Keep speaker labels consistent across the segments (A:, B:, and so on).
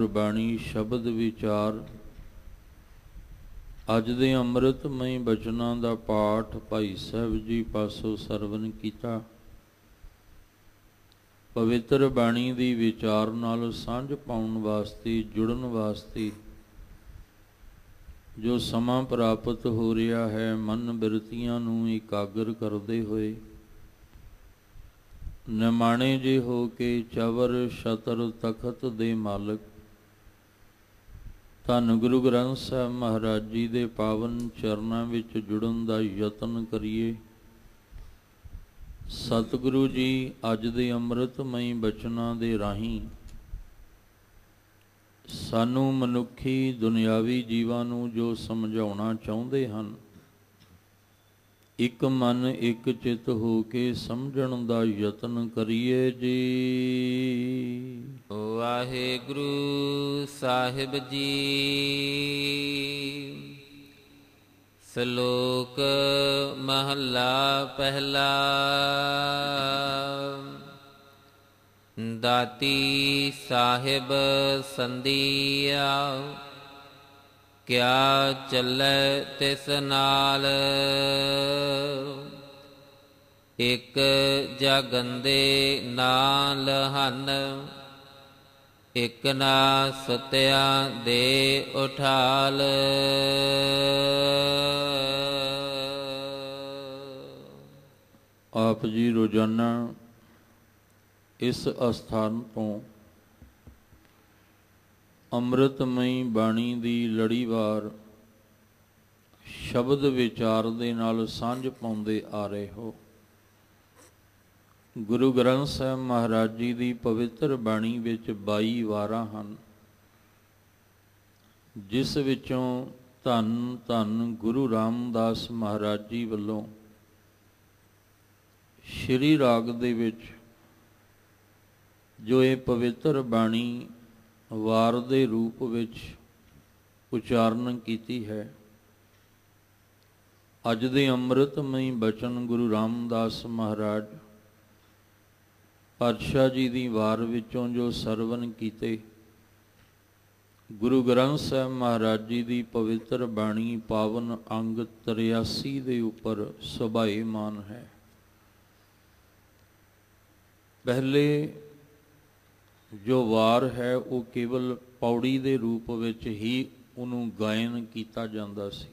A: ਬਾਣੀ ਸ਼ਬਦ ਵਿਚਾਰ। ਅੱਜ ਦੇ ਅੰਮ੍ਰਿਤਮਈ ਬਚਨਾਂ ਦਾ ਪਾਠ ਭਾਈ ਸਾਹਿਬ ਜੀ ਪਾਸੋਂ ਸਰਵਨ ਕੀਤਾ। ਪਵਿੱਤਰ ਬਾਣੀ ਦੀ ਵਿਚਾਰ ਨਾਲ ਸਾਂਝ ਪਾਉਣ ਵਾਸਤੇ, ਜੁੜਨ ਵਾਸਤੇ ਜੋ ਸਮਾਂ ਪ੍ਰਾਪਤ ਹੋ ਰਿਹਾ ਹੈ, ਮਨ ਬਿਰਤੀਆਂ ਨੂੰ ਇਕਾਗਰ ਕਰਦੇ ਹੋਏ ਨਿਮਾਣੇ ਜੇ ਹੋ ਕੇ ਚਵਰ ਛਤਰ ਤਖਤ ਦੇ ਮਾਲਕ ਧੰਨ ਗੁਰੂ ਗ੍ਰੰਥ ਸਾਹਿਬ ਮਹਾਰਾਜ ਜੀ ਦੇ ਪਾਵਨ ਚਰਨਾਂ ਵਿੱਚ ਜੁੜਨ ਦਾ ਯਤਨ ਕਰੀਏ। ਸਤਿਗੁਰੂ ਜੀ ਅੱਜ ਦੇ ਅੰਮ੍ਰਿਤਮਈ ਬਚਨਾਂ ਦੇ ਰਾਹੀਂ ਸਾਨੂੰ ਮਨੁੱਖੀ ਦੁਨਿਆਵੀ ਜੀਵਾਂ ਨੂੰ ਜੋ ਸਮਝਾਉਣਾ ਚਾਹੁੰਦੇ ਹਨ, ਇੱਕ ਮਨ ਇੱਕ ਚਿੱਤ ਹੋ ਕੇ ਸਮਝਣ ਦਾ ਯਤਨ ਕਰੀਏ ਜੀ।
B: ਵਾਹਿਗੁਰੂ ਸਾਹਿਬ ਜੀ। ਸ਼ਲੋਕ ਮਹੱਲਾ ਪਹਿਲਾ। ਦਾਤੀ ਸਾਹਿਬ ਸੰਧੀਆ, ਕਿਆ ਚੱਲੈ ਤਿਸ ਨਾਲ। ਇਕ ਜਗੰਦੇ ਨਾਲ ਹਨ, ਇਕ ਨਾ ਸੁਤਿਆਂ ਦੇ ਉਠਾਲ।
A: ਆਪ ਜੀ ਰੋਜ਼ਾਨਾ ਇਸ ਅਸਥਾਨ ਤੋਂ ਅੰਮ੍ਰਿਤਮਈ ਬਾਣੀ ਦੀ ਲੜੀਵਾਰ ਸ਼ਬਦ ਵਿਚਾਰ ਦੇ ਨਾਲ ਸਾਂਝ ਪਾਉਂਦੇ ਆ ਰਹੇ ਹੋ। ਗੁਰੂ ਗ੍ਰੰਥ ਸਾਹਿਬ ਮਹਾਰਾਜ ਜੀ ਦੀ ਪਵਿੱਤਰ ਬਾਣੀ ਵਿੱਚ 22 ਵਾਰਾਂ ਹਨ, ਜਿਸ ਵਿੱਚੋਂ ਧੰਨ ਧੰਨ ਗੁਰੂ ਰਾਮਦਾਸ ਮਹਾਰਾਜ ਜੀ ਵੱਲੋਂ ਸ਼੍ਰੀ ਰਾਗ ਦੇ ਵਿੱਚ ਜੋ ਇਹ ਪਵਿੱਤਰ ਬਾਣੀ ਵਾਰ ਦੇ ਰੂਪ ਵਿੱਚ ਉਚਾਰਨ ਕੀਤੀ ਹੈ। ਅੱਜ ਦੇ ਅੰਮ੍ਰਿਤਮਈ ਬਚਨ ਗੁਰੂ ਰਾਮਦਾਸ ਮਹਾਰਾਜ ਪਾਤਸ਼ਾਹ ਜੀ ਦੀ ਵਾਰ ਵਿੱਚੋਂ ਜੋ ਸਰਵਨ ਕੀਤੇ, ਗੁਰੂ ਗ੍ਰੰਥ ਸਾਹਿਬ ਮਹਾਰਾਜ ਜੀ ਦੀ ਪਵਿੱਤਰ ਬਾਣੀ ਪਾਵਨ ਅੰਗ 83 ਦੇ ਉੱਪਰ ਸੁਭਾਏਮਾਨ ਹੈ। ਪਹਿਲੇ ਜੋ ਵਾਰ ਹੈ ਉਹ ਕੇਵਲ ਪੌੜੀ ਦੇ ਰੂਪ ਵਿੱਚ ਹੀ ਉਹਨੂੰ ਗਾਇਨ ਕੀਤਾ ਜਾਂਦਾ ਸੀ।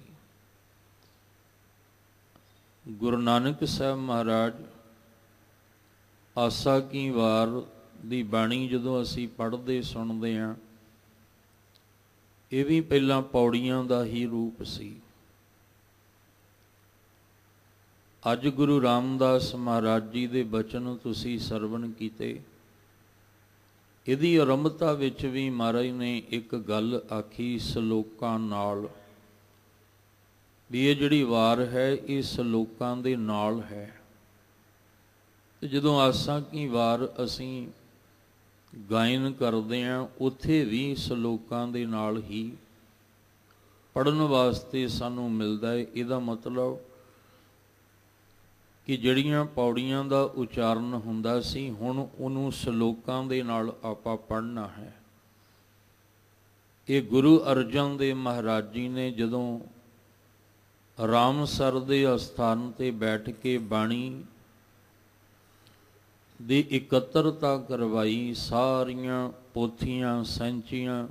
A: ਗੁਰੂ ਨਾਨਕ ਸਾਹਿਬ ਮਹਾਰਾਜ ਆਸਾ ਕੀ ਵਾਰ ਦੀ ਬਾਣੀ ਜਦੋਂ ਅਸੀਂ ਪੜ੍ਹਦੇ ਸੁਣਦੇ ਹਾਂ, ਇਹ ਵੀ ਪਹਿਲਾਂ ਪੌੜੀਆਂ ਦਾ ਹੀ ਰੂਪ ਸੀ। ਅੱਜ ਗੁਰੂ ਰਾਮਦਾਸ ਮਹਾਰਾਜ ਜੀ ਦੇ ਬਚਨ ਤੁਸੀਂ ਸਰਵਣ ਕੀਤੇ। ਇਹਦੀ ਆਰੰਭਤਾ ਵਿੱਚ ਵੀ ਮਹਾਰਾਜ ਨੇ ਇੱਕ ਗੱਲ ਆਖੀ ਸ਼ਲੋਕਾਂ ਨਾਲ, ਵੀ ਇਹ ਜਿਹੜੀ ਵਾਰ ਹੈ ਇਹ ਸ਼ਲੋਕਾਂ ਦੇ ਨਾਲ ਹੈ। ਤੇ ਜਦੋਂ ਆਸਾਂ ਕੀ ਵਾਰ ਅਸੀਂ ਗਾਇਨ ਕਰਦੇ ਹਾਂ, ਉੱਥੇ ਵੀ ਸ਼ਲੋਕਾਂ ਦੇ ਨਾਲ ਹੀ ਪੜ੍ਹਨ ਵਾਸਤੇ ਸਾਨੂੰ ਮਿਲਦਾ ਹੈ। ਇਹਦਾ ਮਤਲਬ ਕਿ ਜਿਹੜੀਆਂ ਪੌੜੀਆਂ ਦਾ ਉਚਾਰਨ ਹੁੰਦਾ ਸੀ, ਹੁਣ ਉਹਨੂੰ ਸ਼ਲੋਕਾਂ ਦੇ ਨਾਲ ਆਪਾਂ ਪੜ੍ਹਨਾ ਹੈ। ਇਹ ਗੁਰੂ ਅਰਜਨ ਦੇਵ ਮਹਾਰਾਜ ਜੀ ਨੇ ਜਦੋਂ ਰਾਮਸਰ ਦੇ ਅਸਥਾਨ 'ਤੇ ਬੈਠ ਕੇ ਬਾਣੀ ਦੀ ਇਕੱਤਰਤਾ ਕਰਵਾਈ, ਸਾਰੀਆਂ ਪੋਥੀਆਂ ਸੈਂਚੀਆਂ,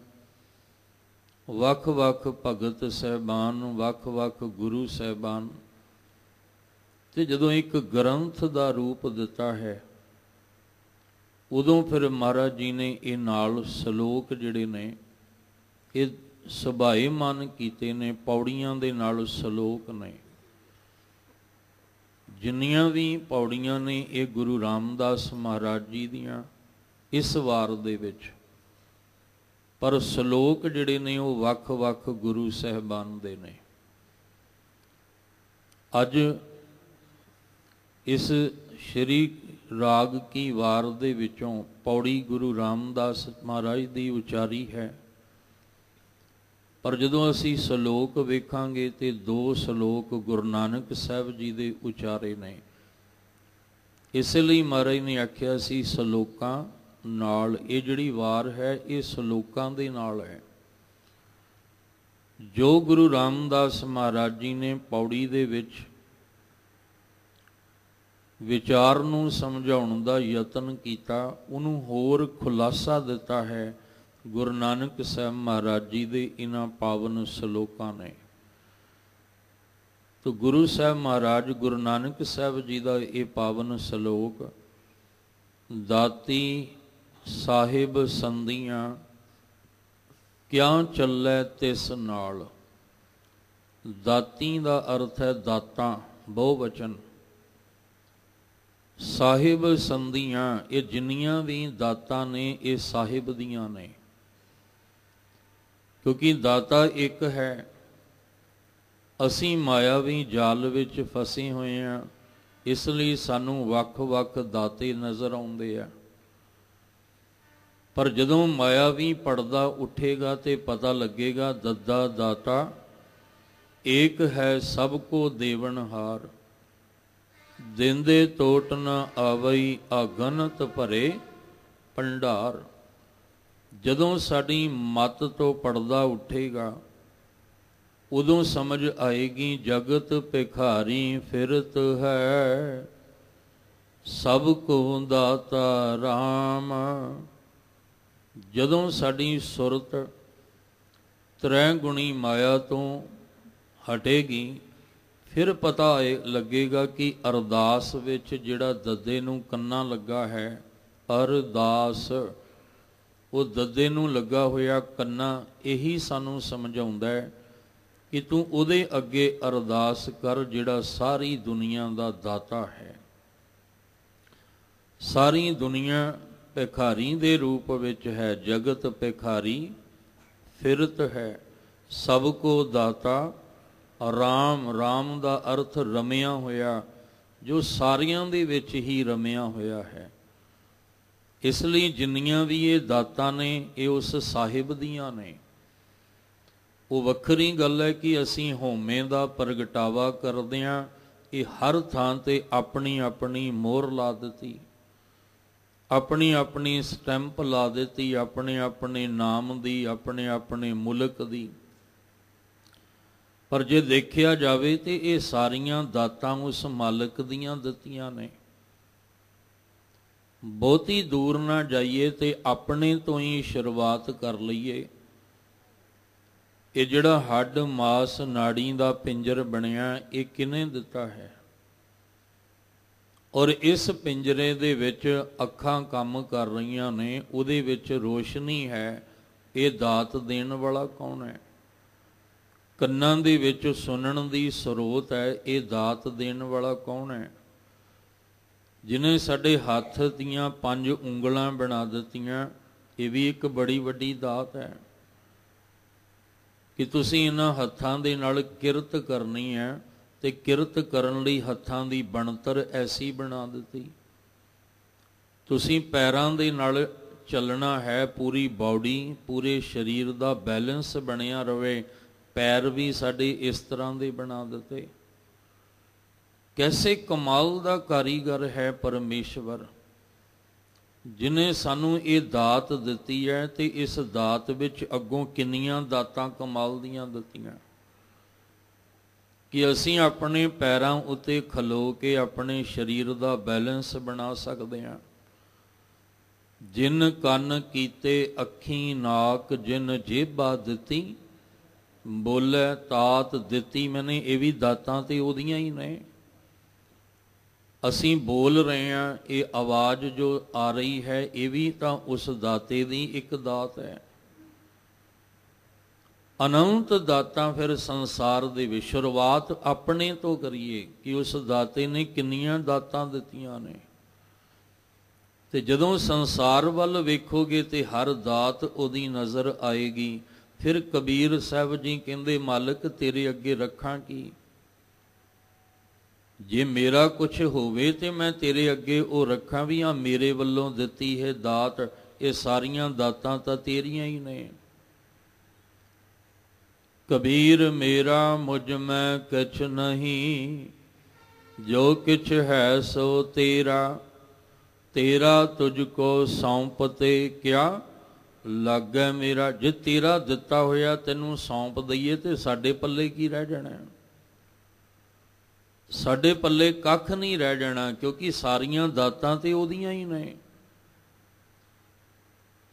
A: ਵੱਖ-ਵੱਖ ਭਗਤ ਸਾਹਿਬਾਨ, ਵੱਖ-ਵੱਖ ਗੁਰੂ ਸਾਹਿਬਾਨ, ਤੇ ਜਦੋਂ ਇੱਕ ਗ੍ਰੰਥ ਦਾ ਰੂਪ ਦਿੱਤਾ ਹੈ, ਉਦੋਂ ਫਿਰ ਮਹਾਰਾਜ ਜੀ ਨੇ ਇਹ ਨਾਲ ਸ਼ਲੋਕ ਜਿਹੜੇ ਨੇ ਇਹ ਸੁਭਾਏਮਾਨ ਕੀਤੇ ਨੇ। ਪੌੜੀਆਂ ਦੇ ਨਾਲ ਸ਼ਲੋਕ ਨੇ। ਜਿੰਨੀਆਂ ਵੀ ਪੌੜੀਆਂ ਨੇ ਇਹ ਗੁਰੂ ਰਾਮਦਾਸ ਮਹਾਰਾਜ ਜੀ ਦੀਆਂ ਇਸ ਵਾਰ ਦੇ ਵਿੱਚ, ਪਰ ਸ਼ਲੋਕ ਜਿਹੜੇ ਨੇ ਉਹ ਵੱਖ-ਵੱਖ ਗੁਰੂ ਸਾਹਿਬਾਨ ਦੇ ਨੇ। ਅੱਜ ਇਸ ਸ਼੍ਰੀ ਰਾਗ ਕੀ ਵਾਰ ਦੇ ਵਿੱਚੋਂ ਪੌੜੀ ਗੁਰੂ ਰਾਮਦਾਸ ਮਹਾਰਾਜ ਦੀ ਉਚਾਰੀ ਹੈ, ਪਰ ਜਦੋਂ ਅਸੀਂ ਸ਼ਲੋਕ ਵੇਖਾਂਗੇ ਤੇ 2 ਸ਼ਲੋਕ ਗੁਰੂ ਨਾਨਕ ਸਾਹਿਬ ਜੀ ਦੇ ਉਚਾਰੇ ਨੇ। ਇਸ ਲਈ ਮਹਾਰਾਜ ਨੇ ਆਖਿਆ ਸੀ ਸ਼ਲੋਕਾਂ ਨਾਲ ਇਹ ਜਿਹੜੀ ਵਾਰ ਹੈ ਇਹ ਸਲੋਕਾਂ ਦੇ ਨਾਲ ਹੈ। ਜੋ ਗੁਰੂ ਰਾਮਦਾਸ ਮਹਾਰਾਜ ਜੀ ਨੇ ਪੌੜੀ ਦੇ ਵਿੱਚ ਵਿਚਾਰ ਨੂੰ ਸਮਝਾਉਣ ਦਾ ਯਤਨ ਕੀਤਾ, ਉਹਨੂੰ ਹੋਰ ਖੁਲਾਸਾ ਦਿੱਤਾ ਹੈ ਗੁਰੂ ਨਾਨਕ ਸਾਹਿਬ ਮਹਾਰਾਜ ਜੀ ਦੇ ਇਹਨਾਂ ਪਾਵਨ ਸਲੋਕਾਂ ਨੇ। ਤੋ ਗੁਰੂ ਸਾਹਿਬ ਮਹਾਰਾਜ ਗੁਰੂ ਨਾਨਕ ਸਾਹਿਬ ਜੀ ਦਾ ਇਹ ਪਾਵਨ ਸਲੋਕ, ਦਾਤੀ ਸਾਹਿਬ ਸੰਧੀਆਂ ਕਿਆ ਚੱਲੈ ਤਿਸ ਨਾਲ। ਦਾਤੀ ਦਾ ਅਰਥ ਹੈ ਦਾਤਾਂ, ਬਹੁਵਚਨ। ਸਾਹਿਬ ਸੰਧੀਆਂ, ਇਹ ਜਿੰਨੀਆਂ ਵੀ ਦਾਤਾਂ ਨੇ ਇਹ ਸਾਹਿਬ ਦੀਆਂ ਨੇ, ਕਿਉਂਕਿ ਦਾਤਾ ਇੱਕ ਹੈ। ਅਸੀਂ ਮਾਇਆਵੀ ਜਾਲ ਵਿੱਚ ਫਸੇ ਹੋਏ ਹਾਂ, ਇਸ ਲਈ ਸਾਨੂੰ ਵੱਖ-ਵੱਖ ਦਾਤੇ ਨਜ਼ਰ ਆਉਂਦੇ ਆ। ਪਰ ਜਦੋਂ ਮਾਇਆਵੀ ਪਰਦਾ ਉੱਠੇਗਾ ਤੇ ਪਤਾ ਲੱਗੇਗਾ ਦੱਦਾ ਦਾਤਾ ਏਕ ਹੈ ਸਭ ਕੋ ਦੇਵਨਹਾਰ। ਦਿੰਦੇ ਟੋਟ ਨ ਆਵਈ ਅਗਨਤ ਭਰੇ ਭੰਡਾਰ। ਜਦੋਂ ਸਾਡੀ ਮੱਤ ਤੋਂ ਪਰਦਾ ਉੱਠੇਗਾ ਉਦੋਂ ਸਮਝ ਆਏਗੀ ਜਗਤ ਭਿਖਾਰੀ ਫਿਰਤ ਹੈ, ਸਭ ਕੋ ਦਾਤਾ ਰਾਮ। ਜਦੋਂ ਸਾਡੀ ਸੁਰਤ ਤ੍ਰੈ ਗੁਣੀ ਮਾਇਆ ਤੋਂ ਹਟੇਗੀ ਫਿਰ ਪਤਾ ਲੱਗੇਗਾ ਕਿ ਅਰਦਾਸ ਵਿੱਚ ਜਿਹੜਾ ਦੱਦੇ ਨੂੰ ਕੰਨਾ ਲੱਗਾ ਹੈ, ਅਰਦਾਸ, ਉਹ ਦੱਦੇ ਨੂੰ ਲੱਗਾ ਹੋਇਆ ਕੰਨਾ ਇਹੀ ਸਾਨੂੰ ਸਮਝਾਉਂਦਾ ਹੈ ਕਿ ਤੂੰ ਉਹਦੇ ਅੱਗੇ ਅਰਦਾਸ ਕਰ ਜਿਹੜਾ ਸਾਰੀ ਦੁਨੀਆ ਦਾ ਦਾਤਾ ਹੈ। ਸਾਰੀ ਦੁਨੀਆ ਭਿਖਾਰੀ ਦੇ ਰੂਪ ਵਿੱਚ ਹੈ, ਜਗਤ ਭਿਖਾਰੀ ਫਿਰਤ ਹੈ, ਸਭ ਕੋ ਦਾਤਾ ਰਾਮ। ਰਾਮ ਦਾ ਅਰਥ ਰਮਿਆ ਹੋਇਆ, ਜੋ ਸਾਰਿਆਂ ਦੇ ਵਿੱਚ ਹੀ ਰਮਿਆ ਹੋਇਆ ਹੈ। ਇਸ ਲਈ ਜਿੰਨੀਆਂ ਵੀ ਇਹ ਦਾਤਾਂ ਨੇ ਇਹ ਉਸ ਸਾਹਿਬ ਦੀਆਂ ਨੇ। ਉਹ ਵੱਖਰੀ ਗੱਲ ਹੈ ਕਿ ਅਸੀਂ ਹਉਮੈ ਦਾ ਪ੍ਰਗਟਾਵਾ ਕਰਦੇ ਹਾਂ, ਇਹ ਹਰ ਥਾਂ ਤੇ ਆਪਣੀ ਆਪਣੀ ਮੋਹਰ ਲਾ ਦਿੱਤੀ, ਆਪਣੀ ਆਪਣੀ ਸਟੈਂਪ ਲਾ ਦਿੱਤੀ, ਆਪਣੇ ਆਪਣੇ ਨਾਮ ਦੀ, ਆਪਣੇ ਆਪਣੇ ਮੁਲਕ ਦੀ। ਪਰ ਜੇ ਦੇਖਿਆ ਜਾਵੇ ਤੇ ਇਹ ਸਾਰੀਆਂ ਦਾਤਾਂ ਉਸ ਮਾਲਕ ਦੀਆਂ ਦਿੱਤੀਆਂ ਨੇ। ਬਹੁਤੀ ਦੂਰ ਨਾ ਜਾਈਏ ਤੇ ਆਪਣੇ ਤੋਂ ਹੀ ਸ਼ੁਰੂਆਤ ਕਰ ਲਈਏ। ਇਹ ਜਿਹੜਾ ਹੱਡ ਮਾਸ ਨਾੜੀ ਦਾ ਪਿੰਜਰ ਬਣਿਆ ਇਹ ਕਿਹਨੇ ਦਿੱਤਾ ਹੈ? ਔਰ ਇਸ ਪਿੰਜਰੇ ਦੇ ਵਿੱਚ ਅੱਖਾਂ ਕੰਮ ਕਰ ਰਹੀਆਂ ਨੇ, ਉਹਦੇ ਵਿੱਚ ਰੋਸ਼ਨੀ ਹੈ, ਇਹ ਦਾਤ ਦੇਣ ਵਾਲਾ ਕੌਣ ਹੈ? ਕੰਨਾਂ ਦੇ ਵਿੱਚ ਸੁਣਨ ਦੀ ਸਰੋਤ ਹੈ, ਇਹ ਦਾਤ ਦੇਣ ਵਾਲਾ ਕੌਣ ਹੈ? ਜਿਹਨੇ ਸਾਡੇ ਹੱਥ ਦੀਆਂ 5 ਉਂਗਲਾਂ ਬਣਾ ਦਿੱਤੀਆਂ, ਇਹ ਵੀ ਇੱਕ ਬੜੀ ਵੱਡੀ ਦਾਤ ਹੈ ਕਿ ਤੁਸੀਂ ਇਹਨਾਂ ਹੱਥਾਂ ਦੇ ਨਾਲ ਕਿਰਤ ਕਰਨੀ ਹੈ ਤੇ ਕਿਰਤ ਕਰਨ ਲਈ ਹੱਥਾਂ ਦੀ ਬਣਤਰ ਐਸੀ ਬਣਾ ਦਿੱਤੀ। ਤੁਸੀਂ ਪੈਰਾਂ ਦੇ ਨਾਲ ਚੱਲਣਾ ਹੈ, ਪੂਰੀ ਬਾਡੀ, ਪੂਰੇ ਸਰੀਰ ਦਾ ਬੈਲੈਂਸ ਬਣਿਆ ਰਵੇ, ਪੈਰ ਵੀ ਸਾਡੇ ਇਸ ਤਰ੍ਹਾਂ ਦੇ ਬਣਾ ਦਿੱਤੇ। ਕੈਸੇ ਕਮਾਲ ਦਾ ਕਾਰੀਗਰ ਹੈ ਪਰਮੇਸ਼ਵਰ, ਜਿਨੇ ਸਾਨੂੰ ਇਹ ਦਾਤ ਦਿੱਤੀ ਹੈ ਤੇ ਇਸ ਦਾਤ ਵਿੱਚ ਅੱਗੋਂ ਕਿੰਨੀਆਂ ਦਾਤਾਂ ਕਮਾਲ ਦੀਆਂ ਦਿੱਤੀਆਂ ਕਿ ਅਸੀਂ ਆਪਣੇ ਪੈਰਾਂ ਉੱਤੇ ਖਲੋ ਕੇ ਆਪਣੇ ਸਰੀਰ ਦਾ ਬੈਲੈਂਸ ਬਣਾ ਸਕਦੇ ਹਾਂ। ਜਿਨ ਕੰਨ ਕੀਤੇ ਅੱਖੀਂ ਨਾਕ, ਜਿਨ ਜੇਬਾਂ ਦਿੱਤੀ ਬੋਲੇ ਤਾਤ ਦਿੱਤੀ ਮੈਨੇ, ਇਹ ਵੀ ਦਾਤਾਂ ਤੇ ਉਹਦੀਆਂ ਹੀ ਨੇ। ਅਸੀਂ ਬੋਲ ਰਹੇ ਹਾਂ, ਇਹ ਆਵਾਜ਼ ਜੋ ਆ ਰਹੀ ਹੈ ਇਹ ਵੀ ਤਾਂ ਉਸ ਦਾਤੇ ਦੀ ਇੱਕ ਦਾਤ ਹੈ। ਅਨੰਤ ਦਾਤਾਂ ਫਿਰ ਸੰਸਾਰ ਦੇ ਵਿੱਚ। ਸ਼ੁਰੂਆਤ ਆਪਣੇ ਤੋਂ ਕਰੀਏ ਕਿ ਉਸ ਦਾਤੇ ਨੇ ਕਿੰਨੀਆਂ ਦਾਤਾਂ ਦਿੱਤੀਆਂ ਨੇ, ਤੇ ਜਦੋਂ ਸੰਸਾਰ ਵੱਲ ਵੇਖੋਗੇ ਤੇ ਹਰ ਦਾਤ ਉਹਦੀ ਨਜ਼ਰ ਆਏਗੀ। ਫਿਰ ਕਬੀਰ ਸਾਹਿਬ ਜੀ ਕਹਿੰਦੇ ਮਾਲਕ ਤੇਰੇ ਅੱਗੇ ਰੱਖਾਂ ਕੀ? ਜੇ ਮੇਰਾ ਕੁਛ ਹੋਵੇ ਤੇ ਮੈਂ ਤੇਰੇ ਅੱਗੇ ਉਹ ਰੱਖਾਂ ਵੀ, ਆ ਮੇਰੇ ਵੱਲੋਂ ਦਿੱਤੀ ਹੈ ਦਾਤ, ਇਹ ਸਾਰੀਆਂ ਦਾਤਾਂ ਤਾਂ ਤੇਰੀਆਂ ਹੀ ਨੇ। ਕਬੀਰ ਮੇਰਾ ਮੁਝ ਮੈਂ ਕਿਛ ਨਹੀਂ, ਜੋ ਕਿਛ ਹੈ ਸੋ ਤੇਰਾ। तेरा तुझको सौंपते क्या लागै मेरा। जे तेरा दिता होया तैनूं सौंप दईए तो साडे पल्ले की रह जाना, साडे पल्ले कख नहीं रह जाना, क्योंकि सारियां दातां ते ओदियां ही ने।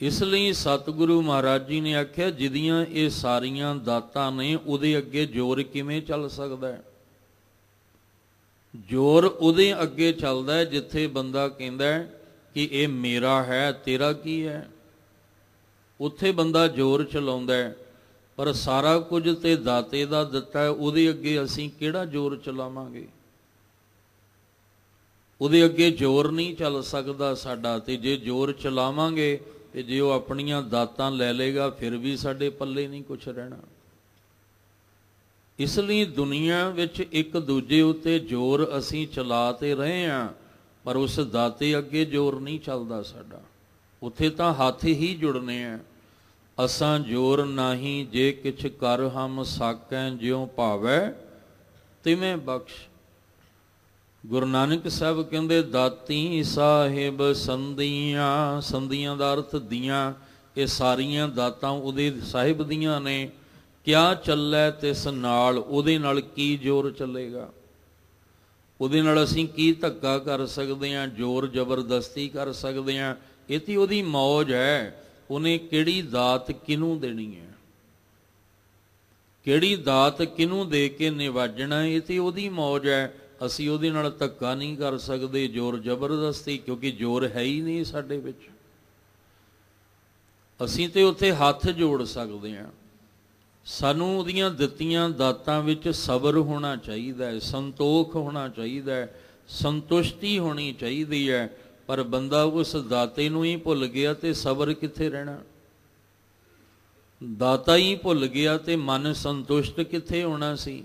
A: इसलिए सतगुरु महाराज जी ने आख्या जिदियां ये सारियां दातां ने उहदे अगे जोर किवें चल सकदा है। जोर उहदे अगे चलदा है जिथे बंदा कहंदा है कि ये मेरा है, तेरा की है, उत्थे बंदा जोर चलाउंदा है। पर सारा कुछ ते दाते दा दिता है, उहदे अगे असीं किहड़ा जोर चलावांगे। उहदे अगे जोर नहीं चल सकदा साडा। ते जे जोर चलावांगे ते जे वो अपनियां दातां लै लेगा फिर भी साडे पल्ले नहीं कुछ रहना। इसलिए दुनिया विच एक दूजे उत्ते जोर असीं चला ते रहे हां, पर उस दाते अगे जोर नहीं चलदा साडा। उत्थे तां हथ ही जुड़ने हैं। असां जोर नाही जे किछ कर हम साकै, ज्यों भावै तिवें बख्श। गुरु नानक साहब कहंदे दाती साहिब संदियां, संदियां दा अर्थ दियां, ये सारियां दातां उहदे साहिब दियां ने। क्या चलै तिस नाल, उहदे नाल की जोर चलेगा। ਉਹਦੇ ਨਾਲ ਅਸੀਂ ਕੀ ਧੱਕਾ ਕਰ ਸਕਦੇ ਹਾਂ, ਜ਼ੋਰ ਜ਼ਬਰਦਸਤੀ ਕਰ ਸਕਦੇ ਹਾਂ। ਇਹ ਤਾਂ ਉਹਦੀ ਮੌਜ ਹੈ, ਉਹਨੇ ਕਿਹੜੀ ਦਾਤ ਕਿਹਨੂੰ ਦੇਣੀ ਹੈ, ਕਿਹੜੀ ਦਾਤ ਕਿਹਨੂੰ ਦੇ ਕੇ ਨਿਵਾਜਣਾ, ਇਹ ਤਾਂ ਉਹਦੀ ਮੌਜ ਹੈ। ਅਸੀਂ ਉਹਦੇ ਨਾਲ ਧੱਕਾ ਨਹੀਂ ਕਰ ਸਕਦੇ, ਜ਼ੋਰ ਜ਼ਬਰਦਸਤੀ, ਕਿਉਂਕਿ ਜ਼ੋਰ ਹੈ ਹੀ ਨਹੀਂ ਸਾਡੇ ਵਿੱਚ। ਅਸੀਂ ਤਾਂ ਉੱਥੇ ਹੱਥ ਜੋੜ ਸਕਦੇ ਹਾਂ। ਸਾਨੂੰ ਉਹਦੀਆਂ ਦਿੱਤੀਆਂ ਦਾਤਾਂ ਵਿੱਚ ਸਬਰ ਹੋਣਾ ਚਾਹੀਦਾ ਹੈ, ਸੰਤੋਖ ਹੋਣਾ ਚਾਹੀਦਾ ਹੈ, ਸੰਤੁਸ਼ਟੀ ਹੋਣੀ ਚਾਹੀਦੀ ਹੈ। ਪਰ ਬੰਦਾ ਉਸ ਦਾਤੇ ਨੂੰ ਹੀ ਭੁੱਲ ਗਿਆ ਤੇ ਸਬਰ ਕਿੱਥੇ ਰਹਿਣਾ। ਦਾਤਾ ਹੀ ਭੁੱਲ ਗਿਆ ਤੇ ਮਨ ਸੰਤੁਸ਼ਟ ਕਿੱਥੇ ਹੋਣਾ ਸੀ।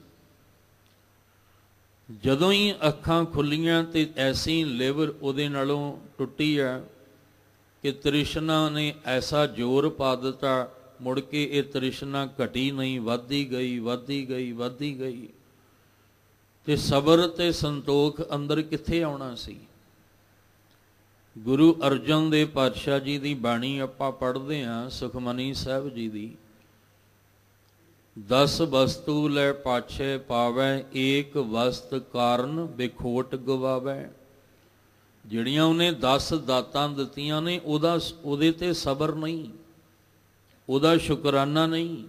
A: ਜਦੋਂ ਹੀ ਅੱਖਾਂ ਖੁੱਲੀਆਂ ਤੇ ਐਸੀ ਲਿਵਰ ਉਹਦੇ ਨਾਲੋਂ ਟੁੱਟੀ ਆ ਕਿ ਤ੍ਰਿਸ਼ਨਾ ਨੇ ਐਸਾ ਜ਼ੋਰ ਪਾ ਦਿੱਤਾ, ਮੁੜ ਕੇ ਇਹ ਤ੍ਰਿਸ਼ਨਾ ਘਟੀ ਨਹੀਂ, ਵੱਧਦੀ ਗਈ ਵੱਧਦੀ ਗਈ ਵੱਧਦੀ ਗਈ। ਤੇ ਸਬਰ ਤੇ ਸੰਤੋਖ ਅੰਦਰ ਕਿੱਥੇ ਆਉਣਾ ਸੀ। ਗੁਰੂ ਅਰਜਨ ਦੇਵ ਪਾਤਸ਼ਾਹ ਜੀ ਦੀ ਬਾਣੀ ਆਪਾਂ ਪੜ੍ਹਦੇ ਹਾਂ, ਸੁਖਮਨੀ ਸਾਹਿਬ ਜੀ ਦੀ। 10 ਵਸਤੂ ਲੈ ਪਾਛੇ ਪਾਵੈ, ਏਕ ਵਸਤ ਕਾਰਨ ਬਿਖੋਟ ਗਵਾਵੈ। ਜਿਹੜੀਆਂ ਉਹਨੇ 10 ਦਾਤਾਂ ਦਿੱਤੀਆਂ ਨੇ, ਉਹਦੇ ਤੇ ਸਬਰ ਨਹੀਂ, ਉਹਦਾ ਸ਼ੁਕਰਾਨਾ ਨਹੀਂ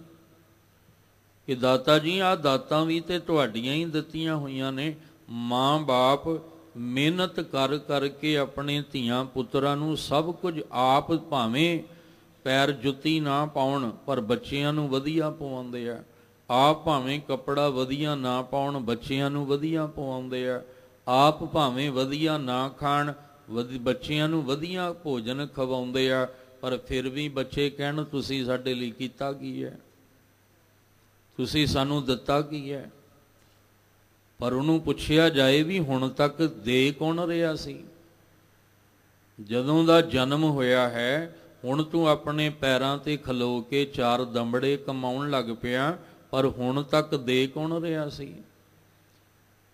A: ਕਿ ਦਾਤਾ ਜੀ ਆਹ ਦਾਤਾਂ ਵੀ ਤੇ ਤੁਹਾਡੀਆਂ ਹੀ ਦਿੱਤੀਆਂ ਹੋਈਆਂ ਨੇ। ਮਾਂ ਬਾਪ ਮਿਹਨਤ ਕਰ ਕਰਕੇ ਆਪਣੇ ਧੀਆਂ ਪੁੱਤਰਾਂ ਨੂੰ ਸਭ ਕੁਝ ਆਪ, ਭਾਵੇਂ ਪੈਰ ਜੁੱਤੀ ਨਾ ਪਾਉਣ ਪਰ ਬੱਚਿਆਂ ਨੂੰ ਵਧੀਆ ਪਵਾਉਂਦੇ ਆ। ਆਪ ਭਾਵੇਂ ਕੱਪੜਾ ਵਧੀਆ ਨਾ ਪਾਉਣ, ਬੱਚਿਆਂ ਨੂੰ ਵਧੀਆ ਪਵਾਉਂਦੇ ਆ। ਆਪ ਭਾਵੇਂ ਵਧੀਆ ਨਾ ਖਾਣ, ਬੱਚਿਆਂ ਨੂੰ ਵਧੀਆ ਭੋਜਨ ਖਵਾਉਂਦੇ ਆ। ਪਰ ਫਿਰ ਵੀ ਬੱਚੇ ਕਹਿਣ ਤੁਸੀਂ ਸਾਡੇ ਲਈ ਕੀਤਾ ਕੀ ਹੈ, ਤੁਸੀਂ ਸਾਨੂੰ ਦਿੱਤਾ ਕੀ ਹੈ। ਪਰ ਉਹਨੂੰ ਪੁੱਛਿਆ ਜਾਏ ਵੀ ਹੁਣ ਤੱਕ ਦੇ ਕੌਣ ਰਿਹਾ ਸੀ। ਜਦੋਂ ਦਾ ਜਨਮ ਹੋਇਆ ਹੈ ਹੁਣ ਤੂੰ ਆਪਣੇ ਪੈਰਾਂ ਤੇ ਖਲੋ ਕੇ 4 ਦੰਬੜੇ ਕਮਾਉਣ ਲੱਗ ਪਿਆ, ਪਰ ਹੁਣ ਤੱਕ ਦੇ ਕੌਣ ਰਿਹਾ ਸੀ,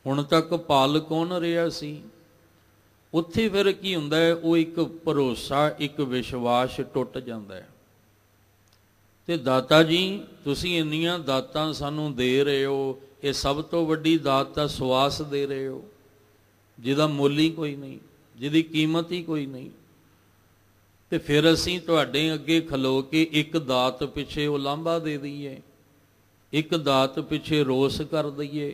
A: ਹੁਣ ਤੱਕ ਪਾਲ ਕੌਣ ਰਿਹਾ ਸੀ। ਉੱਥੇ ਫਿਰ ਕੀ ਹੁੰਦਾ ਹੈ, ਉਹ ਇੱਕ ਭਰੋਸਾ, ਇੱਕ ਵਿਸ਼ਵਾਸ ਟੁੱਟ ਜਾਂਦਾ ਹੈ। ਤੇ ਦਾਤਾ ਜੀ ਤੁਸੀਂ ਇੰਨੀਆਂ ਦਾਤਾਂ ਸਾਨੂੰ ਦੇ ਰਹੇ ਹੋ, ਇਹ ਸਭ ਤੋਂ ਵੱਡੀ ਦਾਤ ਤਾਂ ਸਵਾਸ ਦੇ ਰਹੇ ਹੋ, ਜਿਹਦਾ ਮੁੱਲ ਹੀ ਕੋਈ ਨਹੀਂ, ਜਿਹਦੀ ਕੀਮਤ ਹੀ ਕੋਈ ਨਹੀਂ। ਤੇ ਫਿਰ ਅਸੀਂ ਤੁਹਾਡੇ ਅੱਗੇ ਖਲੋ ਕੇ ਇੱਕ ਦਾਤ ਪਿੱਛੇ ਉਲਾਂਭਾ ਦੇ ਦਈਏ, ਇੱਕ ਦਾਤ ਪਿੱਛੇ ਰੋਸ ਕਰ ਦਈਏ,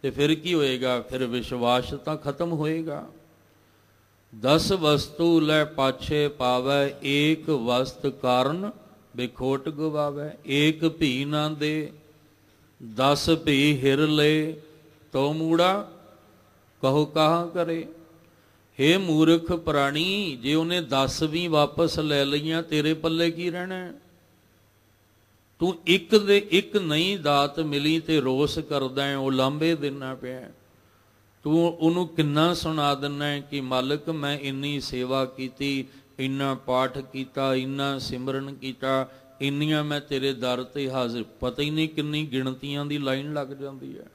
A: ਤੇ ਫਿਰ ਕੀ ਹੋਏਗਾ, ਫਿਰ ਵਿਸ਼ਵਾਸ ਤਾਂ ਖਤਮ ਹੋਏਗਾ। 10 ਵਸਤੂ ਲੈ ਪਾਛੇ ਪਾਵੈ, ਏਕ ਵਸਤ ਕਾਰਨ ਬਿਖੋਟ ਗਵਾਵੈ। ਏਕ ਭੀ ਨਾ ਦੇ 10 ਭੀ ਹਿਰ ਲੈ, ਤੋ ਮੂੜਾ ਕਹੋ ਕਹਾ ਕਰੇ। ਹੇ ਮੂਰਖ ਪ੍ਰਾਣੀ, ਜੇ ਉਹਨੇ 10 ਵੀ ਵਾਪਸ ਲੈ ਲਈਆਂ ਤੇਰੇ ਪੱਲੇ ਕੀ ਰਹਿਣਾ। ਤੂੰ ਇੱਕ ਦੇ ਇੱਕ ਨਈ ਦਾਤ ਮਿਲੀ ਤੇ ਰੋਸ ਕਰਦਾ ਹੈ, ਉਹ ਲਾਂਭੇ ਦੇਣਾ ਪਿਆ। ਤੂੰ ਉਹਨੂੰ ਕਿੰਨਾ ਸੁਣਾ ਦਿੰਦਾ ਹੈ ਕਿ ਮਾਲਕ ਮੈਂ ਇੰਨੀ ਸੇਵਾ ਕੀਤੀ, ਇੰਨਾ ਪਾਠ ਕੀਤਾ, ਇੰਨਾ ਸਿਮਰਨ ਕੀਤਾ, ਇੰਨੀਆਂ ਮੈਂ ਤੇਰੇ ਦਰ ਤੇ ਹਾਜ਼ਰ। ਪਤਾ ਹੀ ਨਹੀਂ ਕਿੰਨੀ ਗਿਣਤੀਆਂ ਦੀ ਲਾਈਨ ਲੱਗ ਜਾਂਦੀ ਹੈ।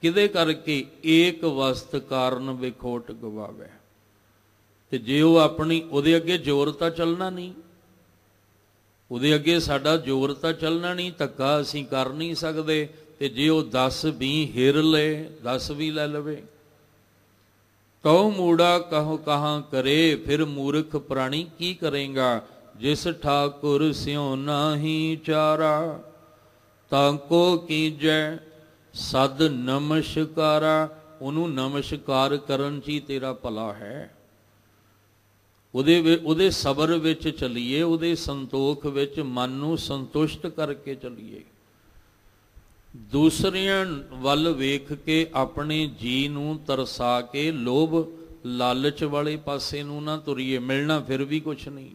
A: ਕਿਹਦੇ ਕਰਕੇ, ਏਕ ਵਸਤ ਕਾਰਨ ਵਿਖੋਟ ਗਵਾਵੈ। ਤੇ ਜੇ ਉਹ ਆਪਣੀ ਉਹਦੇ ਅੱਗੇ ਜ਼ੋਰ ਤਾਂ ਚੱਲਣਾ ਨਹੀਂ, ਉਹਦੇ ਅੱਗੇ ਸਾਡਾ ਜ਼ੋਰ ਤਾਂ ਚੱਲਣਾ ਨਹੀਂ, ਧੱਕਾ ਅਸੀਂ ਕਰ ਨਹੀਂ ਸਕਦੇ। ਤੇ ਜੇ ਉਹ 10-20 ਹਿਰ ਲਏ, 10 ਵੀ ਲੈ ਲਵੇ। ਕਹੋ ਮੂੜਾ ਕਹੋ ਕਹਾਂ ਕਰੇ, ਫਿਰ ਮੂਰਖ ਪ੍ਰਾਣੀ ਕੀ ਕਰੇਗਾ। ਜਿਸ ਠਾਕੁਰ ਸਿਉ ਨਾਹੀ ਚਾਰਾ, ਤਾਂਕੋ ਕੀਜੈ ਸਦ ਨਮਸਕਾਰਾ। ਉਹਨੂੰ ਨਮਸਕਾਰ ਕਰਨ 'ਚ ਹੀ ਤੇਰਾ ਭਲਾ ਹੈ। ਉਹਦੇ ਸਬਰ ਵਿੱਚ ਚੱਲੀਏ, ਉਹਦੇ ਸੰਤੋਖ ਵਿੱਚ ਮਨ ਨੂੰ ਸੰਤੁਸ਼ਟ ਕਰਕੇ ਚੱਲੀਏ। ਦੂਸਰਿਆਂ ਵੱਲ ਵੇਖ ਕੇ ਆਪਣੇ ਜੀ ਨੂੰ ਤਰਸਾ ਕੇ ਲੋਭ ਲਾਲਚ ਵਾਲੇ ਪਾਸੇ ਨੂੰ ਨਾ ਤੁਰੀਏ, ਮਿਲਣਾ ਫਿਰ ਵੀ ਕੁਛ ਨਹੀਂ।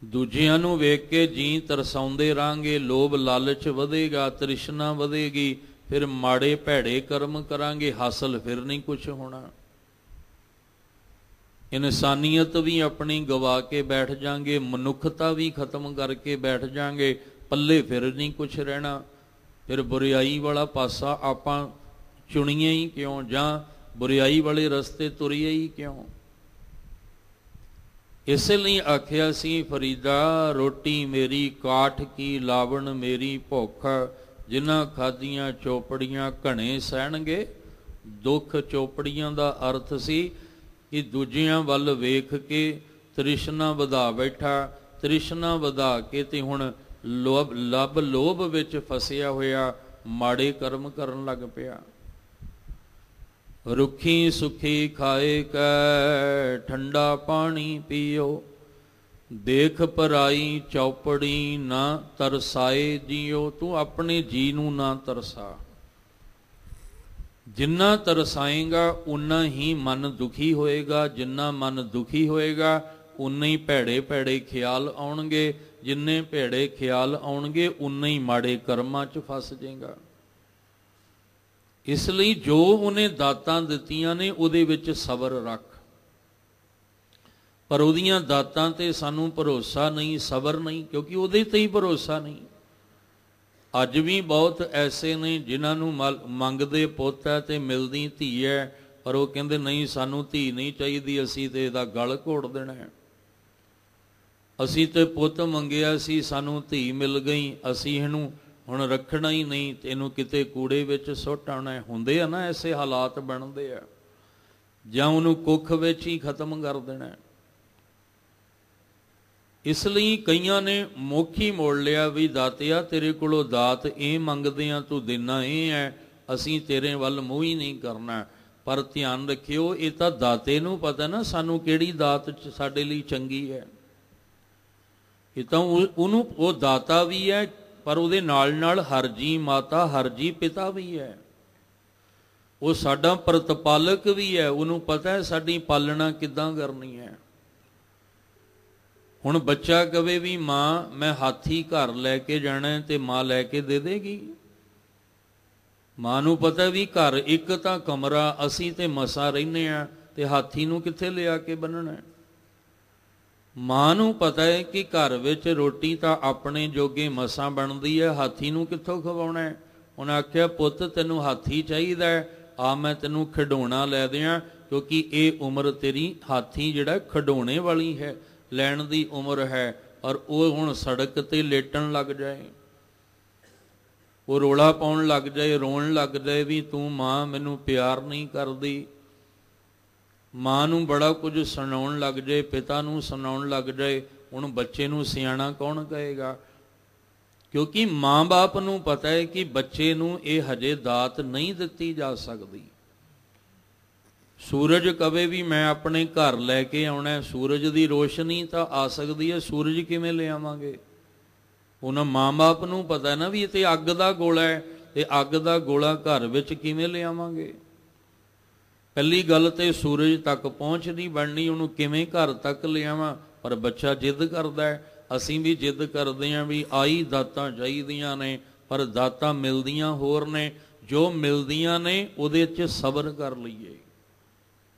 A: ਦੂਜਿਆਂ ਨੂੰ ਵੇਖ ਕੇ ਜੀ ਤਰਸਾਉਂਦੇ ਰਹਾਂਗੇ, ਲੋਭ ਲਾਲਚ ਵਧੇਗਾ, ਤ੍ਰਿਸ਼ਨਾ ਵਧੇਗੀ, ਫਿਰ ਮਾੜੇ ਭੈੜੇ ਕਰਮ ਕਰਾਂਗੇ, ਹਾਸਲ ਫਿਰ ਨਹੀਂ ਕੁਛ ਹੋਣਾ। ਇਨਸਾਨੀਅਤ ਵੀ ਆਪਣੀ ਗਵਾ ਕੇ ਬੈਠ ਜਾਾਂਗੇ, ਮਨੁੱਖਤਾ ਵੀ ਖਤਮ ਕਰਕੇ ਬੈਠ ਜਾਾਂਗੇ, ਪੱਲੇ ਫਿਰ ਨਹੀਂ ਕੁਛ ਰਹਿਣਾ। ਫਿਰ ਬੁਰਿਆਈ ਵਾਲਾ ਪਾਸਾ ਆਪਾਂ ਚੁਣੀਏ ਹੀ ਕਿਉਂ, ਜਾਂ ਬੁਰਿਆਈ ਵਾਲੇ ਰਸਤੇ ਤੁਰੀਏ ਹੀ ਕਿਉਂ। ਇਸੇ ਲਈ ਆਖਿਆ ਸੀ ਫਰੀਦਾ, ਰੋਟੀ ਮੇਰੀ ਕਾਠ ਕੀ ਲਾਵਣ ਮੇਰੀ ਭੁੱਖ, ਜਿਨ੍ਹਾਂ ਖਾਧੀਆਂ ਚੋਪੜੀਆਂ ਘਣੇ ਸਹਿਣਗੇ ਦੁੱਖ। ਚੋਪੜੀਆਂ ਦਾ ਅਰਥ ਸੀ ਕਿ ਦੂਜਿਆਂ ਵੱਲ ਵੇਖ ਕੇ ਤ੍ਰਿਸ਼ਨਾ ਵਧਾ ਬੈਠਾ, ਤ੍ਰਿਸ਼ਨਾ ਵਧਾ ਕੇ ਤੇ ਹੁਣ ਲੋਭ ਵਿੱਚ ਫਸਿਆ ਹੋਇਆ ਮਾੜੇ ਕਰਮ ਕਰਨ ਲੱਗ ਪਿਆ। ਰੁੱਖੀ ਸੁਖੀ ਖਾਏ ਕੈ ਠੰਡਾ ਪਾਣੀ ਪੀਓ, ਦੇਖ ਪਰਾਈ ਚੌਪੜੀ ਨਾ ਤਰਸਾਏ ਜੀਓ। ਤੂੰ ਆਪਣੇ ਜੀ ਨੂੰ ਨਾ ਤਰਸਾ, ਜਿੰਨਾ ਤਰਸਾਏਗਾ ਉਨਾ ਹੀ ਮਨ ਦੁਖੀ ਹੋਏਗਾ, ਜਿੰਨਾ ਮਨ ਦੁਖੀ ਹੋਏਗਾ ਉਨੇ ਹੀ ਭੈੜੇ ਭੈੜੇ ਖਿਆਲ ਆਉਣਗੇ, ਜਿੰਨੇ ਭੈੜੇ ਖਿਆਲ ਆਉਣਗੇ ਉਨੇ ਹੀ ਮਾੜੇ ਕਰਮਾਂ 'ਚ ਫਸ ਜਾਏਗਾ। ਇਸ ਲਈ ਜੋ ਉਹਨੇ ਦਾਤਾਂ ਦਿੱਤੀਆਂ ਨੇ ਉਹਦੇ ਵਿੱਚ ਸਬਰ ਰੱਖ, ਪਰ ਉਹਦੀਆਂ ਦਾਤਾਂ ਤੇ ਸਾਨੂੰ ਭਰੋਸਾ ਨਹੀਂ, ਸਬਰ ਨਹੀਂ, ਕਿਉਂਕਿ ਉਹਦੇ ਤੇ ਹੀ ਭਰੋਸਾ ਨਹੀਂ। ਅੱਜ ਵੀ ਬਹੁਤ ਐਸੇ ਨੇ ਜਿਨ੍ਹਾਂ ਨੂੰ ਮੰਗਦੇ ਪੁੱਤ ਹੈ ਤੇ ਮਿਲਦੀ ਧੀ ਹੈ, ਪਰ ਉਹ ਕਹਿੰਦੇ ਨਹੀਂ ਸਾਨੂੰ ਧੀ ਨਹੀਂ ਚਾਹੀਦੀ, ਅਸੀਂ ਤੇ ਇਹਦਾ ਗਲ ਘੋੜ ਦੇਣਾ ਹੈ। ਅਸੀਂ ਤੇ ਪੁੱਤ ਮੰਗਿਆ ਸੀ, ਸਾਨੂੰ ਧੀ ਮਿਲ ਗਈ, ਅਸੀਂ ਇਹਨੂੰ ਹੁਣ ਰੱਖਣਾ ਹੀ ਨਹੀਂ ਤੇ ਇਹਨੂੰ ਕਿਤੇ ਕੂੜੇ ਵਿੱਚ ਸੁੱਟ ਆਉਣਾ। ਹੁੰਦੇ ਆ ਨਾ ਐਸੇ ਹਾਲਾਤ ਬਣਦੇ ਆ, ਜਾਂ ਉਹਨੂੰ ਕੁੱਖ ਵਿੱਚ ਹੀ ਖਤਮ ਕਰ ਦੇਣਾ। ਇਸ ਲਈ ਕਈਆਂ ਨੇ ਮੁੱਖ ਹੀ ਮੋੜ ਲਿਆ ਵੀ ਦਾਤਿਆ ਤੇਰੇ ਕੋਲੋਂ ਦਾਤ ਇਹ ਮੰਗਦੇ ਆ, ਤੂੰ ਦੇਣਾ ਇਹ ਹੈ, ਅਸੀਂ ਤੇਰੇ ਵੱਲ ਮੂੰਹ ਹੀ ਨਹੀਂ ਕਰਨਾ। ਪਰ ਧਿਆਨ ਰੱਖਿਓ, ਇਹ ਤਾਂ ਦਾਤੇ ਨੂੰ ਪਤਾ ਨਾ ਸਾਨੂੰ ਕਿਹੜੀ ਦਾਤ ਸਾਡੇ ਲਈ ਚੰਗੀ ਹੈ। ਇਹ ਤਾਂ ਉਹਨੂੰ, ਉਹ ਦਾਤਾ ਵੀ ਹੈ, ਪਰ ਉਹਦੇ ਨਾਲ ਨਾਲ ਹਰਜੀ ਮਾਤਾ ਹਰਜੀ ਪਿਤਾ ਵੀ ਹੈ। ਉਹ ਸਾਡਾ ਪ੍ਰਤਪਾਲਕ ਵੀ ਹੈ, ਉਹਨੂੰ ਪਤਾ ਹੈ ਸਾਡੀ ਪਾਲਣਾ ਕਿੱਦਾਂ ਕਰਨੀ ਹੈ। ਹੁਣ ਬੱਚਾ ਕਵੇ ਵੀ ਮਾਂ ਮੈਂ ਹਾਥੀ ਘਰ ਲੈ ਕੇ ਜਾਣਾ ਤੇ ਮਾਂ ਲੈ ਕੇ ਦੇ ਦੇਗੀ। ਮਾਂ ਨੂੰ ਪਤਾ ਵੀ ਘਰ ਇੱਕ ਤਾਂ ਕਮਰਾ, ਅਸੀਂ ਤੇ ਮਸਾਂ ਰਹਿੰਦੇ ਹਾਂ, ਤੇ ਹਾਥੀ ਨੂੰ ਕਿੱਥੇ ਲਿਆ ਕੇ ਬੰਨਣਾ। ਮਾਂ ਨੂੰ ਪਤਾ ਹੈ ਕਿ ਘਰ ਵਿੱਚ ਰੋਟੀ ਤਾਂ ਆਪਣੇ ਜੋਗੇ ਮਸਾਂ ਬਣਦੀ ਹੈ, ਹਾਥੀ ਨੂੰ ਕਿੱਥੋਂ ਖਵਾਉਣਾ ਹੈ। ਉਹਨੇ ਆਖਿਆ ਪੁੱਤ ਤੈਨੂੰ ਹਾਥੀ ਚਾਹੀਦਾ ਹੈ, ਆ ਮੈਂ ਤੈਨੂੰ ਖਿਡੌਣਾ ਲੈ ਦਿਆਂ, ਕਿਉਂਕਿ ਇਹ ਉਮਰ ਤੇਰੀ ਹਾਥੀ ਜਿਹੜਾ ਖਿਡੌਣੇ ਵਾਲੀ ਹੈ, ਲੈਣ ਦੀ ਉਮਰ ਹੈ। ਔਰ ਉਹ ਹੁਣ ਸੜਕ ਤੇ ਲੇਟਣ ਲੱਗ ਜਾਏ, ਉਹ ਰੋਲਾ ਪਾਉਣ ਲੱਗ ਜਾਏ, ਰੋਣ ਲੱਗ ਜਾਏ ਵੀ ਤੂੰ ਮਾਂ ਮੈਨੂੰ ਪਿਆਰ ਨਹੀਂ ਕਰਦੀ। ਮਾਂ ਨੂੰ ਬੜਾ ਕੁਝ ਸੁਣਾਉਣ ਲੱਗ ਜਾਏ, ਪਿਤਾ ਨੂੰ ਸੁਣਾਉਣ ਲੱਗ ਜਾਏ, ਹੁਣ ਬੱਚੇ ਨੂੰ ਸਿਆਣਾ ਕੌਣ ਕਹੇਗਾ। ਕਿਉਂਕਿ ਮਾਂ ਬਾਪ ਨੂੰ ਪਤਾ ਹੈ ਕਿ ਬੱਚੇ ਨੂੰ ਇਹ ਹਜੇ ਦਾਤ ਨਹੀਂ ਦਿੱਤੀ ਜਾ ਸਕਦੀ। ਸੂਰਜ ਕਵੇ ਵੀ ਮੈਂ ਆਪਣੇ ਘਰ ਲੈ ਕੇ ਆਉਣਾ, ਸੂਰਜ ਦੀ ਰੋਸ਼ਨੀ ਤਾਂ ਆ ਸਕਦੀ ਹੈ, ਸੂਰਜ ਕਿਵੇਂ ਲਿਆਵਾਂਗੇ। ਉਹਨਾਂ ਮਾਂ ਬਾਪ ਨੂੰ ਪਤਾ ਨਾ ਵੀ ਇਹ ਤੇ ਅੱਗ ਦਾ ਗੋਲਾ ਹੈ, ਤੇ ਅੱਗ ਦਾ ਗੋਲਾ ਘਰ ਵਿੱਚ ਕਿਵੇਂ ਲਿਆਵਾਂਗੇ। ਪਹਿਲੀ ਗੱਲ ਤੇ ਸੂਰਜ ਤੱਕ ਪਹੁੰਚ ਨਹੀਂ ਬਣਨੀ, ਉਹਨੂੰ ਕਿਵੇਂ ਘਰ ਤੱਕ ਲਿਆਵਾਂ। ਪਰ ਬੱਚਾ ਜਿੱਦ ਕਰਦਾ ਹੈ, ਅਸੀਂ ਵੀ ਜਿੱਦ ਕਰਦੇ ਹਾਂ ਵੀ ਆਈ ਦਾਤਾਂ ਚਾਹੀਦੀਆਂ ਨੇ, ਪਰ ਦਾਤਾਂ ਮਿਲਦੀਆਂ ਹੋਰ ਨੇ। ਜੋ ਮਿਲਦੀਆਂ ਨੇ ਉਹਦੇ 'ਚ ਸਬਰ ਕਰ ਲਈਏ,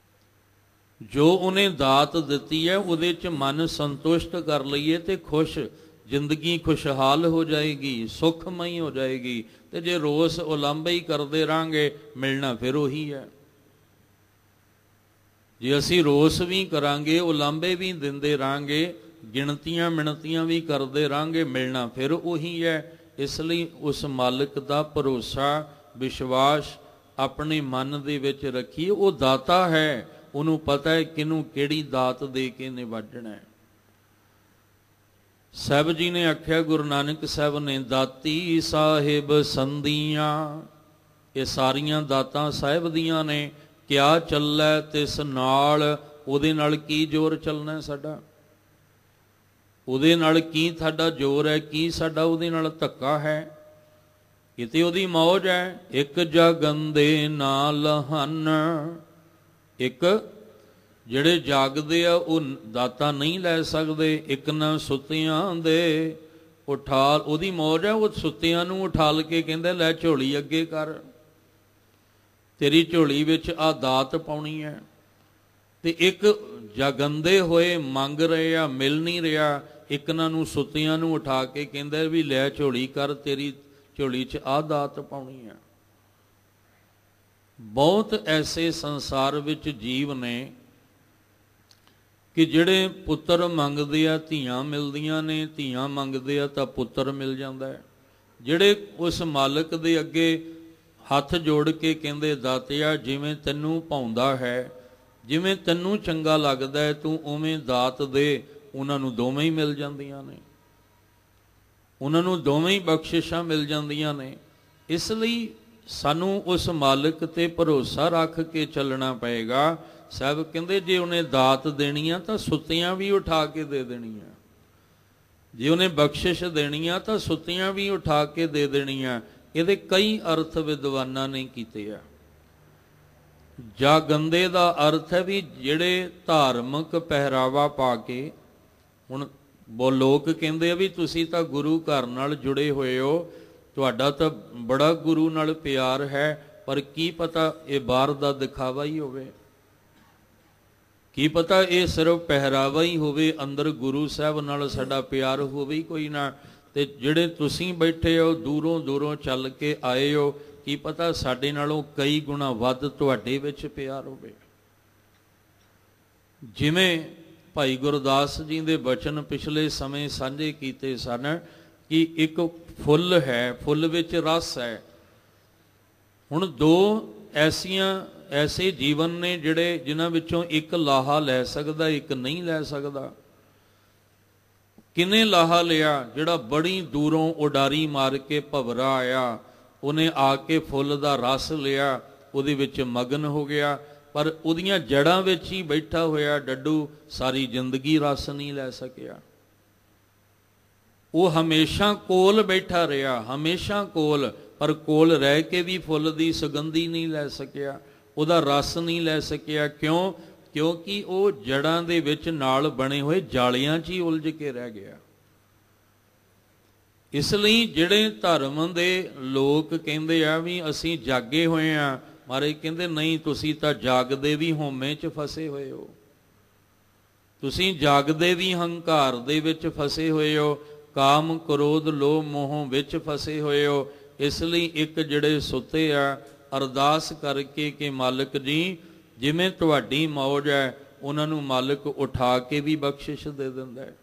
A: ਜੋ ਉਹਨੇ ਦਾਤ ਦਿੱਤੀ ਹੈ ਉਹਦੇ 'ਚ ਮਨ ਸੰਤੁਸ਼ਟ ਕਰ ਲਈਏ ਤੇ ਖੁਸ਼, ਜ਼ਿੰਦਗੀ ਖੁਸ਼ਹਾਲ ਹੋ ਜਾਏਗੀ, ਸੁਖਮਈ ਹੋ ਜਾਏਗੀ। ਤੇ ਜੇ ਰੋਸ ਉਲਾਂਭੇ ਹੀ ਕਰਦੇ ਰਹਾਂਗੇ, ਮਿਲਣਾ ਫਿਰ ਉਹੀ ਹੈ। ਜੇ ਅਸੀਂ ਰੋਸ ਵੀ ਕਰਾਂਗੇ, ਉਲਾਂਭੇ ਵੀ ਦਿੰਦੇ ਰਹਾਂਗੇ, ਗਿਣਤੀਆਂ ਮਿਣਤੀਆਂ ਵੀ ਕਰਦੇ ਰਹਾਂਗੇ, ਮਿਲਣਾ ਫਿਰ ਉਹੀ ਹੈ। ਇਸ ਲਈ ਉਸ ਮਾਲਕ ਦਾ ਭਰੋਸਾ, ਵਿਸ਼ਵਾਸ ਆਪਣੇ ਮਨ ਦੇ ਵਿੱਚ ਰੱਖੀਏ। ਉਹ ਦਾਤਾ ਹੈ, ਉਹਨੂੰ ਪਤਾ ਹੈ ਕਿਹਨੂੰ ਕਿਹੜੀ ਦਾਤ ਦੇ ਕੇ ਨਿਵਾਜਣਾ ਹੈ। ਸਾਹਿਬ ਜੀ ਨੇ ਆਖਿਆ, ਗੁਰੂ ਨਾਨਕ ਸਾਹਿਬ ਨੇ, ਦਾਤੀ ਸਾਹਿਬ ਸੰਧੀਆਂ। ਇਹ ਸਾਰੀਆਂ ਦਾਤਾਂ ਸਾਹਿਬ ਦੀਆਂ ਨੇ। ਕਿਆ ਚੱਲੈ ਤਿਸ ਨਾਲ, ਉਹਦੇ ਨਾਲ ਕੀ ਜ਼ੋਰ ਚੱਲਣਾ ਸਾਡਾ, ਉਹਦੇ ਨਾਲ ਕੀ ਸਾਡਾ ਜ਼ੋਰ ਹੈ, ਕੀ ਸਾਡਾ ਉਹਦੇ ਨਾਲ ਧੱਕਾ ਹੈ। ਕਿਤੇ ਉਹਦੀ ਮੌਜ ਹੈ। ਇੱਕ ਜਾਗੰਦੇ ਨਾ ਲਹਨ, ਇੱਕ ਜਿਹੜੇ ਜਾਗਦੇ ਆ ਉਹ ਦਾਤਾ ਨਹੀਂ ਲੈ ਸਕਦੇ। ਇੱਕ ਨਾ ਸੁੱਤਿਆਂ ਦੇ ਉਠਾਲ, ਉਹਦੀ ਮੌਜ ਹੈ। ਉਹ ਸੁੱਤਿਆਂ ਨੂੰ ਉਠਾਲ ਕੇ ਕਹਿੰਦੇ ਲੈ ਝੋਲੀ ਅੱਗੇ ਕਰ, ਤੇਰੀ ਝੋਲੀ ਵਿੱਚ ਆ ਦਾਤ ਪਾਉਣੀ ਹੈ। ਤੇ ਇੱਕ ਜਾਗੰਦੇ ਹੋਏ ਮੰਗ ਰਹੇ ਆ, ਮਿਲ ਨਹੀਂ ਰਿਹਾ। ਇੱਕ ਇਹਨਾਂ ਨੂੰ ਸੁੱਤਿਆਂ ਨੂੰ ਉਠਾ ਕੇ ਕਹਿੰਦੇ ਵੀ ਲੈ ਝੋਲੀ ਕਰ, ਤੇਰੀ ਝੋਲੀ 'ਚ ਆ ਦਾਤ ਪਾਉਣੀ ਹੈ। ਬਹੁਤ ਐਸੇ ਸੰਸਾਰ ਵਿੱਚ ਜੀਵ ਨੇ ਕਿ ਜਿਹੜੇ ਪੁੱਤਰ ਮੰਗਦੇ ਆ, ਧੀਆਂ ਮਿਲਦੀਆਂ ਨੇ, ਧੀਆਂ ਮੰਗਦੇ ਆ ਤਾਂ ਪੁੱਤਰ ਮਿਲ ਜਾਂਦਾ ਹੈ। ਜਿਹੜੇ ਉਸ ਮਾਲਕ ਦੇ ਅੱਗੇ ਹੱਥ ਜੋੜ ਕੇ ਕਹਿੰਦੇ, ਦਾਤਿਆ ਜਿਵੇਂ ਤੈਨੂੰ ਭਾਉਂਦਾ ਹੈ, ਜਿਵੇਂ ਤੈਨੂੰ ਚੰਗਾ ਲੱਗਦਾ ਹੈ, ਤੂੰ ਉਵੇਂ ਦਾਤ ਦੇ, ਉਹਨਾਂ ਨੂੰ ਦੋਵੇਂ ਹੀ ਮਿਲ ਜਾਂਦੀਆਂ ਨੇ, ਉਹਨਾਂ ਨੂੰ ਦੋਵੇਂ ਹੀ ਬਖਸ਼ਿਸ਼ਾਂ ਮਿਲ ਜਾਂਦੀਆਂ ਨੇ। ਇਸ ਲਈ ਸਾਨੂੰ ਉਸ ਮਾਲਕ 'ਤੇ ਭਰੋਸਾ ਰੱਖ ਕੇ ਚੱਲਣਾ ਪਏਗਾ। ਸਾਹਿਬ ਕਹਿੰਦੇ ਜੇ ਉਹਨੇ ਦਾਤ ਦੇਣੀ ਆ ਤਾਂ ਸੁੱਤੀਆਂ ਵੀ ਉਠਾ ਕੇ ਦੇ ਦੇਣੀਆਂ, ਜੇ ਉਹਨੇ ਬਖਸ਼ਿਸ਼ ਦੇਣੀ ਆ ਤਾਂ ਸੁੱਤੀਆਂ ਵੀ ਉਠਾ ਕੇ ਦੇ ਦੇਣੀਆਂ। ਇਹਦੇ ਕਈ ਅਰਥ ਵਿਦਵਾਨਾਂ ਨੇ ਕੀਤੇ ਆ। ਜਾਗੰਦੇ ਦਾ ਅਰਥ ਹੈ ਵੀ ਜਿਹੜੇ ਧਾਰਮਿਕ ਪਹਿਰਾਵਾ ਪਾ ਕੇ, ਹੁਣ ਲੋਕ ਕਹਿੰਦੇ ਆ ਵੀ ਤੁਸੀਂ ਤਾਂ ਗੁਰੂ ਘਰ ਨਾਲ ਜੁੜੇ ਹੋਏ ਹੋ, ਤੁਹਾਡਾ ਤਾਂ ਬੜਾ ਗੁਰੂ ਨਾਲ ਪਿਆਰ ਹੈ, ਪਰ ਕੀ ਪਤਾ ਇਹ ਬਾਹਰ ਦਾ ਦਿਖਾਵਾ ਹੀ ਹੋਵੇ, ਕੀ ਪਤਾ ਇਹ ਸਿਰਫ ਪਹਿਰਾਵਾ ਹੀ ਹੋਵੇ, ਅੰਦਰ ਗੁਰੂ ਸਾਹਿਬ ਨਾਲ ਸਾਡਾ ਪਿਆਰ ਹੋਵੇ ਹੀ ਕੋਈ ਨਾ। ਤੇ ਜਿਹੜੇ ਤੁਸੀਂ ਬੈਠੇ ਹੋ, ਦੂਰੋਂ ਦੂਰੋਂ ਚੱਲ ਕੇ ਆਏ ਹੋ, ਕੀ ਪਤਾ ਸਾਡੇ ਨਾਲੋਂ ਕਈ ਗੁਣਾ ਵੱਧ ਤੁਹਾਡੇ ਵਿੱਚ ਪਿਆਰ ਹੋਵੇ। ਜਿਵੇਂ ਭਾਈ ਗੁਰਦਾਸ ਜੀ ਦੇ ਬਚਨ ਪਿਛਲੇ ਸਮੇਂ ਸਾਂਝੇ ਕੀਤੇ ਸਨ ਕਿ ਇੱਕ ਫੁੱਲ ਹੈ, ਫੁੱਲ ਵਿੱਚ ਰਸ ਹੈ। ਹੁਣ ਦੋ ਐਸੇ ਜੀਵਨ ਨੇ ਜਿਹੜੇ ਜਿਨ੍ਹਾਂ ਵਿੱਚੋਂ ਇੱਕ ਲਾਹਾ ਲੈ ਸਕਦਾ, ਇੱਕ ਨਹੀਂ ਲੈ ਸਕਦਾ। ਕਿਨੇ ਲਾਹਾ ਲਿਆ? ਜਿਹੜਾ ਬੜੀ ਦੂਰੋਂ ਉਡਾਰੀ ਮਾਰ ਕੇ ਭਵਰਾ ਆਇਆ, ਉਹਨੇ ਆ ਕੇ ਫੁੱਲ ਦਾ ਰਸ ਲਿਆ, ਉਹਦੇ ਵਿੱਚ ਮਗਨ ਹੋ ਗਿਆ, ਪਰ ਉਹਦੀਆਂ ਜੜ੍ਹਾਂ ਵਿੱਚ ਹੀ ਬੈਠਾ ਹੋਇਆ ਡੱਡੂ ਸਾਰੀ ਜ਼ਿੰਦਗੀ ਰਸ ਨਹੀਂ ਲੈ ਸਕਿਆ। ਉਹ ਹਮੇਸ਼ਾ ਕੋਲ ਬੈਠਾ ਰਿਹਾ, ਹਮੇਸ਼ਾ ਕੋਲ, ਪਰ ਕੋਲ ਰਹਿ ਕੇ ਵੀ ਫੁੱਲ ਦੀ ਸੁਗੰਧੀ ਨਹੀਂ ਲੈ ਸਕਿਆ, ਉਹਦਾ ਰਸ ਨਹੀਂ ਲੈ ਸਕਿਆ। ਕਿਉਂ? ਕਿਉਂਕਿ ਉਹ ਜੜ੍ਹਾਂ ਦੇ ਵਿੱਚ ਨਾਲ ਬਣੇ ਹੋਏ ਜਾਲਿਆਂ 'ਚ ਹੀ ਉਲਝ ਕੇ ਰਹਿ ਗਿਆ। ਇਸ ਲਈ ਜਿਹੜੇ ਧਰਮ ਦੇ ਲੋਕ ਕਹਿੰਦੇ ਆ ਵੀ ਅਸੀਂ ਜਾਗੇ ਹੋਏ ਆ, ਮਹਾਰਾਜ ਕਹਿੰਦੇ ਨਹੀਂ, ਤੁਸੀਂ ਤਾਂ ਜਾਗਦੇ ਵੀ ਹਉਮੈ 'ਚ ਫਸੇ ਹੋਏ ਹੋ, ਤੁਸੀਂ ਜਾਗਦੇ ਵੀ ਹੰਕਾਰ ਦੇ ਵਿੱਚ ਫਸੇ ਹੋਏ ਹੋ, ਕਾਮ ਕ੍ਰੋਧ ਲੋਭ ਮੋਹ ਵਿੱਚ ਫਸੇ ਹੋਏ ਹੋ। ਇਸ ਲਈ ਇੱਕ ਜਿਹੜੇ ਸੁੱਤੇ ਆ, ਅਰਦਾਸ ਕਰਕੇ ਕਿ ਮਾਲਕ ਜੀ ਜਿਵੇਂ ਤੁਹਾਡੀ ਮੌਜ ਹੈ, ਉਹਨਾਂ ਨੂੰ ਮਾਲਕ ਉਠਾ ਕੇ ਵੀ ਬਖਸ਼ਿਸ਼ ਦੇ ਦਿੰਦਾ ਹੈ।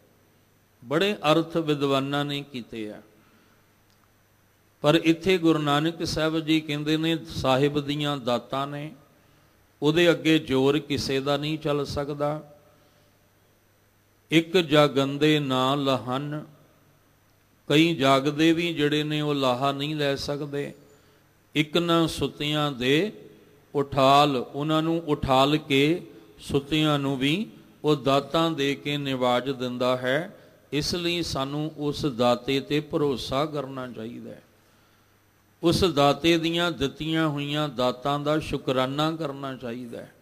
A: ਬੜੇ ਅਰਥ ਵਿਦਵਾਨਾਂ ਨੇ ਕੀਤੇ ਆ, ਪਰ ਇੱਥੇ ਗੁਰੂ ਨਾਨਕ ਸਾਹਿਬ ਜੀ ਕਹਿੰਦੇ ਨੇ ਸਾਹਿਬ ਦੀਆਂ ਦਾਤਾਂ ਨੇ, ਉਹਦੇ ਅੱਗੇ ਜ਼ੋਰ ਕਿਸੇ ਦਾ ਨਹੀਂ ਚੱਲ ਸਕਦਾ। ਇੱਕ ਜਾਗੰਦੇ ਨਾ ਲਹਨ, ਕਈ ਜਾਗਦੇ ਵੀ ਜਿਹੜੇ ਨੇ ਉਹ ਲਾਹਾ ਨਹੀਂ ਲੈ ਸਕਦੇ। ਇੱਕ ਨਾ ਸੁੱਤਿਆਂ ਦੇ ਉਠਾਲ, ਉਹਨਾਂ ਨੂੰ ਉਠਾਲ ਕੇ ਸੁੱਤਿਆਂ ਨੂੰ ਵੀ ਉਹ ਦਾਤਾਂ ਦੇ ਕੇ ਨਿਵਾਜ ਦਿੰਦਾ ਹੈ। ਇਸ ਲਈ ਸਾਨੂੰ ਉਸ ਦਾਤੇ ਤੇ ਭਰੋਸਾ ਕਰਨਾ ਚਾਹੀਦਾ ਹੈ, ਉਸ ਦਾਤੇ ਦੀਆਂ ਦਿੱਤੀਆਂ ਹੋਈਆਂ ਦਾਤਾਂ ਦਾ ਸ਼ੁਕਰਾਨਾ ਕਰਨਾ ਚਾਹੀਦਾ ਹੈ।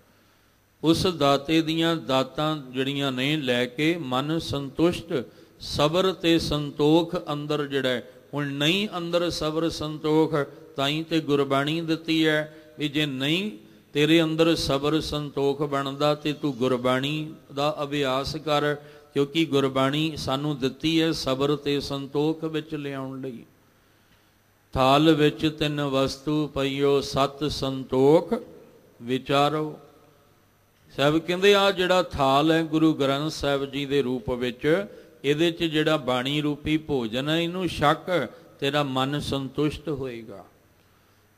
A: ਉਸ ਦਾਤੇ ਦੀਆਂ ਦਾਤਾਂ ਜਿਹੜੀਆਂ ਨੇ ਲੈ ਕੇ ਮਨ ਸੰਤੁਸ਼ਟ, ਸਬਰ ਤੇ ਸੰਤੋਖ ਅੰਦਰ ਜਿਹੜਾ, ਹੁਣ ਨਹੀਂ ਅੰਦਰ ਸਬਰ ਸੰਤੋਖ, ਤਾਂ ਹੀ ਤੇ ਗੁਰਬਾਣੀ ਦਿੱਤੀ ਹੈ ਵੀ ਜੇ ਨਹੀਂ ਤੇਰੇ ਅੰਦਰ ਸਬਰ ਸੰਤੋਖ ਬਣਦਾ ਤੇ ਤੂੰ ਗੁਰਬਾਣੀ ਦਾ ਅਭਿਆਸ ਕਰ, ਕਿਉਂਕਿ ਗੁਰਬਾਣੀ ਸਾਨੂੰ ਦਿੱਤੀ ਹੈ ਸਬਰ ਤੇ ਸੰਤੋਖ ਵਿੱਚ ਲਿਆਉਣ ਲਈ। ਥਾਲ ਵਿੱਚ ਤਿੰਨ ਵਸਤੂ ਪਈਓ, ਸਤ ਸੰਤੋਖ ਵਿਚਾਰੋ। ਸਾਹਿਬ ਕਹਿੰਦੇ ਆ ਜਿਹੜਾ ਥਾਲ ਹੈ ਗੁਰੂ ਗ੍ਰੰਥ ਸਾਹਿਬ ਜੀ ਦੇ ਰੂਪ ਵਿੱਚ, ਇਹਦੇ 'ਚ ਜਿਹੜਾ ਬਾਣੀ ਰੂਪੀ ਭੋਜਨ ਹੈ, ਇਹਨੂੰ ਛਕ ਤੇਰਾ ਮਨ ਸੰਤੁਸ਼ਟ ਹੋਏਗਾ,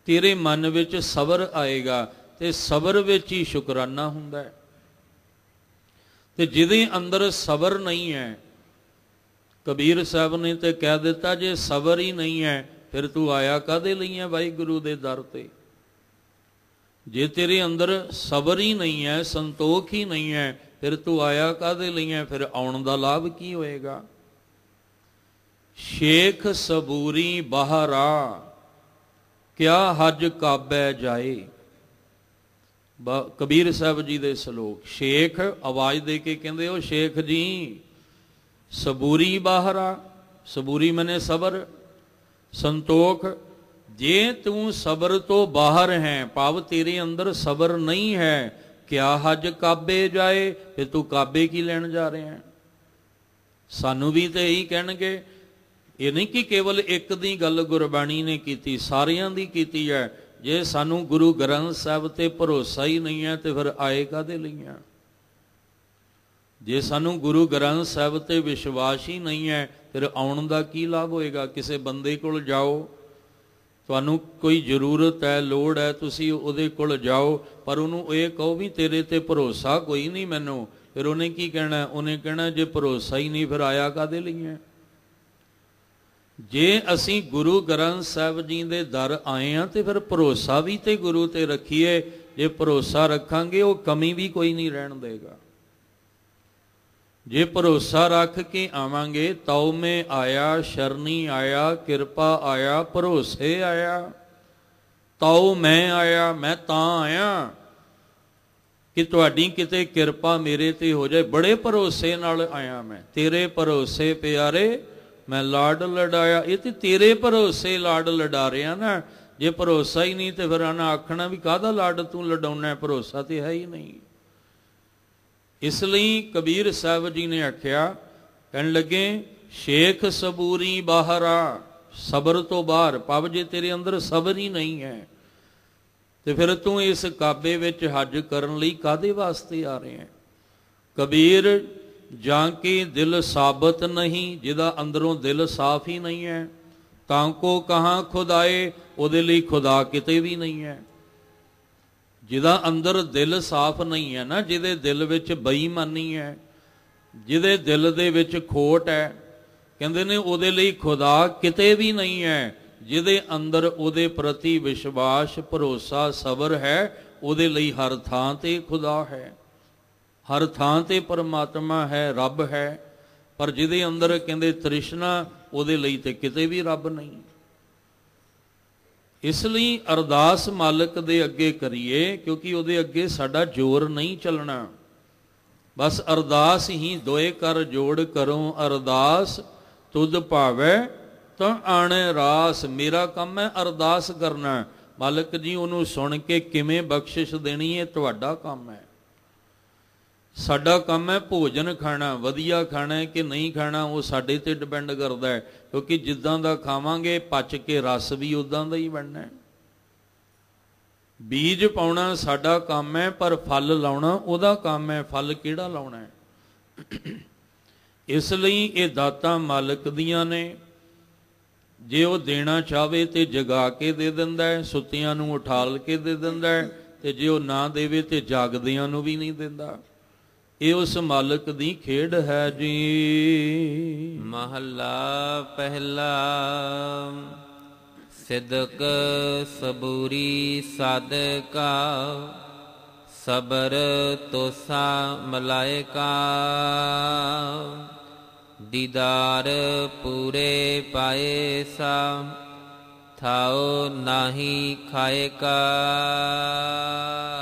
A: ਤੇਰੇ ਮਨ ਵਿੱਚ ਸਬਰ ਆਏਗਾ, ਤੇ ਸਬਰ ਵਿੱਚ ਹੀ ਸ਼ੁਕਰਾਨਾ ਹੁੰਦਾ ਹੈ। ਤੇ ਜਿਹਦੇ ਅੰਦਰ ਸਬਰ ਨਹੀਂ ਹੈ, ਕਬੀਰ ਸਾਹਿਬ ਨੇ ਤੇ ਕਹਿ ਦਿੱਤਾ ਜੇ ਸਬਰ ਹੀ ਨਹੀਂ ਹੈ ਫਿਰ ਤੂੰ ਆਇਆ ਕਾਹਦੇ ਲਈ ਹੈ ਵਾਹਿਗੁਰੂ ਦੇ ਦਰ ਤੇ। ਜੇ ਤੇਰੇ ਅੰਦਰ ਸਬਰ ਹੀ ਨਹੀਂ ਹੈ, ਸੰਤੋਖ ਹੀ ਨਹੀਂ ਹੈ, ਫਿਰ ਤੂੰ ਆਇਆ ਕਾਹਦੇ ਲਈ ਹੈ, ਫਿਰ ਆਉਣ ਦਾ ਲਾਭ ਕੀ ਹੋਏਗਾ। ਸ਼ੇਖ ਸਬੂਰੀ ਬਾਹਰਾ ਕਿਆ ਹਜ ਕਾਬੈ ਜਾਏ, ਕਬੀਰ ਸਾਹਿਬ ਜੀ ਦੇ ਸਲੋਕ। ਸ਼ੇਖ ਆਵਾਜ਼ ਦੇ ਕੇ ਕਹਿੰਦੇ ਉਹ ਸ਼ੇਖ ਜੀ, ਸਬੂਰੀ ਬਾਹਰਾ, ਸਬੂਰੀ ਮਨੇ ਸਬਰ, ਸੰਤੋਖ। ਜੇ ਤੂੰ ਸਬਰ ਤੋਂ ਬਾਹਰ ਹੈ, ਭਾਵ ਤੇਰੇ ਅੰਦਰ ਸਬਰ ਨਹੀਂ ਹੈ, ਕਿਆ ਹਜ ਕਾਬੇ ਜਾਏ, ਫਿਰ ਤੂੰ ਕਾਬੇ ਕੀ ਲੈਣ ਜਾ ਰਿਹਾ। ਸਾਨੂੰ ਵੀ ਤੇ ਇਹੀ ਕਹਿਣਗੇ। ਇਹ ਨਹੀਂ ਕਿ ਕੇਵਲ ਇੱਕ ਦੀ ਗੱਲ ਗੁਰਬਾਣੀ ਨੇ ਕੀਤੀ, ਸਾਰਿਆਂ ਦੀ ਕੀਤੀ ਹੈ। ਜੇ ਸਾਨੂੰ ਗੁਰੂ ਗ੍ਰੰਥ ਸਾਹਿਬ ਤੇ ਭਰੋਸਾ ਹੀ ਨਹੀਂ ਹੈ ਤੇ ਫਿਰ ਆਏ ਕਾਹਦੇ ਲਈ ਆ। ਜੇ ਸਾਨੂੰ ਗੁਰੂ ਗ੍ਰੰਥ ਸਾਹਿਬ ਤੇ ਵਿਸ਼ਵਾਸ ਹੀ ਨਹੀਂ ਹੈ ਫਿਰ ਆਉਣ ਦਾ ਕੀ ਲਾਭ ਹੋਏਗਾ। ਕਿਸੇ ਬੰਦੇ ਕੋਲ ਜਾਓ, ਤੁਹਾਨੂੰ ਕੋਈ ਜ਼ਰੂਰਤ ਹੈ, ਲੋੜ ਹੈ, ਤੁਸੀਂ ਉਹਦੇ ਕੋਲ ਜਾਓ, ਪਰ ਉਹਨੂੰ ਇਹ ਕਹੋ ਵੀ ਤੇਰੇ ਤੇ ਭਰੋਸਾ ਕੋਈ ਨਹੀਂ ਮੈਨੂੰ, ਫਿਰ ਉਹਨੇ ਕੀ ਕਹਿਣਾ, ਉਹਨੇ ਕਹਿਣਾ ਜੇ ਭਰੋਸਾ ਹੀ ਨਹੀਂ ਫਿਰ ਆਇਆ ਕਾਹਦੇ ਲਈ ਹੈ। ਜੇ ਅਸੀਂ ਗੁਰੂ ਗ੍ਰੰਥ ਸਾਹਿਬ ਜੀ ਦੇ ਦਰ ਆਏ ਹਾਂ ਤੇ ਫਿਰ ਭਰੋਸਾ ਵੀ ਤੇ ਗੁਰੂ ਤੇ ਰੱਖੀਏ। ਜੇ ਭਰੋਸਾ ਰੱਖਾਂਗੇ ਉਹ ਕਮੀ ਵੀ ਕੋਈ ਨਹੀਂ ਰਹਿਣ ਦੇਗਾ। ਜੇ ਭਰੋਸਾ ਰੱਖ ਕੇ ਆਵਾਂਗੇ, ਤਉ ਮੈਂ ਆਇਆ, ਸ਼ਰਨੀ ਆਇਆ, ਕਿਰਪਾ ਆਇਆ, ਭਰੋਸੇ ਆਇਆ। ਤਉ ਮੈਂ ਆਇਆ, ਮੈਂ ਤਾਂ ਆਇਆ ਕਿ ਤੁਹਾਡੀ ਕਿਤੇ ਕਿਰਪਾ ਮੇਰੇ ਤੇ ਹੋ ਜਾਏ। ਬੜੇ ਭਰੋਸੇ ਨਾਲ ਆਇਆ ਮੈਂ, ਤੇਰੇ ਭਰੋਸੇ ਪਿਆਰੇ ਮੈਂ ਲਾਡ ਲਡਾਇਆ। ਇਹ ਤੇ ਤੇਰੇ ਭਰੋਸੇ ਲਾਡ ਲਡਾ ਰਿਹਾ ਨਾ। ਜੇ ਭਰੋਸਾ ਹੀ ਨਹੀਂ ਤੇ ਫਿਰ ਆਣਾ ਆਖਣਾ ਵੀ ਕਾਹਦਾ ਲਾਡ ਤੂੰ ਲਡਾਉਣਾ, ਭਰੋਸਾ ਤੇ ਹੈ ਹੀ ਨਹੀਂ। ਇਸ ਲਈ ਕਬੀਰ ਸਾਹਿਬ ਜੀ ਨੇ ਆਖਿਆ, ਕਹਿਣ ਲੱਗੇ ਸ਼ੇਖ ਸਬੂਰੀ ਬਾਹਰਾ, ਸਬਰ ਤੋਂ ਬਾਹਰ, ਭਾਵ ਜੇ ਤੇਰੇ ਅੰਦਰ ਸਬਰ ਹੀ ਨਹੀਂ ਹੈ ਤੇ ਫਿਰ ਤੂੰ ਇਸ ਕਾਬੇ ਵਿੱਚ ਹੱਜ ਕਰਨ ਲਈ ਕਾਹਦੇ ਵਾਸਤੇ ਆ ਰਿਹਾ। ਕਬੀਰ ਜਾਂ ਕਿ ਦਿਲ ਸਾਬਤ ਨਹੀਂ, ਜਿਹਦਾ ਅੰਦਰੋਂ ਦਿਲ ਸਾਫ਼ ਹੀ ਨਹੀਂ ਹੈ, ਤਾਂ ਕੋ ਕਹਾਂ ਖੁਦਾਏ, ਉਹਦੇ ਲਈ ਖੁਦਾ ਕਿਤੇ ਵੀ ਨਹੀਂ ਹੈ। ਜਿਹਦਾ ਅੰਦਰ ਦਿਲ ਸਾਫ਼ ਨਹੀਂ ਹੈ ਨਾ, ਜਿਹਦੇ ਦਿਲ ਵਿੱਚ ਬੇਈਮਾਨੀ ਹੈ, ਜਿਹਦੇ ਦਿਲ ਦੇ ਵਿੱਚ ਖੋਟ ਹੈ, ਕਹਿੰਦੇ ਨੇ ਉਹਦੇ ਲਈ ਖੁਦਾ ਕਿਤੇ ਵੀ ਨਹੀਂ ਹੈ। ਜਿਹਦੇ ਅੰਦਰ ਉਹਦੇ ਪ੍ਰਤੀ ਵਿਸ਼ਵਾਸ, ਭਰੋਸਾ, ਸਬਰ ਹੈ, ਉਹਦੇ ਲਈ ਹਰ ਥਾਂ ਤੇ ਖੁਦਾ ਹੈ, ਹਰ ਥਾਂ ਤੇ ਪਰਮਾਤਮਾ ਹੈ, ਰੱਬ ਹੈ। ਪਰ ਜਿਹਦੇ ਅੰਦਰ ਕਹਿੰਦੇ ਤ੍ਰਿਸ਼ਨਾ, ਉਹਦੇ ਲਈ ਤੇ ਕਿਤੇ ਵੀ ਰੱਬ ਨਹੀਂ। ਇਸ ਲਈ ਅਰਦਾਸ ਮਾਲਕ ਦੇ ਅੱਗੇ ਕਰੀਏ, ਕਿਉਂਕਿ ਉਹਦੇ ਅੱਗੇ ਸਾਡਾ ਜ਼ੋਰ ਨਹੀਂ ਚੱਲਣਾ। ਬਸ ਅਰਦਾਸ ਹੀ ਦੋਏ ਕਰ ਜੋੜ ਕਰੋ, ਅਰਦਾਸ ਤੁਧ ਭਾਵੈ ਤਾਂ ਆਣੇ ਰਾਸ। ਮੇਰਾ ਕੰਮ ਹੈ ਅਰਦਾਸ ਕਰਨਾ। ਮਾਲਕ ਜੀ ਉਹਨੂੰ ਸੁਣ ਕੇ ਕਿਵੇਂ ਬਖਸ਼ਿਸ਼ ਦੇਣੀ ਹੈ ਤੁਹਾਡਾ ਕੰਮ ਹੈ। ਸਾਡਾ ਕੰਮ ਹੈ ਭੋਜਨ ਖਾਣਾ, ਵਧੀਆ ਖਾਣਾ ਹੈ ਕਿ ਨਹੀਂ ਖਾਣਾ ਉਹ ਸਾਡੇ ਤੇ ਡਿਪੈਂਡ ਕਰਦਾ ਹੈ। ਕਿਉਂਕਿ ਜਿੱਦਾਂ ਦਾ ਖਾਵਾਂਗੇ ਪਚ ਕੇ ਰਸ ਵੀ ਉਦਾਂ ਦਾ ਹੀ ਬਣਨਾ ਹੈ। ਬੀਜ ਪਾਉਣਾ ਸਾਡਾ ਕੰਮ ਹੈ, ਪਰ ਫਲ ਲਾਉਣਾ ਉਹਦਾ ਕੰਮ ਹੈ। ਫਲ ਕਿਹੜਾ ਲਾਉਣਾ ਹੈ। ਇਸ ਲਈ ਇਹ ਦਾਤਾਂ ਮਾਲਕ ਦੀਆਂ ਨੇ। ਜੇ ਉਹ ਦੇਣਾ ਚਾਹਵੇ ਤੇ ਜਗਾ ਕੇ ਦੇ ਦਿੰਦਾ ਹੈ, ਸੁੱਤਿਆਂ ਨੂੰ ਉਠਾਲ ਕੇ ਦੇ ਦਿੰਦਾ ਹੈ, ਤੇ ਜੇ ਉਹ ਨਾ ਦੇਵੇ ਤੇ ਜਾਗਦਿਆਂ ਨੂੰ ਵੀ ਨਹੀਂ ਦਿੰਦਾ। ਇਹ ਉਸ ਮਾਲਕ ਦੀ ਖੇਡ ਹੈ ਜੀ।
B: ਮਹੱਲਾ ਪਹਿਲਾ। ਸਿਦਕ ਸਬੂਰੀ ਸਾਧਕਾ, ਸਬਰ ਤੋਸਾ ਮਲਾਇਕਾ। ਦੀਦਾਰ ਪੂਰੇ ਪਾਏ ਸਾ, ਥਾਓ ਨਾਹੀ ਖਾਏ ਕਾ।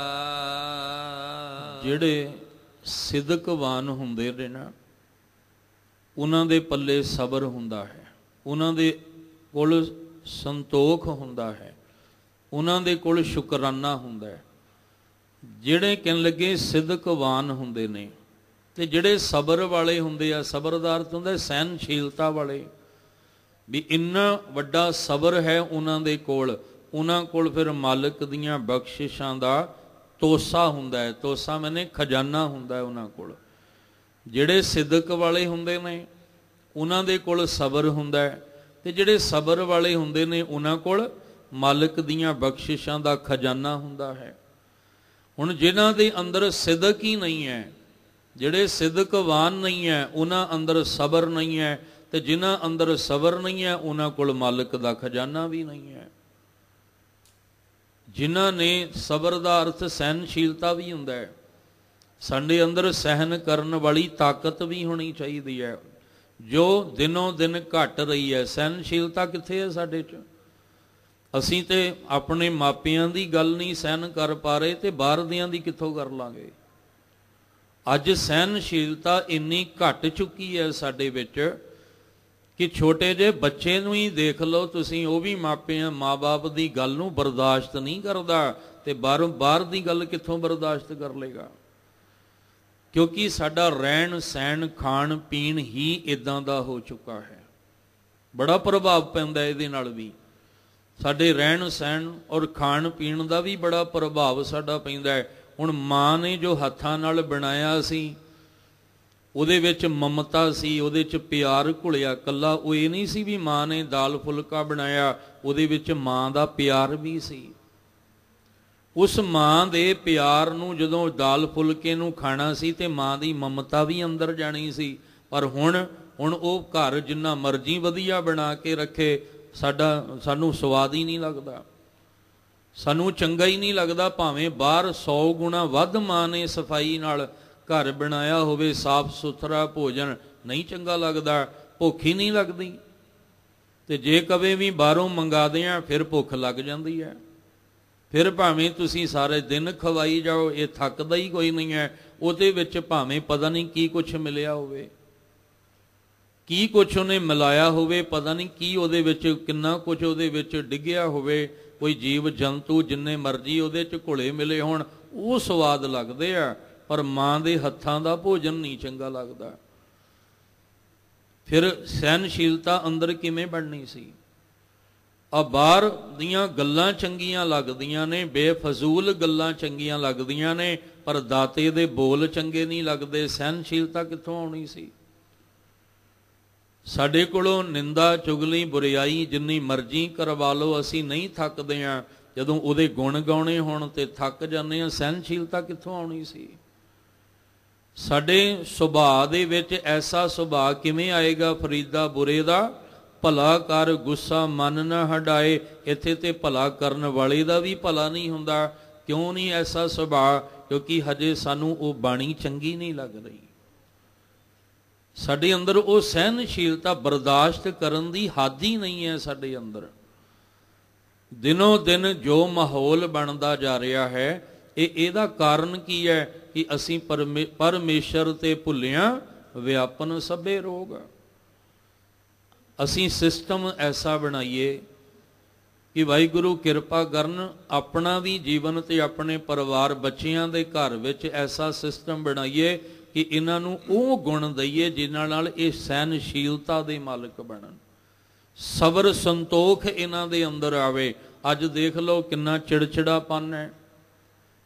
A: ਜਿਹੜੇ ਸਿਦਕਵਾਨ ਹੁੰਦੇ ਨੇ ਨਾ, ਉਹਨਾਂ ਦੇ ਪੱਲੇ ਸਬਰ ਹੁੰਦਾ ਹੈ, ਉਹਨਾਂ ਦੇ ਕੋਲ ਸੰਤੋਖ ਹੁੰਦਾ ਹੈ, ਉਹਨਾਂ ਦੇ ਕੋਲ ਸ਼ੁਕਰਾਨਾ ਹੁੰਦਾ ਹੈ। ਜਿਹੜੇ ਕਹਿਣ ਲੱਗੇ ਸਿਦਕਵਾਨ ਹੁੰਦੇ ਨੇ, ਤੇ ਜਿਹੜੇ ਸਬਰ ਵਾਲੇ ਹੁੰਦੇ ਆ, ਸਬਰ ਦਾ ਅਰਥ ਹੁੰਦਾ ਸਹਿਨਸ਼ੀਲਤਾ ਵਾਲੇ, ਵੀ ਇੰਨਾ ਵੱਡਾ ਸਬਰ ਹੈ ਉਹਨਾਂ ਦੇ ਕੋਲ। ਉਹਨਾਂ ਕੋਲ ਫਿਰ ਮਾਲਕ ਦੀਆਂ ਬਖਸ਼ਿਸ਼ਾਂ ਦਾ ਤੋਸਾ ਹੁੰਦਾ ਹੈ। ਤੋਸਾ ਮੈਨੇ ਖਜ਼ਾਨਾ ਹੁੰਦਾ ਹੈ ਉਹਨਾਂ ਕੋਲ। ਜਿਹੜੇ ਸਿਦਕ ਵਾਲੇ ਹੁੰਦੇ ਨੇ ਉਹਨਾਂ ਦੇ ਕੋਲ ਸਬਰ ਹੁੰਦਾ ਹੈ, ਤੇ ਜਿਹੜੇ ਸਬਰ ਵਾਲੇ ਹੁੰਦੇ ਨੇ ਉਹਨਾਂ ਕੋਲ ਮਾਲਕ ਦੀਆਂ ਬਖਸ਼ਿਸ਼ਾਂ ਦਾ ਖਜ਼ਾਨਾ ਹੁੰਦਾ ਹੈ। ਹੁਣ ਜਿਨ੍ਹਾਂ ਦੇ ਅੰਦਰ ਸਿਦਕ ਹੀ ਨਹੀਂ ਹੈ, ਜਿਹੜੇ ਸਿਦਕਵਾਨ ਨਹੀਂ ਹੈ, ਉਹਨਾਂ ਅੰਦਰ ਸਬਰ ਨਹੀਂ ਹੈ, ਤੇ ਜਿਨ੍ਹਾਂ ਅੰਦਰ ਸਬਰ ਨਹੀਂ ਹੈ ਉਹਨਾਂ ਕੋਲ ਮਾਲਕ ਦਾ ਖਜ਼ਾਨਾ ਵੀ ਨਹੀਂ ਹੈ। ਜਿਨ੍ਹਾਂ ਨੇ ਸਬਰ ਦਾ ਅਰਥ ਸਹਿਨਸ਼ੀਲਤਾ ਵੀ ਹੁੰਦਾ ਹੈ। ਸਾਡੇ ਅੰਦਰ ਸਹਿਨ ਕਰਨ ਵਾਲੀ ਤਾਕਤ ਵੀ ਹੋਣੀ ਚਾਹੀਦੀ ਹੈ, ਜੋ ਦਿਨੋਂ ਦਿਨ ਘਟ ਰਹੀ ਹੈ। ਸਹਿਨਸ਼ੀਲਤਾ ਕਿੱਥੇ ਹੈ ਸਾਡੇ 'ਚ? ਅਸੀਂ ਤੇ ਆਪਣੇ ਮਾਪਿਆਂ ਦੀ ਗੱਲ ਨਹੀਂ ਸਹਿਨ ਕਰ ਪਾ ਰਹੇ, ਤੇ ਬਾਹਰ ਦਿਆਂ ਦੀ ਕਿੱਥੋਂ ਕਰ ਲਾਂਗੇ? ਅੱਜ ਸਹਿਨਸ਼ੀਲਤਾ ਇੰਨੀ ਘਟ ਚੁੱਕੀ ਹੈ ਸਾਡੇ ਵਿੱਚ ਕਿ ਛੋਟੇ ਜਿਹੇ ਬੱਚੇ ਨੂੰ ਹੀ ਦੇਖ ਲਓ ਤੁਸੀਂ, ਉਹ ਵੀ ਮਾਂ-ਬਾਪ ਦੀ ਗੱਲ ਨੂੰ ਬਰਦਾਸ਼ਤ ਨਹੀਂ ਕਰਦਾ, ਤੇ ਬਾਹਰ ਦੀ ਗੱਲ ਕਿੱਥੋਂ ਬਰਦਾਸ਼ਤ ਕਰ ਲੇਗਾ? ਕਿਉਂਕਿ ਸਾਡਾ ਰਹਿਣ ਸਹਿਣ ਖਾਣ ਪੀਣ ਹੀ ਇਦਾਂ ਦਾ ਹੋ ਚੁੱਕਾ ਹੈ। ਬੜਾ ਪ੍ਰਭਾਵ ਪੈਂਦਾ ਇਹਦੇ ਨਾਲ ਵੀ, ਸਾਡੇ ਰਹਿਣ ਸਹਿਣ ਔਰ ਖਾਣ ਪੀਣ ਦਾ ਵੀ ਬੜਾ ਪ੍ਰਭਾਵ ਸਾਡਾ ਪੈਂਦਾ ਹੈ। ਹੁਣ ਮਾਂ ਨੇ ਜੋ ਹੱਥਾਂ ਨਾਲ ਬਣਾਇਆ ਸੀ, ਉਹਦੇ ਵਿੱਚ ਮਮਤਾ ਸੀ, ਉਹਦੇ 'ਚ ਪਿਆਰ ਘੁਲਿਆ। ਕੱਲਾ ਉਹ ਇਹ ਨਹੀਂ ਸੀ ਵੀ ਮਾਂ ਨੇ ਦਾਲ ਫੁਲਕਾ ਬਣਾਇਆ, ਉਹਦੇ ਵਿੱਚ ਮਾਂ ਦਾ ਪਿਆਰ ਵੀ ਸੀ। ਉਸ ਮਾਂ ਦੇ ਪਿਆਰ ਨੂੰ ਜਦੋਂ ਦਾਲ ਫੁਲਕੇ ਨੂੰ ਖਾਣਾ ਸੀ ਤੇ ਮਾਂ ਦੀ ਮਮਤਾ ਵੀ ਅੰਦਰ ਜਾਣੀ ਸੀ। ਪਰ ਹੁਣ ਉਹ ਘਰ ਜਿੰਨਾ ਮਰਜ਼ੀ ਵਧੀਆ ਬਣਾ ਕੇ ਰੱਖੇ, ਸਾਨੂੰ ਸਵਾਦ ਹੀ ਨਹੀਂ ਲੱਗਦਾ, ਸਾਨੂੰ ਚੰਗਾ ਹੀ ਨਹੀਂ ਲੱਗਦਾ। ਭਾਵੇਂ ਬਾਹਰ 100 ਗੁਣਾ ਵੱਧ ਮਾਂ ਨੇ ਸਫਾਈ ਨਾਲ ਘਰ ਬਣਾਇਆ ਹੋਵੇ, ਸਾਫ ਸੁਥਰਾ ਭੋਜਨ, ਨਹੀਂ ਚੰਗਾ ਲੱਗਦਾ, ਭੁੱਖ ਹੀ ਨਹੀਂ ਲੱਗਦੀ। ਤੇ ਜੇ ਕਦੇ ਵੀ ਬਾਹਰੋਂ ਮੰਗਾਦੇ ਆ ਫਿਰ ਭੁੱਖ ਲੱਗ ਜਾਂਦੀ ਹੈ। ਫਿਰ ਭਾਵੇਂ ਤੁਸੀਂ ਸਾਰੇ ਦਿਨ ਖਵਾਈ ਜਾਓ, ਇਹ ਥੱਕਦਾ ਹੀ ਕੋਈ ਨਹੀਂ ਹੈ। ਉਹਦੇ ਵਿੱਚ ਭਾਵੇਂ ਪਤਾ ਨਹੀਂ ਕੀ ਕੁਛ ਮਿਲਿਆ ਹੋਵੇ, ਕੀ ਕੁਛ ਉਹਨੇ ਮਿਲਾਇਆ ਹੋਵੇ, ਪਤਾ ਨਹੀਂ ਕੀ ਉਹਦੇ ਵਿੱਚ, ਕਿੰਨਾ ਕੁਛ ਉਹਦੇ ਵਿੱਚ ਡਿੱਗਿਆ ਹੋਵੇ। ਕੋਈ ਜੀਵ ਜੰਤੂ ਜਿੰਨੇ ਮਰਜ਼ੀ ਉਹਦੇ 'ਚ ਘੁਲੇ ਮਿਲੇ ਹੋਣ, ਉਹ ਸਵਾਦ ਲੱਗਦੇ ਆ, ਪਰ ਮਾਂ ਦੇ ਹੱਥਾਂ ਦਾ ਭੋਜਨ ਨਹੀਂ ਚੰਗਾ ਲੱਗਦਾ। ਫਿਰ ਸਹਿਨਸ਼ੀਲਤਾ ਅੰਦਰ ਕਿਵੇਂ ਬਣਨੀ ਸੀ? ਆ ਬਾਹਰ ਦੀਆਂ ਗੱਲਾਂ ਚੰਗੀਆਂ ਲੱਗਦੀਆਂ ਨੇ, ਬੇਫਜ਼ੂਲ ਗੱਲਾਂ ਚੰਗੀਆਂ ਲੱਗਦੀਆਂ ਨੇ, ਪਰ ਦਾਤੇ ਦੇ ਬੋਲ ਚੰਗੇ ਨਹੀਂ ਲੱਗਦੇ। ਸਹਿਨਸ਼ੀਲਤਾ ਕਿੱਥੋਂ ਆਉਣੀ ਸੀ? ਸਾਡੇ ਕੋਲੋਂ ਨਿੰਦਾ ਚੁਗਲੀ ਬੁਰਿਆਈ ਜਿੰਨੀ ਮਰਜ਼ੀ ਕਰਵਾ ਲਓ, ਅਸੀਂ ਨਹੀਂ ਥੱਕਦੇ ਹਾਂ। ਜਦੋਂ ਉਹਦੇ ਗੁਣ ਗਾਉਣੇ ਹੋਣ ਤੇ ਥੱਕ ਜਾਂਦੇ ਹਾਂ। ਸਹਿਨਸ਼ੀਲਤਾ ਕਿੱਥੋਂ ਆਉਣੀ ਸੀ? ਸਾਡੇ ਸੁਭਾਅ ਦੇ ਵਿੱਚ ਐਸਾ ਸੁਭਾਅ ਕਿਵੇਂ ਆਏਗਾ? ਫਰੀਦਾ ਬੁਰੇ ਦਾ ਭਲਾ ਕਰ, ਗੁੱਸਾ ਮਨ ਨਾ ਹਟਾਏ। ਇੱਥੇ ਤੇ ਭਲਾ ਕਰਨ ਵਾਲੇ ਦਾ ਵੀ ਭਲਾ ਨਹੀਂ ਹੁੰਦਾ। ਕਿਉਂ ਨਹੀਂ ਐਸਾ ਸੁਭਾਅ? ਕਿਉਂਕਿ ਹਜੇ ਸਾਨੂੰ ਉਹ ਬਾਣੀ ਚੰਗੀ ਨਹੀਂ ਲੱਗ ਰਹੀ। ਸਾਡੇ ਅੰਦਰ ਉਹ ਸਹਿਨਸ਼ੀਲਤਾ ਬਰਦਾਸ਼ਤ ਕਰਨ ਦੀ ਹੱਦ ਹੀ ਨਹੀਂ ਹੈ ਸਾਡੇ ਅੰਦਰ। ਦਿਨੋਂ ਦਿਨ ਜੋ ਮਾਹੌਲ ਬਣਦਾ ਜਾ ਰਿਹਾ ਹੈ, ਇਹਦਾ ਕਾਰਨ ਕੀ ਹੈ? ਕਿ ਅਸੀਂ ਪਰਮੇਸ਼ਰ ਤੇ ਭੁੱਲਿਆ ਵਿਆਪਨ ਸਭੇ ਰੋਗ। ਅਸੀਂ ਸਿਸਟਮ ਐਸਾ ਬਣਾਈਏ ਕਿ ਵਾਹਿਗੁਰੂ ਕਿਰਪਾ ਕਰਨ, ਆਪਣਾ ਵੀ ਜੀਵਨ ਤੇ ਆਪਣੇ ਪਰਿਵਾਰ ਬੱਚਿਆਂ ਦੇ ਘਰ ਵਿੱਚ ਐਸਾ ਸਿਸਟਮ ਬਣਾਈਏ ਕਿ ਇਹਨਾਂ ਨੂੰ ਉਹ ਗੁਣ ਦਈਏ ਜਿਨ੍ਹਾਂ ਨਾਲ ਇਹ ਸਹਿਨਸ਼ੀਲਤਾ ਦੇ ਮਾਲਕ ਬਣਨ, ਸਬਰ ਸੰਤੋਖ ਇਹਨਾਂ ਦੇ ਅੰਦਰ ਆਵੇ। ਅੱਜ ਦੇਖ ਲਓ ਕਿੰਨਾ ਚਿੜਚਿੜਾਪਨ ਹੈ,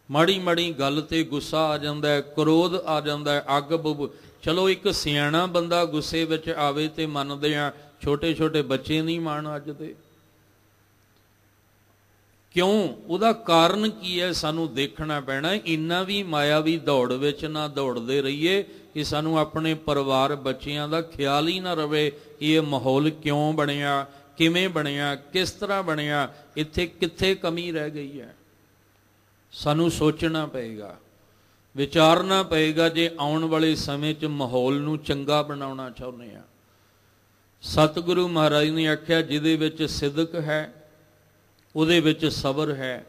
A: ਮਾੜੀ ਮਾੜੀ ਗੱਲ ਤੇ ਗੁੱਸਾ ਆ ਜਾਂਦਾ ਹੈ, ਕ੍ਰੋਧ ਆ ਜਾਂਦਾ ਹੈ, ਅੱਗ ਬੁੱਬ। ਚਲੋ ਇੱਕ ਸਿਆਣਾ ਬੰਦਾ ਗੁੱਸੇ ਵਿੱਚ ਆਵੇ ਤੇ ਮੰਨਦੇ ਆ, ਛੋਟੇ ਛੋਟੇ ਬੱਚੇ ਨਹੀਂ ਮੰਨ ਅੱਜ ਦੇ। ਕਿਉਂ? ਉਹਦਾ ਕਾਰਨ ਕੀ ਹੈ? ਸਾਨੂੰ ਦੇਖਣਾ ਪੈਣਾ। ਇੰਨਾ ਵੀ ਮਾਇਆਵੀ ਦੌੜ ਵਿੱਚ ਨਾ ਦੌੜਦੇ ਰਹੀਏ ਕਿ ਸਾਨੂੰ ਆਪਣੇ ਪਰਿਵਾਰ ਬੱਚਿਆਂ ਦਾ ਖਿਆਲ ਹੀ ਨਾ ਰਵੇ ਕਿ ਇਹ ਮਾਹੌਲ ਕਿਉਂ ਬਣਿਆ, ਕਿਵੇਂ ਬਣਿਆ, ਕਿਸ ਤਰ੍ਹਾਂ ਬਣਿਆ, ਇੱਥੇ ਕਿੱਥੇ ਕਮੀ ਰਹਿ ਗਈ ਹੈ। ਸਾਨੂੰ ਸੋਚਣਾ ਪਏਗਾ, ਵਿਚਾਰਨਾ ਪਏਗਾ ਜੇ ਆਉਣ ਵਾਲੇ ਸਮੇਂ 'ਚ ਮਾਹੌਲ ਨੂੰ ਚੰਗਾ ਬਣਾਉਣਾ ਚਾਹੁੰਦੇ ਹਾਂ। ਸਤਿਗੁਰੂ ਮਹਾਰਾਜ ਨੇ ਆਖਿਆ, ਜਿਹਦੇ ਵਿੱਚ ਸਿਦਕ ਹੈ ਉਹਦੇ ਵਿੱਚ ਸਬਰ ਹੈ,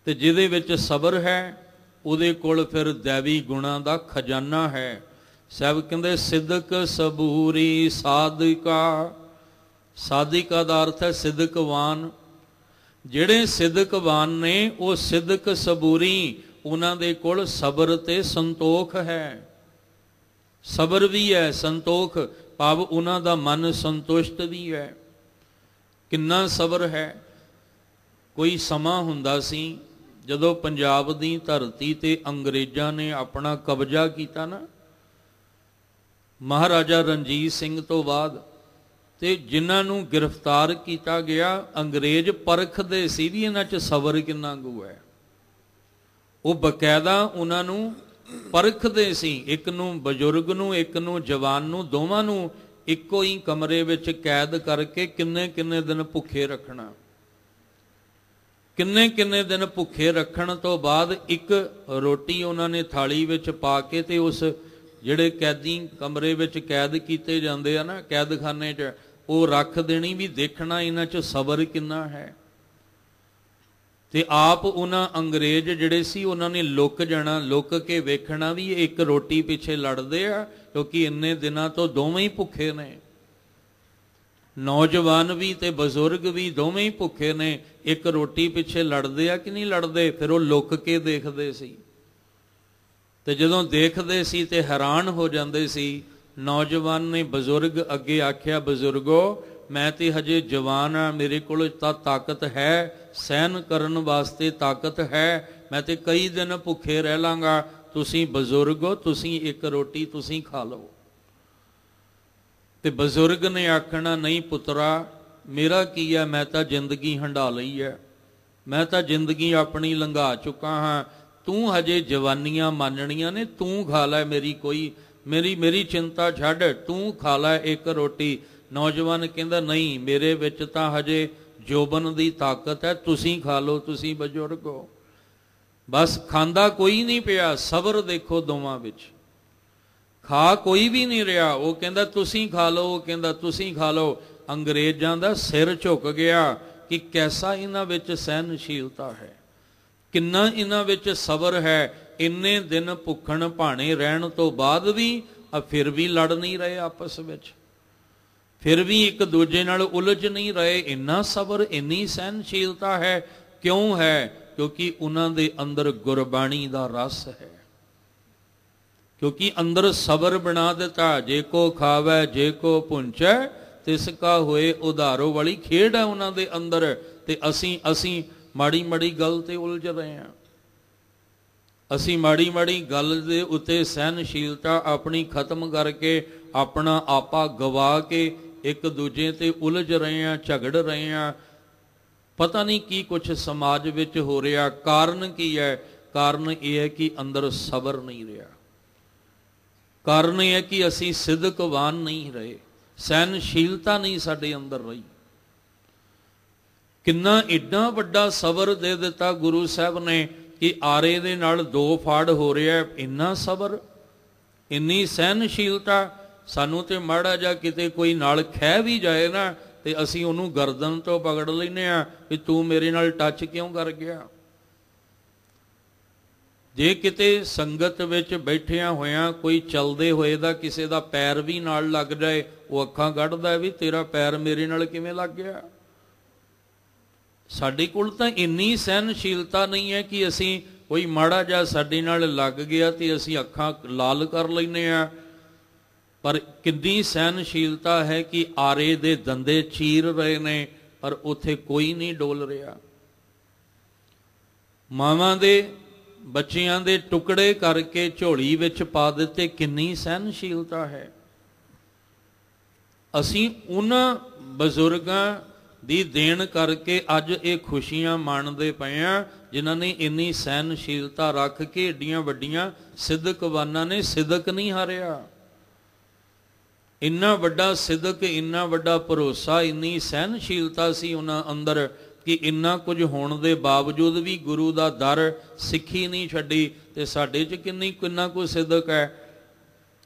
A: ਤੇ ਜਿਹਦੇ ਵਿੱਚ ਸਬਰ ਹੈ ਉਹਦੇ ਕੋਲ ਫਿਰ ਦੈਵੀ ਗੁਣਾਂ ਦਾ ਖਜ਼ਾਨਾ ਹੈ। ਸਾਹਿਬ ਕਹਿੰਦੇ ਸਿਦਕ ਸਬੂਰੀ ਸਾਧਿਕਾ। ਸਾਧਿਕਾ ਦਾ ਅਰਥ ਹੈ ਸਿਦਕਵਾਨ। ਜਿਹੜੇ ਸਿਦਕਵਾਨ ਨੇ ਉਹ ਸਿਦਕ ਸਬੂਰੀ, ਉਹਨਾਂ ਦੇ ਕੋਲ ਸਬਰ ਤੇ ਸੰਤੋਖ ਹੈ। ਸਬਰ ਵੀ ਹੈ, ਸੰਤੋਖ ਭਾਵ ਉਹਨਾਂ ਦਾ ਮਨ ਸੰਤੁਸ਼ਟ ਵੀ ਹੈ। ਕਿੰਨਾ ਸਬਰ ਹੈ। ਕੋਈ ਸਮਾਂ ਹੁੰਦਾ ਸੀ ਜਦੋਂ ਪੰਜਾਬ ਦੀ ਧਰਤੀ ਤੇ ਅੰਗਰੇਜ਼ਾਂ ਨੇ ਆਪਣਾ ਕਬਜ਼ਾ ਕੀਤਾ ਨਾ, ਮਹਾਰਾਜਾ ਰਣਜੀਤ ਸਿੰਘ ਤੋਂ ਬਾਅਦ, ਤੇ ਜਿਨ੍ਹਾਂ ਨੂੰ ਗ੍ਰਿਫਤਾਰ ਕੀਤਾ ਗਿਆ, ਅੰਗਰੇਜ਼ ਪਰਖਦੇ ਸੀ ਵੀ ਇਹਨਾਂ 'ਚ ਸਬਰ ਕਿੰਨਾ ਕੁ ਹੈ। ਉਹ ਬਕਾਇਦਾ ਉਹਨਾਂ ਨੂੰ ਪਰਖਦੇ ਸੀ, ਇੱਕ ਨੂੰ ਬਜ਼ੁਰਗ ਨੂੰ, ਇੱਕ ਨੂੰ ਜਵਾਨ ਨੂੰ, ਦੋਵਾਂ ਨੂੰ ਇੱਕੋ ਹੀ ਕਮਰੇ ਵਿੱਚ ਕੈਦ ਕਰਕੇ ਕਿੰਨੇ ਕਿੰਨੇ ਦਿਨ ਭੁੱਖੇ ਰੱਖਣਾ। ਕਿੰਨੇ ਕਿੰਨੇ ਦਿਨ ਭੁੱਖੇ ਰੱਖਣ ਤੋਂ ਬਾਅਦ ਇੱਕ ਰੋਟੀ ਉਹਨਾਂ ਨੇ ਥਾਲੀ ਵਿੱਚ ਪਾ ਕੇ ਤੇ ਉਸ ਜਿਹੜੇ ਕੈਦੀ ਕਮਰੇ ਵਿੱਚ ਕੈਦ ਕੀਤੇ ਜਾਂਦੇ ਆ ਨਾ ਕੈਦਖਾਨੇ 'ਚ, ਉਹ ਰੱਖ ਦੇਣੀ ਵੀ ਦੇਖਣਾ ਇਹਨਾਂ 'ਚ ਸਬਰ ਕਿੰਨਾ ਹੈ। ਤੇ ਆਪ ਉਹਨਾਂ ਅੰਗਰੇਜ਼ ਜਿਹੜੇ ਸੀ ਉਹਨਾਂ ਨੇ ਲੁੱਕ ਜਾਣਾ, ਲੁੱਕ ਕੇ ਵੇਖਣਾ ਵੀ ਇਹ ਇੱਕ ਰੋਟੀ ਪਿੱਛੇ ਲੜਦੇ ਆ, ਕਿਉਂਕਿ ਇੰਨੇ ਦਿਨਾਂ ਤੋਂ ਦੋਵੇਂ ਹੀ ਭੁੱਖੇ ਨੇ, ਨੌਜਵਾਨ ਵੀ ਤੇ ਬਜ਼ੁਰਗ ਵੀ ਦੋਵੇਂ ਹੀ ਭੁੱਖੇ ਨੇ, ਇੱਕ ਰੋਟੀ ਪਿੱਛੇ ਲੜਦੇ ਆ ਕਿ ਨਹੀਂ ਲੜਦੇ। ਫਿਰ ਉਹ ਲੁੱਕ ਕੇ ਦੇਖਦੇ ਸੀ, ਤੇ ਜਦੋਂ ਦੇਖਦੇ ਸੀ ਤੇ ਹੈਰਾਨ ਹੋ ਜਾਂਦੇ ਸੀ। ਨੌਜਵਾਨ ਨੇ ਬਜ਼ੁਰਗ ਅੱਗੇ ਆਖਿਆ, ਬਜ਼ੁਰਗੋ ਮੈਂ ਤੇ ਹਜੇ ਜਵਾਨ ਆ, ਮੇਰੇ ਕੋਲ ਤਾਂ ਤਾਕਤ ਹੈ, ਸਹਿਨ ਕਰਨ ਵਾਸਤੇ ਤਾਕਤ ਹੈ, ਮੈਂ ਤੇ ਕਈ ਦਿਨ ਭੁੱਖੇ ਰਹਿ ਲਾਂਗਾ। ਤੁਸੀਂ ਬਜ਼ੁਰਗੋ, ਤੁਸੀਂ ਇੱਕ ਰੋਟੀ ਤੁਸੀਂ ਖਾ ਲਓ। ਤੇ ਬਜ਼ੁਰਗ ਨੇ ਆਖਣਾ, ਨਹੀਂ ਪੁੱਤਰਾ, ਮੇਰਾ ਕੀ ਹੈ, ਮੈਂ ਤਾਂ ਜ਼ਿੰਦਗੀ ਹੰਢਾ ਲਈ ਹੈ, ਮੈਂ ਤਾਂ ਜ਼ਿੰਦਗੀ ਆਪਣੀ ਲੰਘਾ ਚੁੱਕਾ ਹਾਂ, ਤੂੰ ਹਜੇ ਜਵਾਨੀਆਂ ਮਾਨਣੀਆਂ ਨੇ, ਤੂੰ ਖਾ ਲੈ, ਮੇਰੀ ਚਿੰਤਾ ਛੱਡ, ਤੂੰ ਖਾ ਲੈ ਇੱਕ ਰੋਟੀ। ਨੌਜਵਾਨ ਕਹਿੰਦਾ, ਨਹੀਂ, ਮੇਰੇ ਵਿੱਚ ਤਾਂ ਹਜੇ ਜੋਬਨ ਦੀ ਤਾਕਤ ਹੈ, ਤੁਸੀਂ ਖਾ ਲਓ, ਤੁਸੀਂ ਬਜ਼ੁਰਗ ਹੋ। ਬਸ ਖਾਂਦਾ ਕੋਈ ਨਹੀਂ ਪਿਆ, ਸਬਰ ਦੇਖੋ ਦੋਵਾਂ ਵਿੱਚ, ਖਾ ਕੋਈ ਵੀ ਨਹੀਂ ਰਿਹਾ। ਉਹ ਕਹਿੰਦਾ ਤੁਸੀਂ ਖਾ ਲਓ, ਉਹ ਕਹਿੰਦਾ ਤੁਸੀਂ ਖਾ ਲਓ। ਅੰਗਰੇਜ਼ਾਂ ਦਾ ਸਿਰ ਝੁਕ ਗਿਆ ਕਿ ਕੈਸਾ ਇਹਨਾਂ ਵਿੱਚ ਸਹਿਨਸ਼ੀਲਤਾ ਹੈ, ਕਿੰਨਾ ਇਹਨਾਂ ਵਿੱਚ ਸਬਰ ਹੈ। ਇੰਨੇ ਦਿਨ ਭੁੱਖਣ ਭਾਣੇ ਰਹਿਣ ਤੋਂ ਬਾਅਦ ਵੀ ਫਿਰ ਵੀ ਲੜ ਨਹੀਂ ਰਹੇ ਆਪਸ ਵਿੱਚ, ਫਿਰ ਵੀ ਇੱਕ ਦੂਜੇ ਨਾਲ ਉਲਝ ਨਹੀਂ ਰਹੇ। ਇੰਨਾ ਸਬਰ, ਇੰਨੀ ਸਹਿਨਸ਼ੀਲਤਾ ਹੈ। ਕਿਉਂ ਹੈ? ਕਿਉਂਕਿ ਉਹਨਾਂ ਦੇ ਅੰਦਰ ਗੁਰਬਾਣੀ ਦਾ ਰਸ ਹੈ, ਕਿਉਂਕਿ ਅੰਦਰ ਸਬਰ ਬਣਾ ਦਿੱਤਾ। ਜੇ ਕੋ ਖਾਵੈ ਜੇ ਕੋ ਪੁੰਚੈ ਤਿਸ ਕਾ ਹੋਏ ਉਧਾਰੋ ਵਾਲੀ ਖੇਡ ਹੈ ਉਹਨਾਂ ਦੇ ਅੰਦਰ। ਤੇ ਅਸੀਂ ਮਾੜੀ ਮਾੜੀ ਗੱਲ ਤੇ ਉਲਝ ਰਹੇ ਹਾਂ, ਅਸੀਂ ਮਾੜੀ ਮਾੜੀ ਗੱਲ ਦੇ ਉੱਤੇ ਸਹਿਨਸ਼ੀਲਤਾ ਆਪਣੀ ਖਤਮ ਕਰਕੇ ਆਪਣਾ ਆਪਾ ਗਵਾ ਕੇ ਇੱਕ ਦੂਜੇ ਤੇ ਉਲਝ ਰਹੇ ਹਾਂ, ਝਗੜ ਰਹੇ ਹਾਂ। ਪਤਾ ਨਹੀਂ ਕੀ ਕੁਛ ਸਮਾਜ ਵਿੱਚ ਹੋ ਰਿਹਾ। ਕਾਰਨ ਕੀ ਹੈ? ਕਾਰਨ ਇਹ ਹੈ ਕਿ ਅੰਦਰ ਸਬਰ ਨਹੀਂ ਰਿਹਾ। ਕਾਰਨ ਇਹ ਹੈ ਕਿ ਅਸੀਂ ਸਿਦਕਵਾਨ ਨਹੀਂ ਰਹੇ, ਸਹਿਨਸ਼ੀਲਤਾ ਨਹੀਂ ਸਾਡੇ ਅੰਦਰ ਰਹੀ। ਕਿੰਨਾ ਏਡਾ ਵੱਡਾ ਸਬਰ ਦੇ ਦਿੱਤਾ ਗੁਰੂ ਸਾਹਿਬ ਨੇ ਕਿ ਆਰੇ ਦੇ ਨਾਲ ਦੋ ਫਾੜ ਹੋ ਰਿਹਾ। ਇੰਨਾ ਸਬਰ, ਇੰਨੀ ਸਹਿਨਸ਼ੀਲਤਾ। ਸਾਨੂੰ ਤੇ ਮਾੜਾ ਜਿਹਾ ਕਿਤੇ ਕੋਈ ਨਾਲ ਖਹਿ ਵੀ ਜਾਏ ਨਾ ਤੇ ਅਸੀਂ ਉਹਨੂੰ ਗਰਦਨ ਤੋਂ ਪਕੜ ਲੈਂਦੇ ਆ ਵੀ ਤੂੰ ਮੇਰੇ ਨਾਲ ਟੱਚ ਕਿਉਂ ਕਰ ਗਿਆ। ਜੇ ਕਿਤੇ ਸੰਗਤ ਵਿੱਚ ਬੈਠਿਆਂ ਹੋਇਆਂ ਕੋਈ ਚੱਲਦੇ ਹੋਏ ਦਾ ਕਿਸੇ ਦਾ ਪੈਰ ਵੀ ਨਾਲ ਲੱਗ ਜਾਏ, ਉਹ ਅੱਖਾਂ ਕੱਢਦਾ ਵੀ ਤੇਰਾ ਪੈਰ ਮੇਰੇ ਨਾਲ ਕਿਵੇਂ ਲੱਗ ਗਿਆ। ਸਾਡੇ ਕੋਲ ਤਾਂ ਇੰਨੀ ਸਹਿਨਸ਼ੀਲਤਾ ਨਹੀਂ ਹੈ ਕਿ ਅਸੀਂ ਕੋਈ ਮਾੜਾ ਜਿਹਾ ਸਾਡੇ ਨਾਲ ਲੱਗ ਗਿਆ ਤੇ ਅਸੀਂ ਅੱਖਾਂ ਲਾਲ ਕਰ ਲੈਂਦੇ ਹਾਂ। ਪਰ ਕਿੰਨੀ ਸਹਿਨਸ਼ੀਲਤਾ ਹੈ ਕਿ ਆਰੇ ਦੇ ਦੰਦੇ ਚੀਰ ਰਹੇ ਨੇ ਪਰ ਉੱਥੇ ਕੋਈ ਨਹੀਂ ਡੋਲ ਰਿਹਾ। ਮਾਵਾਂ ਦੇ ਬੱਚਿਆਂ ਦੇ ਟੁਕੜੇ ਕਰਕੇ ਝੋਲੀ ਵਿੱਚ ਪਾ ਦਿੱਤੇ, ਕਿੰਨੀ ਸਹਿਨਸ਼ੀਲਤਾ ਹੈ। ਅਸੀਂ ਉਹਨਾਂ ਬਜ਼ੁਰਗਾਂ ਦੀ ਦੇਣ ਕਰਕੇ ਅੱਜ ਇਹ ਖੁਸ਼ੀਆਂ ਮਾਣਦੇ ਪਏ ਹਾਂ ਜਿਨ੍ਹਾਂ ਨੇ ਇੰਨੀ ਸਹਿਨਸ਼ੀਲਤਾ ਰੱਖ ਕੇ ਏਡੀਆਂ ਵੱਡੀਆਂ ਸਿਦਕਵਾਨਾਂ ਨੇ ਸਿਦਕ ਨਹੀਂ ਹਾਰਿਆ। ਇੰਨਾ ਵੱਡਾ ਸਿਦਕ, ਇੰਨਾ ਵੱਡਾ ਭਰੋਸਾ, ਇੰਨੀ ਸਹਿਨਸ਼ੀਲਤਾ ਸੀ ਉਹਨਾਂ ਅੰਦਰ ਕਿ ਇੰਨਾ ਕੁਝ ਹੋਣ ਦੇ ਬਾਵਜੂਦ ਵੀ ਗੁਰੂ ਦਾ ਦਰ ਸਿੱਖੀ ਨਹੀਂ ਛੱਡੀ। ਤੇ ਸਾਡੇ 'ਚ ਕਿੰਨਾ ਕੁ ਸਿਦਕ ਹੈ,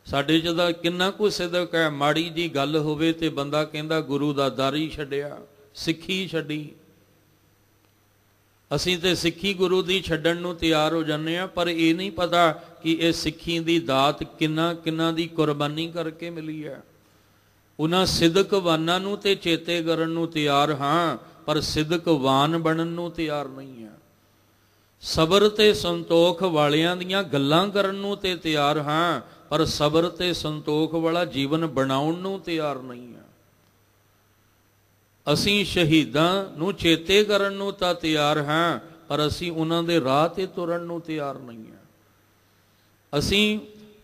A: ਸਾਡੇ 'ਚ ਤਾਂ ਕਿੰਨਾ ਕੁ ਸਿਦਕ ਹੈ। ਮਾੜੀ ਜੀ ਗੱਲ ਹੋਵੇ ਤੇ ਬੰਦਾ ਕਹਿੰਦਾ ਗੁਰੂ ਦਾ ਦਰ ਹੀ ਛੱਡਿਆ, ਸਿੱਖੀ ਛੱਡੀ। ਅਸੀਂ ਤੇ ਸਿੱਖੀ ਗੁਰੂ ਦੀ ਛੱਡਣ ਨੂੰ ਤਿਆਰ ਹੋ ਜਾਂਦੇ ਹਾਂ, ਪਰ ਇਹ ਨਹੀਂ ਪਤਾ ਕਿ ਇਹ ਸਿੱਖੀ ਦੀ ਦਾਤ ਕਿੰਨਾ ਦੀ ਕੁਰਬਾਨੀ ਕਰਕੇ ਮਿਲੀ ਹੈ। ਉਹਨਾਂ ਸਿਦਕਵਾਨਾਂ ਨੂੰ ਤੇ ਚੇਤੇ ਕਰਨ ਨੂੰ ਤਿਆਰ ਹਾਂ, ਪਰ ਸਿਦਕਵਾਨ ਬਣਨ ਨੂੰ ਤਿਆਰ ਨਹੀਂ ਹੈ। ਸਬਰ ਤੇ ਸੰਤੋਖ ਵਾਲਿਆਂ ਦੀਆਂ ਗੱਲਾਂ ਕਰਨ ਨੂੰ ਤੇ ਤਿਆਰ ਹਾਂ, ਪਰ ਸਬਰ ਤੇ ਸੰਤੋਖ ਵਾਲਾ ਜੀਵਨ ਬਣਾਉਣ ਨੂੰ ਤਿਆਰ ਨਹੀਂ ਹੈ। ਅਸੀਂ ਸ਼ਹੀਦਾਂ ਨੂੰ ਚੇਤੇ ਕਰਨ ਨੂੰ ਤਾਂ ਤਿਆਰ ਹਾਂ, पर असी उन्हां दे राह ते तुरन नूं तैयार नहीं हाँ। असी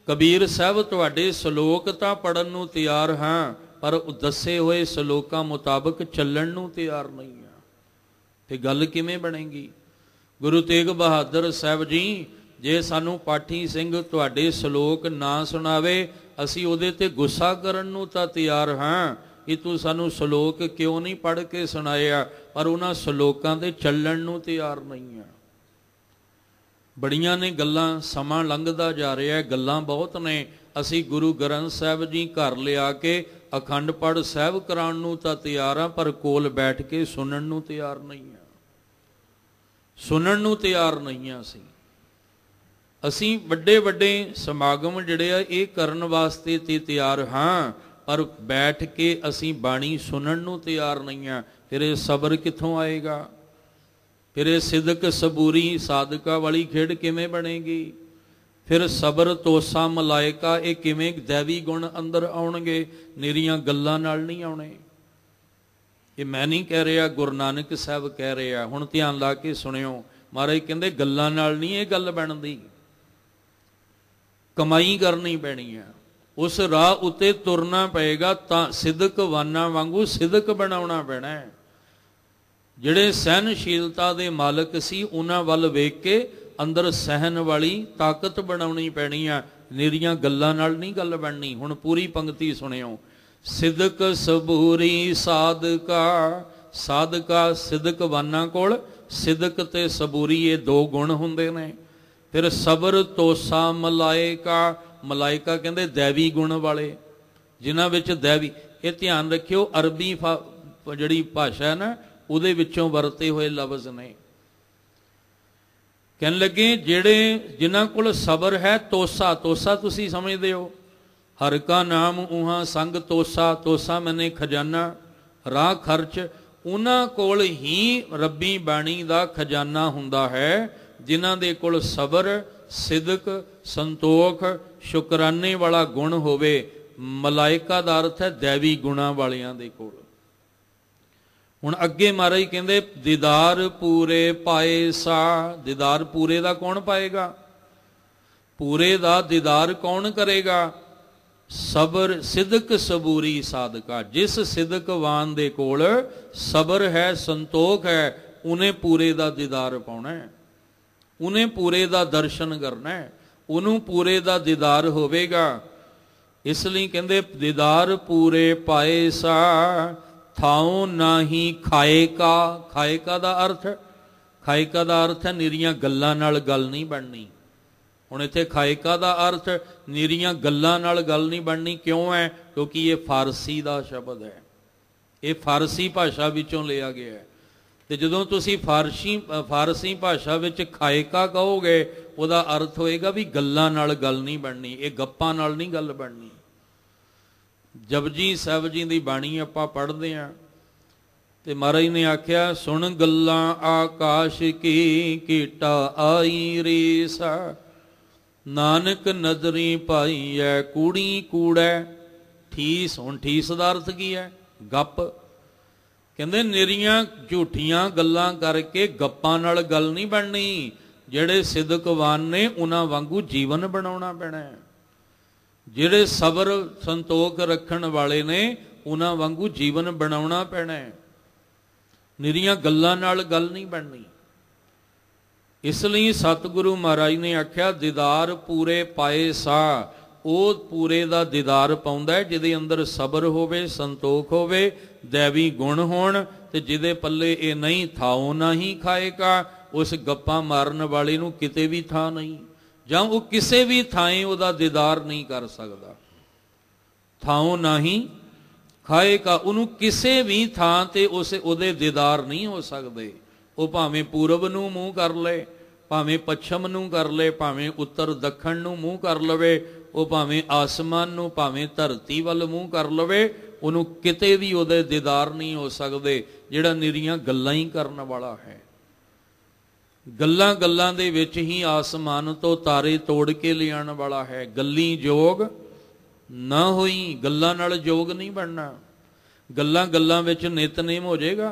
A: कबीर साहब तुहाडे सलोक तां पढ़न नूं तैयार हाँ, पर दसे हुए सलोकां मुताबक चलण नूं तैयार नहीं हाँ। ते गल किवें बनेगी? गुरु तेग बहादुर साहब जी जे सानू पाठी सिंह तुहाडे सलोक ना सुणावे, असी उहदे ते गुस्सा करन नूं तां तैयार हाँ कि तू सानू सलोक क्यों नहीं पढ़ के सुनाया, पर उन्हां सलोकां ते चलण नूं तैयार नहीं हाँ। बड़ियां ने गल्लां, समां लंघदा जा रहा है, गल्लां बहुत ने। असी गुरु ग्रंथ साहब जी घर लिया के अखंड पढ़ साहब कराउण नूं तां तैयार हाँ, पर कोल बैठ के सुनण नूं तैयार नहीं हाँ। सुनण नूं तैयार नहीं हाँ। असी वड्डे वड्डे समागम जिहड़े आ इह करन वास्ते ते तैयार हाँ, पर बैठ के असी बाणी सुनण नूं तैयार नहीं हाँ। फिर ये सबर कित्थों आएगा? फिर ये सिदक सबूरी साधका वाली खेड किवें बनेगी? फिर सबर तोसा मलायका ये किवें दैवी गुण अंदर आउणगे? निरीआं गल्लां नाल नहीं आउणे। ये मैं नहीं कह रहा, गुरु नानक साहब कह रहे हैं। हुण ध्यान ला के सुनियो। महाराज कहंदे गल्लां नाल नहीं ये गल बनदी, कमाई करनी पैनी है। उस राह उत्ते तुरना पएगा तां सिदक वाना वांगू सिदक बनाउणा पैना है। जिहड़े सहनशीलता दे मालक सी उन्हां वल वेख के अंदर सहन वाली ताकत बनाउणी पैनी है। निरीआं गल्लां नाल नहीं गल बननी। हुण पूरी पंक्ति सुनियो। सिदक सबूरी साधका, साधका सिदक वाना कोल सिदक ते सबूरी ये दो गुण हुंदे ने। फिर सबर तोसा मलायका, मलायका कहंदे दैवी गुण वाले, जिन्हां विच दैवी। ये ध्यान रखियो अरबी जिहड़ी भाषा है ना उहदे विचों वरते हुए लफ्ज़ ने। कहन लगे जेड़े जिन्हां कोल सबर है, तोसा, तोसा तुसी समझदे हो, हर का नाम उहां संग तोसा, तोसा मैंने खजाना राह खर्च। उन्हां कोल ही रब्बी बाणी दा खजाना हुंदा है जिन्हां दे कोल सबर, सिदक, संतोख, शुकराने वाला गुण होवे। मलाइका दा अर्थ है दैवी गुणा वालियां दे कोल। हुण अगे महाराज कहंदे दीदार पूरे पाए सा। दीदार पूरे दा कौन पाएगा? पूरे दा दीदार कौन करेगा? सबर सिदक सबूरी साधका। जिस सिदकवान दे कोल सबर है, संतोख है, उन्हें पूरे दा दीदार पाउणा है, उन्हें पूरे दा दर्शन करना है, उन्होंने पूरे दा दीदार होवेगा। इसलिए कहंदे दीदार पूरे पाए सा थाओ नाही खाएका। खाएका दा अर्थ, खाएका दा अर्थ है निरीआं गल्लां नाल गल नहीं बननी। हुण इत्थे खाएका दा अर्थ निरीआं गल्लां नाल गल नहीं बननी। क्यों है? क्योंकि ये फारसी दा शब्द है, ये फारसी भाषा विचों लिया गया है। तो जदों तुसी फारसी भाषा विच खाएका कहोगे उहदा अर्थ होएगा भी गल्लां नाल गल नहीं बननी, ये गप्पां नाल नहीं गल बननी। जपजी साहब जी की बाणी आपां पढ़दे हां ते महाराज ने आख्या सुन गल्लां आकाश की कीटा आई रेसा, नानक नजरी पाई है कूड़ी कूड़ै ठीस। हुण ठीस दा अर्थ की है? गप। कहंदे निरीआं झूठियां गल्लां करके गप्पां नाल गल नहीं बननी। जिहड़े सिदकवान ने उन्हां वांगू जीवन बनाउणा पैणा है। जिहड़े सबर संतोख रखण वाले ने उन्हां वांगू जीवन बनाउणा पैणा है। निरीआं गल्लां नाल गल नहीं बननी। इसलिए सतगुरु महाराज ने आख्या दीदार पूरे पाए सा। ਉਹ पूरे ਦਾ दीदार पाउंदा है जिहदे अंदर सबर होवे, संतोख होवे, दैवी गुण होण ते जिहदे पल्ले ये नहीं थाओ ना ही खाएगा। उस गप्पा मारन वाले नूं किते भी थां नहीं, जां वो किसे भी थाएं उहदा दीदार नहीं कर सकदा। थाओ ना ही खाएगा, उहनूं किसे भी थां ते उस उहदे दीदार नहीं हो सकदे। वो भावें पूरब नूं मूँह कर ले, भावें पच्छम नूं कर ले, भावें उत्तर दखण नूं मूँह कर लवे, वो भावें आसमान नूं भावें धरती वल मूँह कर लवे, उहनूं किते भी उहदे दीदार नहीं हो सकदे जिहड़ा निरीआं गल्लां ही करन वाला है। गल्लां गल्लां दे विच ही आसमान तो तारे तोड़ के लियाण वाला है। गल्ली जोग ना होई, गल्लां नाल जोग नहीं बनना। गल्लां गल्लां विच नितनेम हो जाएगा।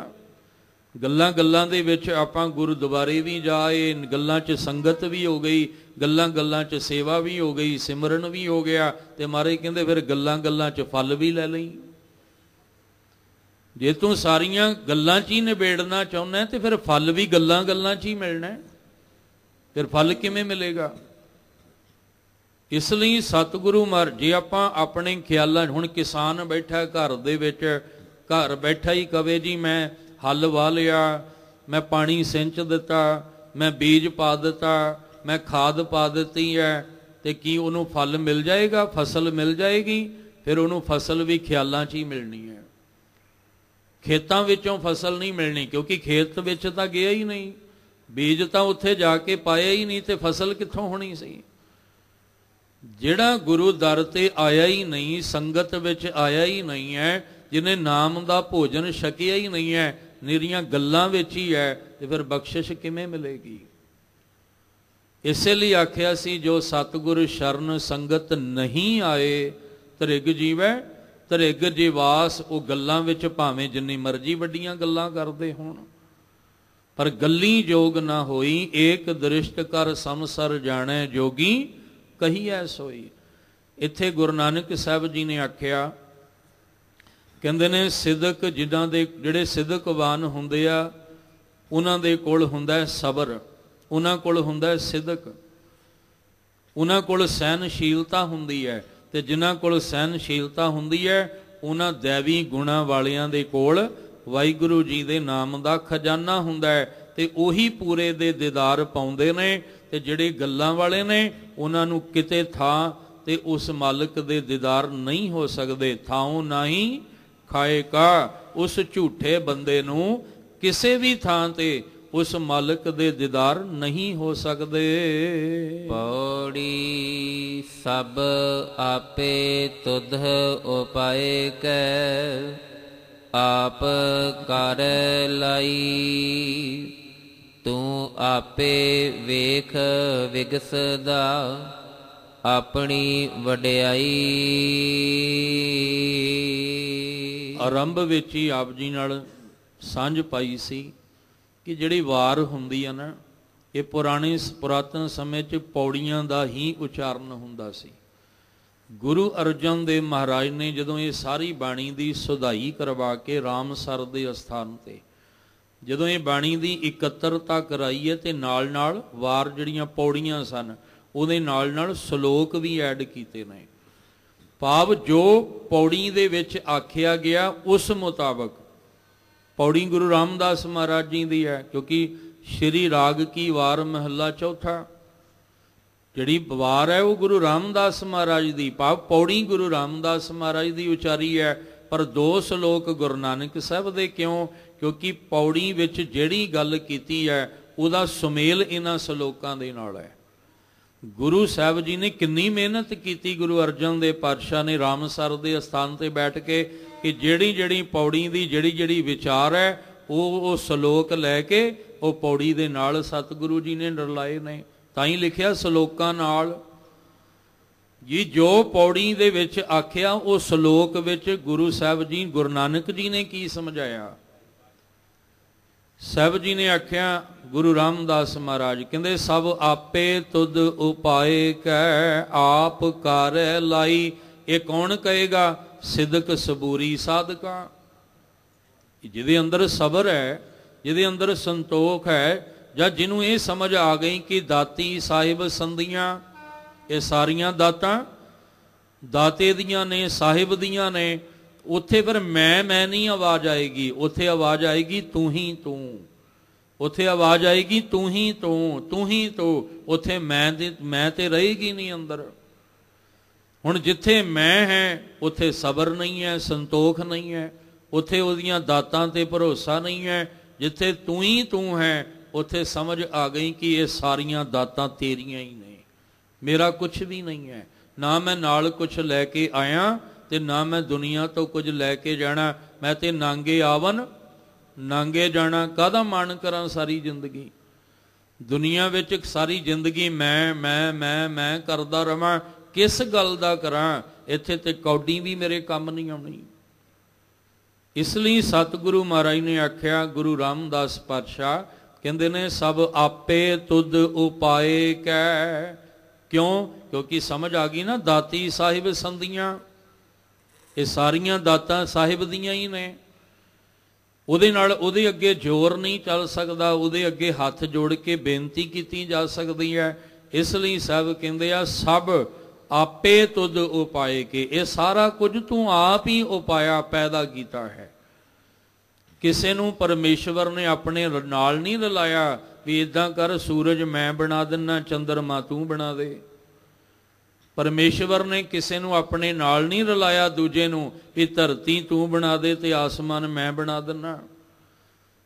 A: ਗੱਲਾਂ ਗੱਲਾਂ ਦੇ ਵਿੱਚ ਆਪਾਂ ਗੁਰਦੁਆਰੇ ਵੀ ਜਾਏ, ਗੱਲਾਂ 'ਚ ਸੰਗਤ ਵੀ ਹੋ ਗਈ, ਗੱਲਾਂ ਗੱਲਾਂ 'ਚ ਸੇਵਾ ਵੀ ਹੋ ਗਈ, ਸਿਮਰਨ ਵੀ ਹੋ ਗਿਆ, ਤੇ ਮਹਾਰਾਜ ਕਹਿੰਦੇ ਫਿਰ ਗੱਲਾਂ ਗੱਲਾਂ 'ਚ ਫਲ ਵੀ ਲੈ ਲਈ। ਜੇ ਤੂੰ ਸਾਰੀਆਂ ਗੱਲਾਂ 'ਚ ਹੀ ਨਿਬੇੜਨਾ ਚਾਹੁੰਦਾ ਤੇ ਫਿਰ ਫਲ ਵੀ ਗੱਲਾਂ ਗੱਲਾਂ 'ਚ ਹੀ ਮਿਲਣਾ, ਫਿਰ ਫਲ ਕਿਵੇਂ ਮਿਲੇਗਾ? ਇਸ ਲਈ ਸਤਿਗੁਰੂ ਮਹਾਰਾਜ, ਜੇ ਆਪਾਂ ਆਪਣੇ ਖਿਆਲਾਂ, ਹੁਣ ਕਿਸਾਨ ਬੈਠਾ ਘਰ ਦੇ ਵਿੱਚ, ਘਰ ਬੈਠਾ ਹੀ ਕਵੇ ਜੀ ਮੈਂ ਹਲ ਵਾਹ ਲਿਆ, ਮੈਂ ਪਾਣੀ ਸਿੰਚ ਦਿੱਤਾ, ਮੈਂ ਬੀਜ ਪਾ ਦਿੱਤਾ, ਮੈਂ ਖਾਦ ਪਾ ਦਿੱਤੀ ਹੈ, ਤੇ ਕੀ ਉਹਨੂੰ ਫਲ ਮਿਲ ਜਾਏਗਾ? ਫਸਲ ਮਿਲ ਜਾਏਗੀ? ਫਿਰ ਉਹਨੂੰ ਫਸਲ ਵੀ ਖਿਆਲਾਂ 'ਚ ਹੀ ਮਿਲਣੀ ਹੈ, ਖੇਤਾਂ ਵਿੱਚੋਂ ਫਸਲ ਨਹੀਂ ਮਿਲਣੀ, ਕਿਉਂਕਿ ਖੇਤ ਵਿੱਚ ਤਾਂ ਗਿਆ ਹੀ ਨਹੀਂ, ਬੀਜ ਤਾਂ ਉੱਥੇ ਜਾ ਕੇ ਪਾਇਆ ਹੀ ਨਹੀਂ, ਤੇ ਫਸਲ ਕਿੱਥੋਂ ਹੋਣੀ ਸੀ? ਜਿਹੜਾ ਗੁਰੂ ਦਰ ਤੇ ਆਇਆ ਹੀ ਨਹੀਂ, ਸੰਗਤ ਵਿੱਚ ਆਇਆ ਹੀ ਨਹੀਂ ਹੈ, ਜਿਹਨੇ ਨਾਮ ਦਾ ਭੋਜਨ ਛਕਿਆ ਹੀ ਨਹੀਂ ਹੈ, ਨਿਰੀਆਂ ਗੱਲਾਂ ਵਿੱਚ ਹੀ ਹੈ, ਤੇ ਫਿਰ ਬਖਸ਼ਿਸ਼ ਕਿਵੇਂ ਮਿਲੇਗੀ? ਇਸੇ ਲਈ ਆਖਿਆ ਸੀ ਜੋ ਸਤਿਗੁਰ ਸ਼ਰਨ ਸੰਗਤ ਨਹੀਂ ਆਏ ਤ੍ਰਿਗ ਜੀਵੈ ਤ੍ਰਿਗ ਜੀਵਾਸ। ਉਹ ਗੱਲਾਂ ਵਿੱਚ ਭਾਵੇਂ ਜਿੰਨੀ ਮਰਜ਼ੀ ਵੱਡੀਆਂ ਗੱਲਾਂ ਕਰਦੇ ਹੋਣ, ਪਰ ਗੱਲੀ ਜੋਗ ਨਾ ਹੋਈ, ਏਕ ਦ੍ਰਿਸ਼ਟ ਕਰ ਸਮਸਰ ਜਾਣੈ ਜੋਗੀ ਕਹੀਐ ਸੋਈ। ਇੱਥੇ ਗੁਰੂ ਨਾਨਕ ਸਾਹਿਬ ਜੀ ਨੇ ਆਖਿਆ, ਕਹਿੰਦੇ ਨੇ ਸਿਦਕ, ਜਿਨ੍ਹਾਂ ਦੇ ਜਿਹੜੇ ਸਿਦਕਵਾਨ ਹੁੰਦੇ ਆ ਉਹਨਾਂ ਦੇ ਕੋਲ ਹੁੰਦਾ ਹੈ ਸਬਰ, ਉਹਨਾਂ ਕੋਲ ਹੁੰਦਾ ਹੈ ਸਿਦਕ, ਉਹਨਾਂ ਕੋਲ ਸਹਿਨਸ਼ੀਲਤਾ ਹੁੰਦੀ ਹੈ, ਤੇ ਜਿਨ੍ਹਾਂ ਕੋਲ ਸਹਿਨਸ਼ੀਲਤਾ ਹੁੰਦੀ ਹੈ ਉਹਨਾਂ ਦੈਵੀ ਗੁਣਾਂ ਵਾਲਿਆਂ ਦੇ ਕੋਲ ਵਾਹਿਗੁਰੂ ਜੀ ਦੇ ਨਾਮ ਦਾ ਖਜ਼ਾਨਾ ਹੁੰਦਾ ਹੈ, ਤੇ ਉਹੀ ਪੂਰੇ ਦੇ ਦੀਦਾਰ ਪਾਉਂਦੇ ਨੇ। ਤੇ ਜਿਹੜੇ ਗੱਲਾਂ ਵਾਲੇ ਨੇ ਉਹਨਾਂ ਨੂੰ ਕਿਤੇ ਥਾਂ ਤੇ ਉਸ ਮਾਲਕ ਦੇ ਦੀਦਾਰ ਨਹੀਂ ਹੋ ਸਕਦੇ। ਥਾਉ ਨਹੀਂ ਖਾਏ ਕਾ, ਉਸ ਝੂਠੇ ਬੰਦੇ ਨੂੰ ਕਿਸੇ ਵੀ ਥਾਂ ਤੇ ਉਸ ਮਾਲਕ ਦੇ ਦੀਦਾਰ ਨਹੀਂ ਹੋ ਸਕਦੇ।
B: ਪੌੜੀ ਸਭ ਆਪੇ ਤੁਧ ਉਪਾਏ ਕੈ, ਆਪ ਕਰ ਲਾਈ। ਤੂੰ ਆਪੇ ਵੇਖ ਵਿਗਸਦਾ ਆਪਣੀ ਵਡਿਆਈ।
A: ਆਰੰਭ ਵਿੱਚ ਹੀ ਆਪ ਜੀ ਨਾਲ ਸਾਂਝ ਪਾਈ ਸੀ ਕਿ ਜਿਹੜੀ ਵਾਰ ਹੁੰਦੀ ਆ ਨਾ, ਇਹ ਪੁਰਾਤਨ ਸਮੇਂ 'ਚ ਪੌੜੀਆਂ ਦਾ ਹੀ ਉਚਾਰਨ ਹੁੰਦਾ ਸੀ। ਗੁਰੂ ਅਰਜਨ ਦੇਵ ਮਹਾਰਾਜ ਨੇ ਜਦੋਂ ਇਹ ਸਾਰੀ ਬਾਣੀ ਦੀ ਸੁਧਾਈ ਕਰਵਾ ਕੇ ਰਾਮਸਰ ਦੇ ਅਸਥਾਨ ਤੇ ਜਦੋਂ ਇਹ ਬਾਣੀ ਦੀ ਇਕੱਤਰਤਾ ਕਰਾਈ ਹੈ, ਤੇ ਨਾਲ ਨਾਲ ਵਾਰ ਜਿਹੜੀਆਂ ਪੌੜੀਆਂ ਸਨ ਉਹਦੇ ਨਾਲ ਨਾਲ ਸ਼ਲੋਕ ਵੀ ਐਡ ਕੀਤੇ ਨੇ। ਭਾਵ ਜੋ ਪੌੜੀ ਦੇ ਵਿੱਚ ਆਖਿਆ ਗਿਆ ਉਸ ਮੁਤਾਬਕ, ਪੌੜੀ ਗੁਰੂ ਰਾਮਦਾਸ ਮਹਾਰਾਜ ਜੀ ਦੀ ਹੈ, ਕਿਉਂਕਿ ਸ਼੍ਰੀ ਰਾਗ ਕੀ ਵਾਰ ਮਹੱਲਾ ਚੌਥਾ, ਜਿਹੜੀ ਵਾਰ ਹੈ ਉਹ ਗੁਰੂ ਰਾਮਦਾਸ ਮਹਾਰਾਜ ਦੀ, ਭਾਵ ਪੌੜੀ ਗੁਰੂ ਰਾਮਦਾਸ ਮਹਾਰਾਜ ਦੀ ਉਚਾਰੀ ਹੈ, ਪਰ 2 ਸ਼ਲੋਕ ਗੁਰੂ ਨਾਨਕ ਸਾਹਿਬ ਦੇ। ਕਿਉਂ? ਕਿਉਂਕਿ ਪੌੜੀ ਵਿੱਚ ਜਿਹੜੀ ਗੱਲ ਕੀਤੀ ਹੈ ਉਹਦਾ ਸੁਮੇਲ ਇਹਨਾਂ ਸ਼ਲੋਕਾਂ ਦੇ ਨਾਲ ਹੈ। ਗੁਰੂ ਸਾਹਿਬ ਜੀ ਨੇ ਕਿੰਨੀ ਮਿਹਨਤ ਕੀਤੀ, ਗੁਰੂ ਅਰਜਨ ਦੇਵ ਪਾਤਸ਼ਾਹ ਨੇ ਰਾਮਸਰ ਦੇ ਅਸਥਾਨ ਤੇ ਬੈਠ ਕੇ, ਕਿ ਜਿਹੜੀ ਪੌੜੀ ਦੀ ਜਿਹੜੀ ਵਿਚਾਰ ਹੈ ਉਹ ਸ਼ਲੋਕ ਲੈ ਕੇ ਉਹ ਪੌੜੀ ਦੇ ਨਾਲ ਸਤਿਗੁਰੂ ਜੀ ਨੇ ਰਲਾਏ ਨੇ। ਤਾਂ ਹੀ ਲਿਖਿਆ ਸ਼ਲੋਕਾਂ ਨਾਲ ਜੀ, ਜੋ ਪੌੜੀ ਦੇ ਵਿੱਚ ਆਖਿਆ ਉਹ ਸ਼ਲੋਕ ਵਿੱਚ ਗੁਰੂ ਸਾਹਿਬ ਜੀ, ਗੁਰੂ ਨਾਨਕ ਜੀ ਨੇ ਕੀ ਸਮਝਾਇਆ। ਸਾਹਿਬ ਜੀ ਨੇ ਆਖਿਆ, ਗੁਰੂ ਰਾਮਦਾਸ ਮਹਾਰਾਜ ਕਹਿੰਦੇ, ਸਭ ਆਪੇ ਤੁਧ ਉਪਾਏ ਕੈ, ਆਪ ਕਰ ਲਾਈ। ਇਹ ਕੌਣ ਕਹੇਗਾ? ਸਿਦਕ ਸਬੂਰੀ ਸਾਧਕਾ। ਜਿਹਦੇ ਅੰਦਰ ਸਬਰ ਹੈ, ਜਿਹਦੇ ਅੰਦਰ ਸੰਤੋਖ ਹੈ, ਜਾਂ ਜਿਹਨੂੰ ਇਹ ਸਮਝ ਆ ਗਈ ਕਿ ਦਾਤੀ ਸਾਹਿਬ ਸੰਧੀਆਂ, ਇਹ ਸਾਰੀਆਂ ਦਾਤਾਂ ਦਾਤੇ ਦੀਆਂ ਨੇ, ਸਾਹਿਬ ਦੀਆਂ ਨੇ। ਉੱਥੇ ਫਿਰ ਮੈਂ ਨਹੀਂ ਆਵਾਜ਼ ਆਏਗੀ, ਉੱਥੇ ਆਵਾਜ਼ ਆਏਗੀ ਤੂੰ ਹੀ ਤੂੰ, ਉੱਥੇ ਆਵਾਜ਼ ਆਏਗੀ ਤੂੰ ਹੀ ਤੂੰ, ਤੂੰ ਹੀ ਤੂੰ। ਉੱਥੇ ਮੈਂ ਤੇ ਰਹੇਗੀ ਨਹੀਂ ਅੰਦਰ। ਹੁਣ ਜਿੱਥੇ ਮੈਂ ਹੈ ਉੱਥੇ ਸਬਰ ਨਹੀਂ ਹੈ, ਸੰਤੋਖ ਨਹੀਂ ਹੈ, ਉੱਥੇ ਉਹਦੀਆਂ ਦਾਤਾਂ ਤੇ ਭਰੋਸਾ ਨਹੀਂ ਹੈ। ਜਿੱਥੇ ਤੂੰ ਹੀ ਤੂੰ ਹੈ ਉੱਥੇ ਸਮਝ ਆ ਗਈ ਕਿ ਇਹ ਸਾਰੀਆਂ ਦਾਤਾਂ ਤੇਰੀਆਂ ਹੀ ਨੇ, ਮੇਰਾ ਕੁਛ ਵੀ ਨਹੀਂ ਹੈ। ਨਾ ਮੈਂ ਨਾਲ ਕੁਛ ਲੈ ਕੇ ਆਇਆ ਤੇ ਨਾ ਮੈਂ ਦੁਨੀਆ ਤੋਂ ਕੁਝ ਲੈ ਕੇ ਜਾਣਾ। ਮੈਂ ਤੇ ਨਾਂਗੇ ਆਵਨ ਨਾਂਗੇ ਜਾਣਾ। ਕਾਹਦਾ ਮਾਣ ਕਰਾਂ ਸਾਰੀ ਜ਼ਿੰਦਗੀ? ਦੁਨੀਆ ਵਿੱਚ ਸਾਰੀ ਜ਼ਿੰਦਗੀ ਮੈਂ ਕਰਦਾ ਰਵਾਂ। ਕਿਸ ਗੱਲ ਦਾ ਕਰਾਂ? ਇੱਥੇ ਤੇ ਕੌਡੀ ਵੀ ਮੇਰੇ ਕੰਮ ਨਹੀਂ ਆਉਣੀ। इसलिए सतगुरु महाराज ने आख्या, गुरु रामदास पातशाह कहते ने, सब आपे तुद उपाए कै। क्यों? क्योंकि समझ आ गई ना, दाती साहिब संदियां, ये सारियां दातां साहिब दियां ही ने। ਉਹਦੇ ਨਾਲ ਉਹਦੇ ਅੱਗੇ ਜ਼ੋਰ ਨਹੀਂ ਚੱਲ ਸਕਦਾ, ਉਹਦੇ ਅੱਗੇ ਹੱਥ ਜੋੜ ਕੇ ਬੇਨਤੀ ਕੀਤੀ ਜਾ ਸਕਦੀ ਹੈ। ਇਸ ਲਈ ਸਾਹਿਬ ਕਹਿੰਦੇ ਆ, ਸਭ ਆਪੇ ਤੁਧ ਉਪਾਏ ਕੇ। ਇਹ ਸਾਰਾ ਕੁਝ ਤੂੰ ਆਪ ਹੀ ਉਪਾਇਆ, ਪੈਦਾ ਕੀਤਾ ਹੈ। ਕਿਸੇ ਨੂੰ ਪਰਮੇਸ਼ਵਰ ਨੇ ਆਪਣੇ ਨਾਲ ਨਹੀਂ ਰਲਾਇਆ ਵੀ ਇਦਾਂ ਕਰ, ਸੂਰਜ ਮੈਂ ਬਣਾ ਦਿੰਨਾ, ਚੰਦਰਮਾ ਤੂੰ ਬਣਾ ਦੇ। ਪਰਮੇਸ਼ਵਰ ਨੇ ਕਿਸੇ ਨੂੰ ਆਪਣੇ ਨਾਲ ਨਹੀਂ ਰਲਾਇਆ, ਦੂਜੇ ਨੂੰ, ਵੀ ਧਰਤੀ ਤੂੰ ਬਣਾ ਦੇ ਤੇ ਆਸਮਾਨ ਮੈਂ ਬਣਾ ਦਿੰਨਾ।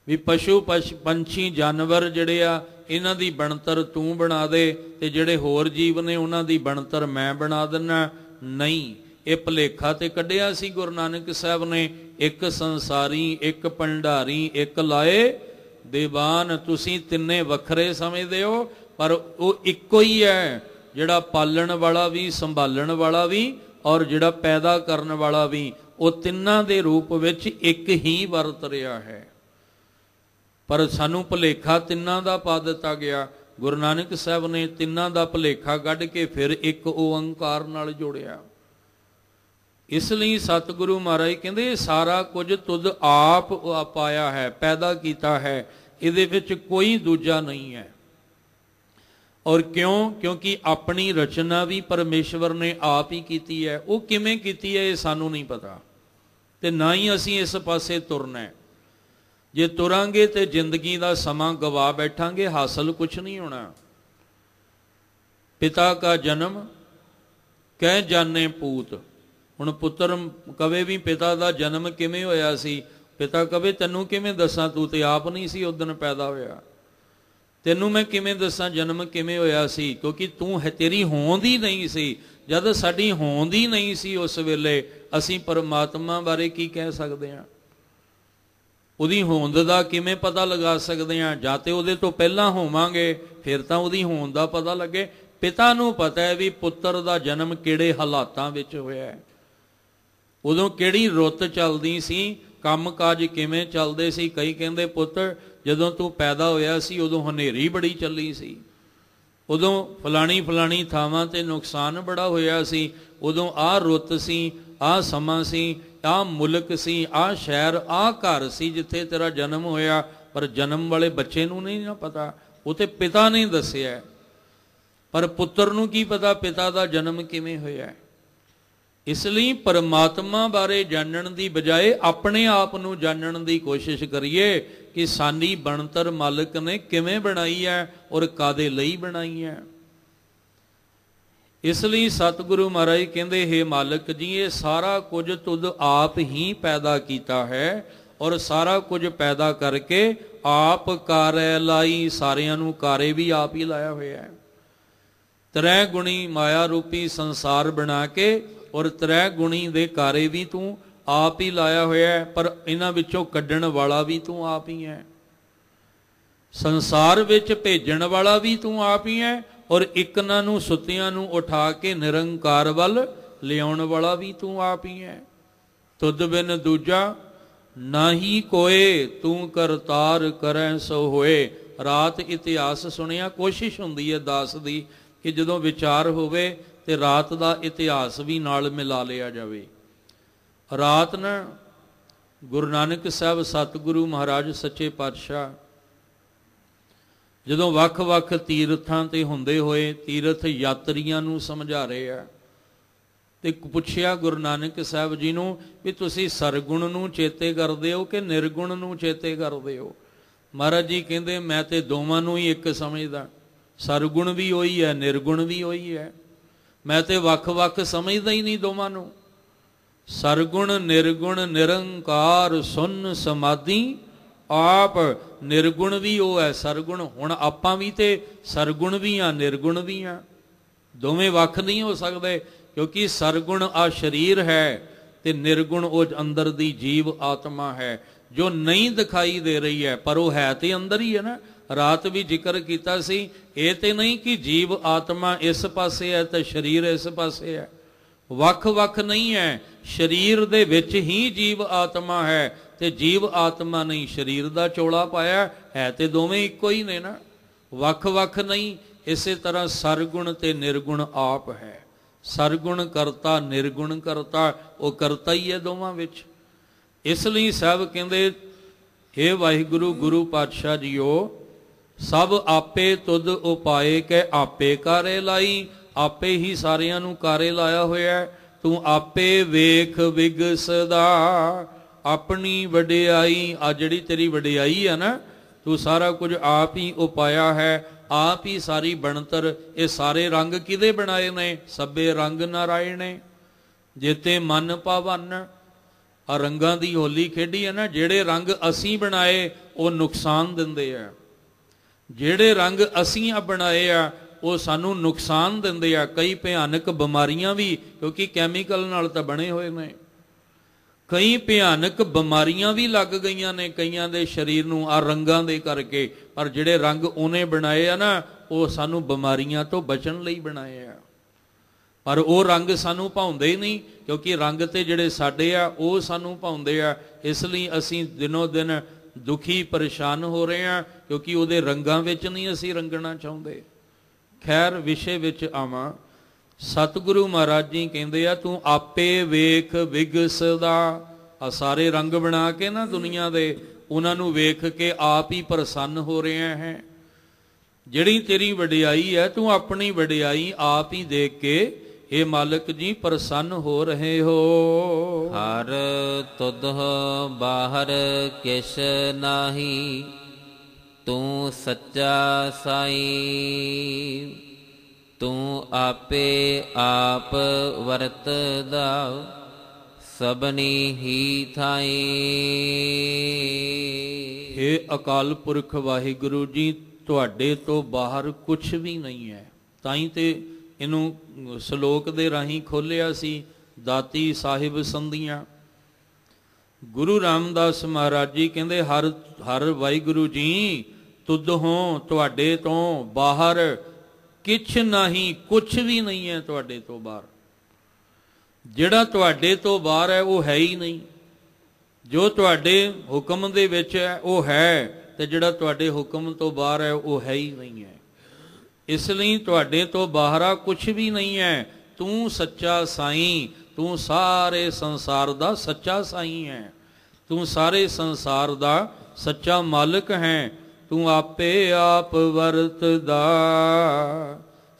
A: ਵੀ ਪਸ਼ੂ ਪੰਛੀ ਜਾਨਵਰ ਜਿਹੜੇ ਆ, ਇਹਨਾਂ ਦੀ ਬਣਤਰ ਤੂੰ ਬਣਾ ਦੇ ਤੇ ਜਿਹੜੇ ਹੋਰ ਜੀਵ ਨੇ ਉਹਨਾਂ ਦੀ ਬਣਤਰ ਮੈਂ ਬਣਾ ਦਿੰਨਾ। ਨਹੀਂ, ਇਹ ਭੁਲੇਖਾ ਤੇ ਕੱਢਿਆ ਸੀ ਗੁਰੂ ਨਾਨਕ ਸਾਹਿਬ ਨੇ। ਇੱਕ ਸੰਸਾਰੀ, ਇੱਕ ਭੰਡਾਰੀ, ਇੱਕ ਲਾਏ ਦੀਵਾਨ। ਤੁਸੀਂ ਤਿੰਨੇ ਵੱਖਰੇ ਸਮਝਦੇ ਹੋ, ਪਰ ਉਹ ਇੱਕੋ ਹੀ ਹੈ, ਜਿਹੜਾ ਪਾਲਣ ਵਾਲਾ ਵੀ, ਸੰਭਾਲਣ ਵਾਲਾ ਵੀ, ਔਰ ਜਿਹੜਾ ਪੈਦਾ ਕਰਨ ਵਾਲਾ ਵੀ। ਉਹ ਤਿੰਨਾਂ ਦੇ ਰੂਪ ਵਿੱਚ ਇੱਕ ਹੀ ਵਰਤ ਰਿਹਾ ਹੈ। ਪਰ ਸਾਨੂੰ ਭੁਲੇਖਾ ਤਿੰਨਾਂ ਦਾ ਪਾ ਦਿੱਤਾ ਗਿਆ। ਗੁਰੂ ਨਾਨਕ ਸਾਹਿਬ ਨੇ ਤਿੰਨਾਂ ਦਾ ਭੁਲੇਖਾ ਕੱਢ ਕੇ ਫਿਰ ਇੱਕ ਓੰਕਾਰ ਨਾਲ ਜੋੜਿਆ। ਇਸ ਲਈ ਸਤਿਗੁਰੂ ਮਹਾਰਾਜ ਕਹਿੰਦੇ, ਸਾਰਾ ਕੁਝ ਤੁਧ ਆਪ ਪਾਇਆ ਹੈ, ਪੈਦਾ ਕੀਤਾ ਹੈ, ਇਹਦੇ ਵਿੱਚ ਕੋਈ ਦੂਜਾ ਨਹੀਂ ਹੈ। ਔਰ ਕਿਉਂ? ਕਿਉਂਕਿ ਆਪਣੀ ਰਚਨਾ ਵੀ ਪਰਮੇਸ਼ਵਰ ਨੇ ਆਪ ਹੀ ਕੀਤੀ ਹੈ। ਉਹ ਕਿਵੇਂ ਕੀਤੀ ਹੈ ਇਹ ਸਾਨੂੰ ਨਹੀਂ ਪਤਾ, ਤੇ ਨਾ ਹੀ ਅਸੀਂ ਇਸ ਪਾਸੇ ਤੁਰਨਾ ਹੈ। ਜੇ ਤੁਰਾਂਗੇ ਤੇ ਜ਼ਿੰਦਗੀ ਦਾ ਸਮਾਂ ਗਵਾ ਬੈਠਾਂਗੇ, ਹਾਸਲ ਕੁਛ ਨਹੀਂ ਹੋਣਾ। ਪਿਤਾ ਕਾ ਜਨਮ ਕਹਿ ਜਾਣੇ ਪੂਤ। ਹੁਣ ਪੁੱਤਰ ਕਵੇ ਵੀ ਪਿਤਾ ਦਾ ਜਨਮ ਕਿਵੇਂ ਹੋਇਆ ਸੀ, ਪਿਤਾ ਕਵੇ ਤੈਨੂੰ ਕਿਵੇਂ ਦੱਸਾਂ, ਤੂੰ ਤੇ ਆਪ ਨਹੀਂ ਸੀ ਉਦਣ ਪੈਦਾ ਹੋਇਆ, ਤੈਨੂੰ ਮੈਂ ਕਿਵੇਂ ਦੱਸਾਂ ਜਨਮ ਕਿਵੇਂ ਹੋਇਆ ਸੀ, ਕਿਉਂਕਿ ਤੂੰ ਹੈ, ਤੇਰੀ ਹੋਂਦ ਹੀ ਨਹੀਂ ਸੀ। ਜਦ ਸਾਡੀ ਹੋਂਦ ਹੀ ਨਹੀਂ ਸੀ ਉਸ ਵੇਲੇ, ਅਸੀਂ ਪਰਮਾਤਮਾ ਬਾਰੇ ਕੀ ਕਹਿ ਸਕਦੇ ਹਾਂ? ਉਹਦੀ ਹੋਂਦ ਦਾ ਕਿਵੇਂ ਪਤਾ ਲਗਾ ਸਕਦੇ ਹਾਂ? ਜਾਂ ਤੇ ਉਹਦੇ ਤੋਂ ਪਹਿਲਾਂ ਹੋਵਾਂਗੇ, ਫਿਰ ਤਾਂ ਉਹਦੀ ਹੋਂਦ ਦਾ ਪਤਾ ਲੱਗੇ। ਪਿਤਾ ਨੂੰ ਪਤਾ ਹੈ ਵੀ ਪੁੱਤਰ ਦਾ ਜਨਮ ਕਿਹੜੇ ਹਾਲਾਤਾਂ ਵਿੱਚ ਹੋਇਆ ਹੈ, ਉਦੋਂ ਕਿਹੜੀ ਰੁੱਤ ਚੱਲਦੀ ਸੀ, ਕੰਮ ਕਾਜ ਕਿਵੇਂ ਚੱਲਦੇ ਸੀ। ਕਈ ਕਹਿੰਦੇ ਪੁੱਤਰ ਜਦੋਂ ਤੂੰ ਪੈਦਾ ਹੋਇਆ ਸੀ ਉਦੋਂ ਹਨੇਰੀ ਬੜੀ ਚੱਲੀ ਸੀ, ਉਦੋਂ ਫਲਾਣੀ ਥਾਵਾਂ ਤੇ ਨੁਕਸਾਨ ਬੜਾ ਹੋਇਆ ਸੀ, ਉਦੋਂ ਆਹ ਰੁੱਤ ਸੀ, ਆਹ ਸਮਾਂ ਸੀ, ਆਹ ਮੁਲਕ ਸੀ, ਆਹ ਸ਼ਹਿਰ, ਆਹ ਘਰ ਸੀ ਜਿੱਥੇ ਤੇਰਾ ਜਨਮ ਹੋਇਆ। ਪਰ ਜਨਮ ਵਾਲੇ ਬੱਚੇ ਨੂੰ ਨਹੀਂ ਨਾ ਪਤਾ, ਉਹ ਤੇ ਪਿਤਾ ਨੇ ਦੱਸਿਆ। ਪਰ ਪੁੱਤਰ ਨੂੰ ਕੀ ਪਤਾ ਪਿਤਾ ਦਾ ਜਨਮ ਕਿਵੇਂ ਹੋਇਆ। ਇਸ ਲਈ ਪਰਮਾਤਮਾ ਬਾਰੇ ਜਾਣਨ ਦੀ ਬਜਾਏ ਆਪਣੇ ਆਪ ਨੂੰ ਜਾਣਨ ਦੀ ਕੋਸ਼ਿਸ਼ ਕਰੀਏ ਕਿ ਸਾਡੀ ਬਣਤਰ ਮਾਲਕ ਨੇ ਕਿਵੇਂ ਬਣਾਈ ਹੈ ਔਰ ਕਾਦੇ ਲਈ ਬਣਾਈ ਹੈ। ਇਸ ਲਈ ਸਤਿਗੁਰੂ ਮਹਾਰਾਜ ਕਹਿੰਦੇ, ਹੇ ਮਾਲਕ ਜੀ, ਇਹ ਸਾਰਾ ਕੁਝ ਤੁਧ ਆਪ ਹੀ ਪੈਦਾ ਕੀਤਾ ਹੈ ਔਰ ਸਾਰਾ ਕੁਝ ਪੈਦਾ ਕਰਕੇ ਆਪ ਕਾਰੈ ਲਾਈ। ਸਾਰਿਆਂ ਨੂੰ ਕਾਰੇ ਵੀ ਆਪ ਹੀ ਲਾਇਆ ਹੋਇਆ ਹੈ। ਤ੍ਰੈ ਗੁਣੀ ਮਾਇਆ ਰੂਪੀ ਸੰਸਾਰ ਬਣਾ ਕੇ ਔਰ ਤ੍ਰੈ ਗੁਣੀ ਦੇ ਕਾਰੇ ਵੀ ਤੂੰ ਆਪ ਹੀ ਲਾਇਆ ਹੋਇਆ ਹੈ, ਪਰ ਇਹਨਾਂ ਵਿੱਚੋਂ ਕੱਢਣ ਵਾਲਾ ਵੀ ਤੂੰ ਆਪ ਹੀ ਹੈ। ਸੰਸਾਰ ਵਿੱਚ ਭੇਜਣ ਵਾਲਾ ਵੀ ਤੂੰ ਆਪ ਹੀ ਹੈ ਔਰ ਇਕਨਾਂ ਨੂੰ ਸੁੱਤਿਆਂ ਨੂੰ ਉਠਾ ਕੇ ਨਿਰੰਕਾਰ ਵੱਲ ਲਿਆਉਣ ਵਾਲਾ ਵੀ ਤੂੰ ਆਪ ਹੀ ਹੈ। ਤੁਧ ਬਿਨ ਦੂਜਾ ਨਾਹੀ ਕੋਏ, ਤੂੰ ਕਰਤਾਰ ਕਰੈ ਸੋ ਹੋਏ। ਰਾਤ ਇਤਿਹਾਸ ਸੁਣਿਆ, ਕੋਸ਼ਿਸ਼ ਹੁੰਦੀ ਹੈ ਦਾਸ ਦੀ ਕਿ ਜਦੋਂ ਵਿਚਾਰ ਹੋਵੇ ਤੇ ਰਾਤ ਦਾ ਇਤਿਹਾਸ ਵੀ ਨਾਲ ਮਿਲਾ ਲਿਆ ਜਾਵੇ। ਰਾਤ ਨਾ ਗੁਰੂ ਨਾਨਕ ਸਾਹਿਬ ਸਤਿਗੁਰੂ ਮਹਾਰਾਜ ਸੱਚੇ ਪਾਤਸ਼ਾਹ ਜਦੋਂ ਵੱਖ-ਵੱਖ ਤੀਰਥਾਂ ਤੇ ਹੁੰਦੇ ਹੋਏ ਤੀਰਥ ਯਾਤਰੀਆਂ ਨੂੰ ਸਮਝਾ ਰਹੇ ਆ, ਤੇ ਪੁੱਛਿਆ ਗੁਰੂ ਨਾਨਕ ਸਾਹਿਬ ਜੀ ਨੂੰ ਵੀ ਤੁਸੀਂ ਸਰਗੁਣ ਨੂੰ ਚੇਤੇ ਕਰਦੇ ਹੋ ਕਿ ਨਿਰਗੁਣ ਨੂੰ ਚੇਤੇ ਕਰਦੇ ਹੋ? ਮਹਾਰਾਜ ਜੀ ਕਹਿੰਦੇ, ਮੈਂ ਤੇ ਦੋਵਾਂ ਨੂੰ ਹੀ ਇੱਕ ਸਮਝਦਾ, ਸਰਗੁਣ ਵੀ ਉਹੀ ਹੈ, ਨਿਰਗੁਣ ਵੀ ਉਹੀ ਹੈ। ਮੈਂ ਤੇ ਵੱਖ-ਵੱਖ ਸਮਝਦਾ ਹੀ ਨਹੀਂ ਦੋਵਾਂ ਨੂੰ। ਸਰਗੁਣ ਨਿਰਗੁਣ ਨਿਰੰਕਾਰ ਸੁਨ ਸਮਾਧੀ ਆਪ। ਨਿਰਗੁਣ ਵੀ ਉਹ ਹੈ, ਸਰਗੁਣ। ਹੁਣ ਆਪਾਂ ਵੀ ਤੇ ਸਰਗੁਣ ਵੀ ਆ, ਨਿਰਗੁਣ ਵੀ ਆ, ਦੋਵੇਂ ਵੱਖ ਨਹੀਂ ਹੋ ਸਕਦੇ, ਕਿਉਂਕਿ ਸਰਗੁਣ ਆ ਸਰੀਰ ਹੈ ਤੇ ਨਿਰਗੁਣ ਉਹ ਅੰਦਰ ਦੀ ਜੀਵ ਆਤਮਾ ਹੈ ਜੋ ਨਹੀਂ ਦਿਖਾਈ ਦੇ ਰਹੀ ਹੈ, ਪਰ ਉਹ ਹੈ ਤੇ ਅੰਦਰ ਹੀ ਹੈ ਨਾ। ਰਾਤ ਵੀ ਜ਼ਿਕਰ ਕੀਤਾ ਸੀ, ਇਹ ਤੇ ਨਹੀਂ ਕਿ ਜੀਵ ਆਤਮਾ ਇਸ ਪਾਸੇ ਹੈ ਤੇ ਸਰੀਰ ਇਸ ਪਾਸੇ ਹੈ। ਵੱਖ ਵੱਖ ਨਹੀਂ ਹੈ। ਸਰੀਰ ਦੇ ਵਿੱਚ ਹੀ ਜੀਵ ਆਤਮਾ ਹੈ ਤੇ ਜੀਵ ਆਤਮਾ ਨਹੀਂ ਸਰੀਰ ਦਾ ਚੋਲਾ ਪਾਇਆ ਹੈ, ਤੇ ਦੋਵੇਂ ਇੱਕੋ ਹੀ ਨੇ ਨਾ, ਵੱਖ ਵੱਖ ਨਹੀਂ। ਇਸੇ ਤਰ੍ਹਾਂ ਸਰਗੁਣ ਤੇ ਨਿਰਗੁਣ ਆਪ ਹੈ। ਸਰਗੁਣ ਕਰਤਾ ਨਿਰਗੁਣ ਕਰਤਾ, ਉਹ ਕਰਤਾ ਹੀ ਹੈ ਦੋਵਾਂ ਵਿੱਚ। ਇਸ ਲਈ ਸਾਹਿਬ ਕਹਿੰਦੇ, ਹੇ ਵਾਹਿਗੁਰੂ ਗੁਰੂ ਪਾਤਸ਼ਾਹ ਜੀਓ, ਸਭ ਆਪੇ ਤੁਧ ਉਪਾਏ ਕੇ ਆਪੇ ਕਾਰੇ ਲਾਈ। ਆਪੇ ਹੀ ਸਾਰਿਆਂ ਨੂੰ ਕਾਰੇ ਲਾਇਆ ਹੋਇਆ। ਤੂੰ ਆਪੇ ਵੇਖ ਵਿਗਸਦਾ ਆਪਣੀ ਵਡਿਆਈ। ਆ ਜਿਹੜੀ ਤੇਰੀ ਵਡਿਆਈ ਆ ਨਾ, ਤੂੰ ਸਾਰਾ ਕੁਝ ਆਪ ਹੀ ਉਪਾਇਆ ਹੈ, ਆਪ ਹੀ ਸਾਰੀ ਬਣਤਰ। ਇਹ ਸਾਰੇ ਰੰਗ ਕਿਹਦੇ ਬਣਾਏ ਨੇ? ਸਭੇ ਰੰਗ ਨਾਰਾਇਣ ਨੇ। ਜੇਤੇ ਮਨ ਪਾਵਨ, ਆ ਰੰਗਾਂ ਦੀ ਹੋਲੀ ਖੇਡੀ ਹੈ ਨਾ, ਜਿਹੜੇ ਰੰਗ ਅਸੀਂ ਬਣਾਏ ਉਹ ਨੁਕਸਾਨ ਦਿੰਦੇ ਆ, ਜਿਹੜੇ ਰੰਗ ਅਸੀਂ ਬਣਾਏ ਆ ਉਹ ਸਾਨੂੰ ਨੁਕਸਾਨ ਦਿੰਦੇ ਆ। ਕਈ ਭਿਆਨਕ ਬਿਮਾਰੀਆਂ ਵੀ, ਕਿਉਂਕਿ ਕੈਮੀਕਲ ਨਾਲ ਤਾਂ ਬਣੇ ਹੋਏ ਨੇ, ਕਈ ਭਿਆਨਕ ਬਿਮਾਰੀਆਂ ਵੀ ਲੱਗ ਗਈਆਂ ਨੇ ਕਈਆਂ ਦੇ ਸਰੀਰ ਨੂੰ ਆ ਰੰਗਾਂ ਦੇ ਕਰਕੇ। ਪਰ ਜਿਹੜੇ ਰੰਗ ਉਹਨੇ ਬਣਾਏ ਆ ਨਾ, ਉਹ ਸਾਨੂੰ ਬਿਮਾਰੀਆਂ ਤੋਂ ਬਚਣ ਲਈ ਬਣਾਏ ਆ। ਪਰ ਉਹ ਰੰਗ ਸਾਨੂੰ ਭਾਉਂਦੇ ਹੀ ਨਹੀਂ, ਕਿਉਂਕਿ ਰੰਗ ਤੇ ਜਿਹੜੇ ਸਾਡੇ ਆ ਉਹ ਸਾਨੂੰ ਭਾਉਂਦੇ ਆ। ਇਸ ਲਈ ਅਸੀਂ ਦਿਨੋ ਦਿਨ ਦੁਖੀ ਪਰੇਸ਼ਾਨ ਹੋ ਰਹੇ ਹਾਂ, ਕਿਉਂਕਿ ਉਹਦੇ ਰੰਗਾਂ ਵਿੱਚ ਨਹੀਂ ਅਸੀਂ ਰੰਗਣਾ ਚਾਹੁੰਦੇ। ਖੈਰ, ਵਿਸ਼ੇ ਵਿੱਚ ਆਵਾਂ। ਸਤਿਗੁਰੂ ਮਹਾਰਾਜ ਜੀ ਕਹਿੰਦੇ ਆ, ਤੂੰ ਆਪੇ ਵੇਖ ਵਿਗਸਦਾ। ਆ ਸਾਰੇ ਰੰਗ ਬਣਾ ਕੇ ਨਾ ਦੁਨੀਆ ਦੇ, ਉਹਨਾਂ ਨੂੰ ਵੇਖ ਕੇ ਆਪ ਹੀ ਪ੍ਰਸੰਨ ਹੋ ਰਿਹਾ ਹੈ। ਜਿਹੜੀ ਤੇਰੀ ਵਡਿਆਈ ਹੈ, ਤੂੰ ਆਪਣੀ ਵਡਿਆਈ ਆਪ ਹੀ ਦੇਖ ਕੇ हे ਮਾਲਕ ਜੀ ਪ੍ਰਸੰਨ ਹੋ ਰਹੇ ਹੋ।
B: ਹਰ ਤੁਧ ਬਾਹਰ ਕਿਛ ਨਾਹੀ, ਤੂੰ ਸੱਚਾ ਸਾਈ। ਤੂੰ ਆਪੇ ਆਪ ਵਰਤਦਾ ਸਭਨੀ ਹੀ ਥਾਈ।
A: हे ਅਕਾਲ ਪੁਰਖ ਵਾਹਿਗੁਰੂ ਜੀ, ਤੁਹਾਡੇ ਤੋਂ ਬਾਹਰ ਕੁਛ ਵੀ ਨਹੀਂ ਹੈ। ਤਾਂ ਹੀ ਤੇ ਇਹਨੂੰ ਸ਼ਲੋਕ ਦੇ ਰਾਹੀਂ ਖੋਲਿਆ ਸੀ, ਦਾਤੀ ਸਾਹਿਬ ਸੰਧੀਆਂ। ਗੁਰੂ ਰਾਮਦਾਸ ਮਹਾਰਾਜ ਜੀ ਕਹਿੰਦੇ, ਹਰ ਵਾਹਿਗੁਰੂ ਜੀ ਤੁਧ ਹੋ, ਤੁਹਾਡੇ ਤੋਂ ਬਾਹਰ ਕਿਛ ਨਹੀਂ, ਕੁਛ ਵੀ ਨਹੀਂ ਹੈ ਤੁਹਾਡੇ ਤੋਂ ਬਾਹਰ। ਜਿਹੜਾ ਤੁਹਾਡੇ ਤੋਂ ਬਾਹਰ ਹੈ ਉਹ ਹੈ ਹੀ ਨਹੀਂ। ਜੋ ਤੁਹਾਡੇ ਹੁਕਮ ਦੇ ਵਿੱਚ ਹੈ ਉਹ ਹੈ, ਤੇ ਜਿਹੜਾ ਤੁਹਾਡੇ ਹੁਕਮ ਤੋਂ ਬਾਹਰ ਹੈ ਉਹ ਹੈ ਹੀ ਨਹੀਂ ਹੈ। ਇਸ ਲਈ ਤੁਹਾਡੇ ਤੋਂ ਬਾਹਰਾ ਕੁਛ ਵੀ ਨਹੀਂ ਹੈ। ਤੂੰ ਸੱਚਾ ਸਾਈਂ, ਤੂੰ ਸਾਰੇ ਸੰਸਾਰ ਦਾ ਸੱਚਾ ਸਾਈਂ ਹੈ। ਤੂੰ ਸਾਰੇ ਸੰਸਾਰ ਦਾ ਸੱਚਾ ਮਾਲਕ ਹੈ। ਤੂੰ ਆਪੇ ਆਪ ਵਰਤਦਾ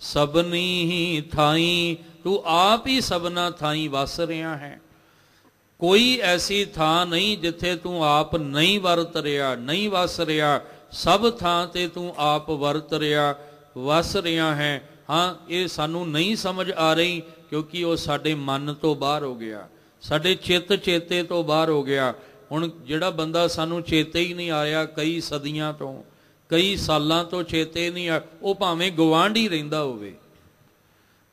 A: ਸਭਨੀ ਹੀ ਥਾਈ। ਤੂੰ ਆਪ ਹੀ ਸਭਨਾ ਥਾਈ ਵਸ ਰਿਹਾ ਹੈ। ਕੋਈ ਐਸੀ ਥਾਂ ਨਹੀਂ ਜਿੱਥੇ ਤੂੰ ਆਪ ਨਹੀਂ ਵਰਤ ਰਿਹਾ, ਨਹੀਂ ਵਸ ਰਿਹਾ। ਸਭ ਥਾਂ ਤੇ ਤੂੰ ਆਪ ਵਰਤ ਰਿਹਾ, ਵਸ ਰਿਹਾ ਹੈ। ਹਾਂ, ਇਹ ਸਾਨੂੰ ਨਹੀਂ ਸਮਝ ਆ ਰਹੀ, ਕਿਉਂਕਿ ਉਹ ਸਾਡੇ ਮਨ ਤੋਂ ਬਾਹਰ ਹੋ ਗਿਆ, ਸਾਡੇ ਚਿੱਤ ਚੇਤੇ ਤੋਂ ਬਾਹਰ ਹੋ ਗਿਆ। ਹੁਣ ਜਿਹੜਾ ਬੰਦਾ ਸਾਨੂੰ ਚੇਤੇ ਹੀ ਨਹੀਂ ਆ ਰਿਹਾ, ਕਈ ਸਦੀਆਂ ਤੋਂ, ਕਈ ਸਾਲਾਂ ਤੋਂ ਚੇਤੇ ਨਹੀਂ ਆ, ਉਹ ਭਾਵੇਂ ਗੁਆਂਢੀ ਰਹਿੰਦਾ ਹੋਵੇ,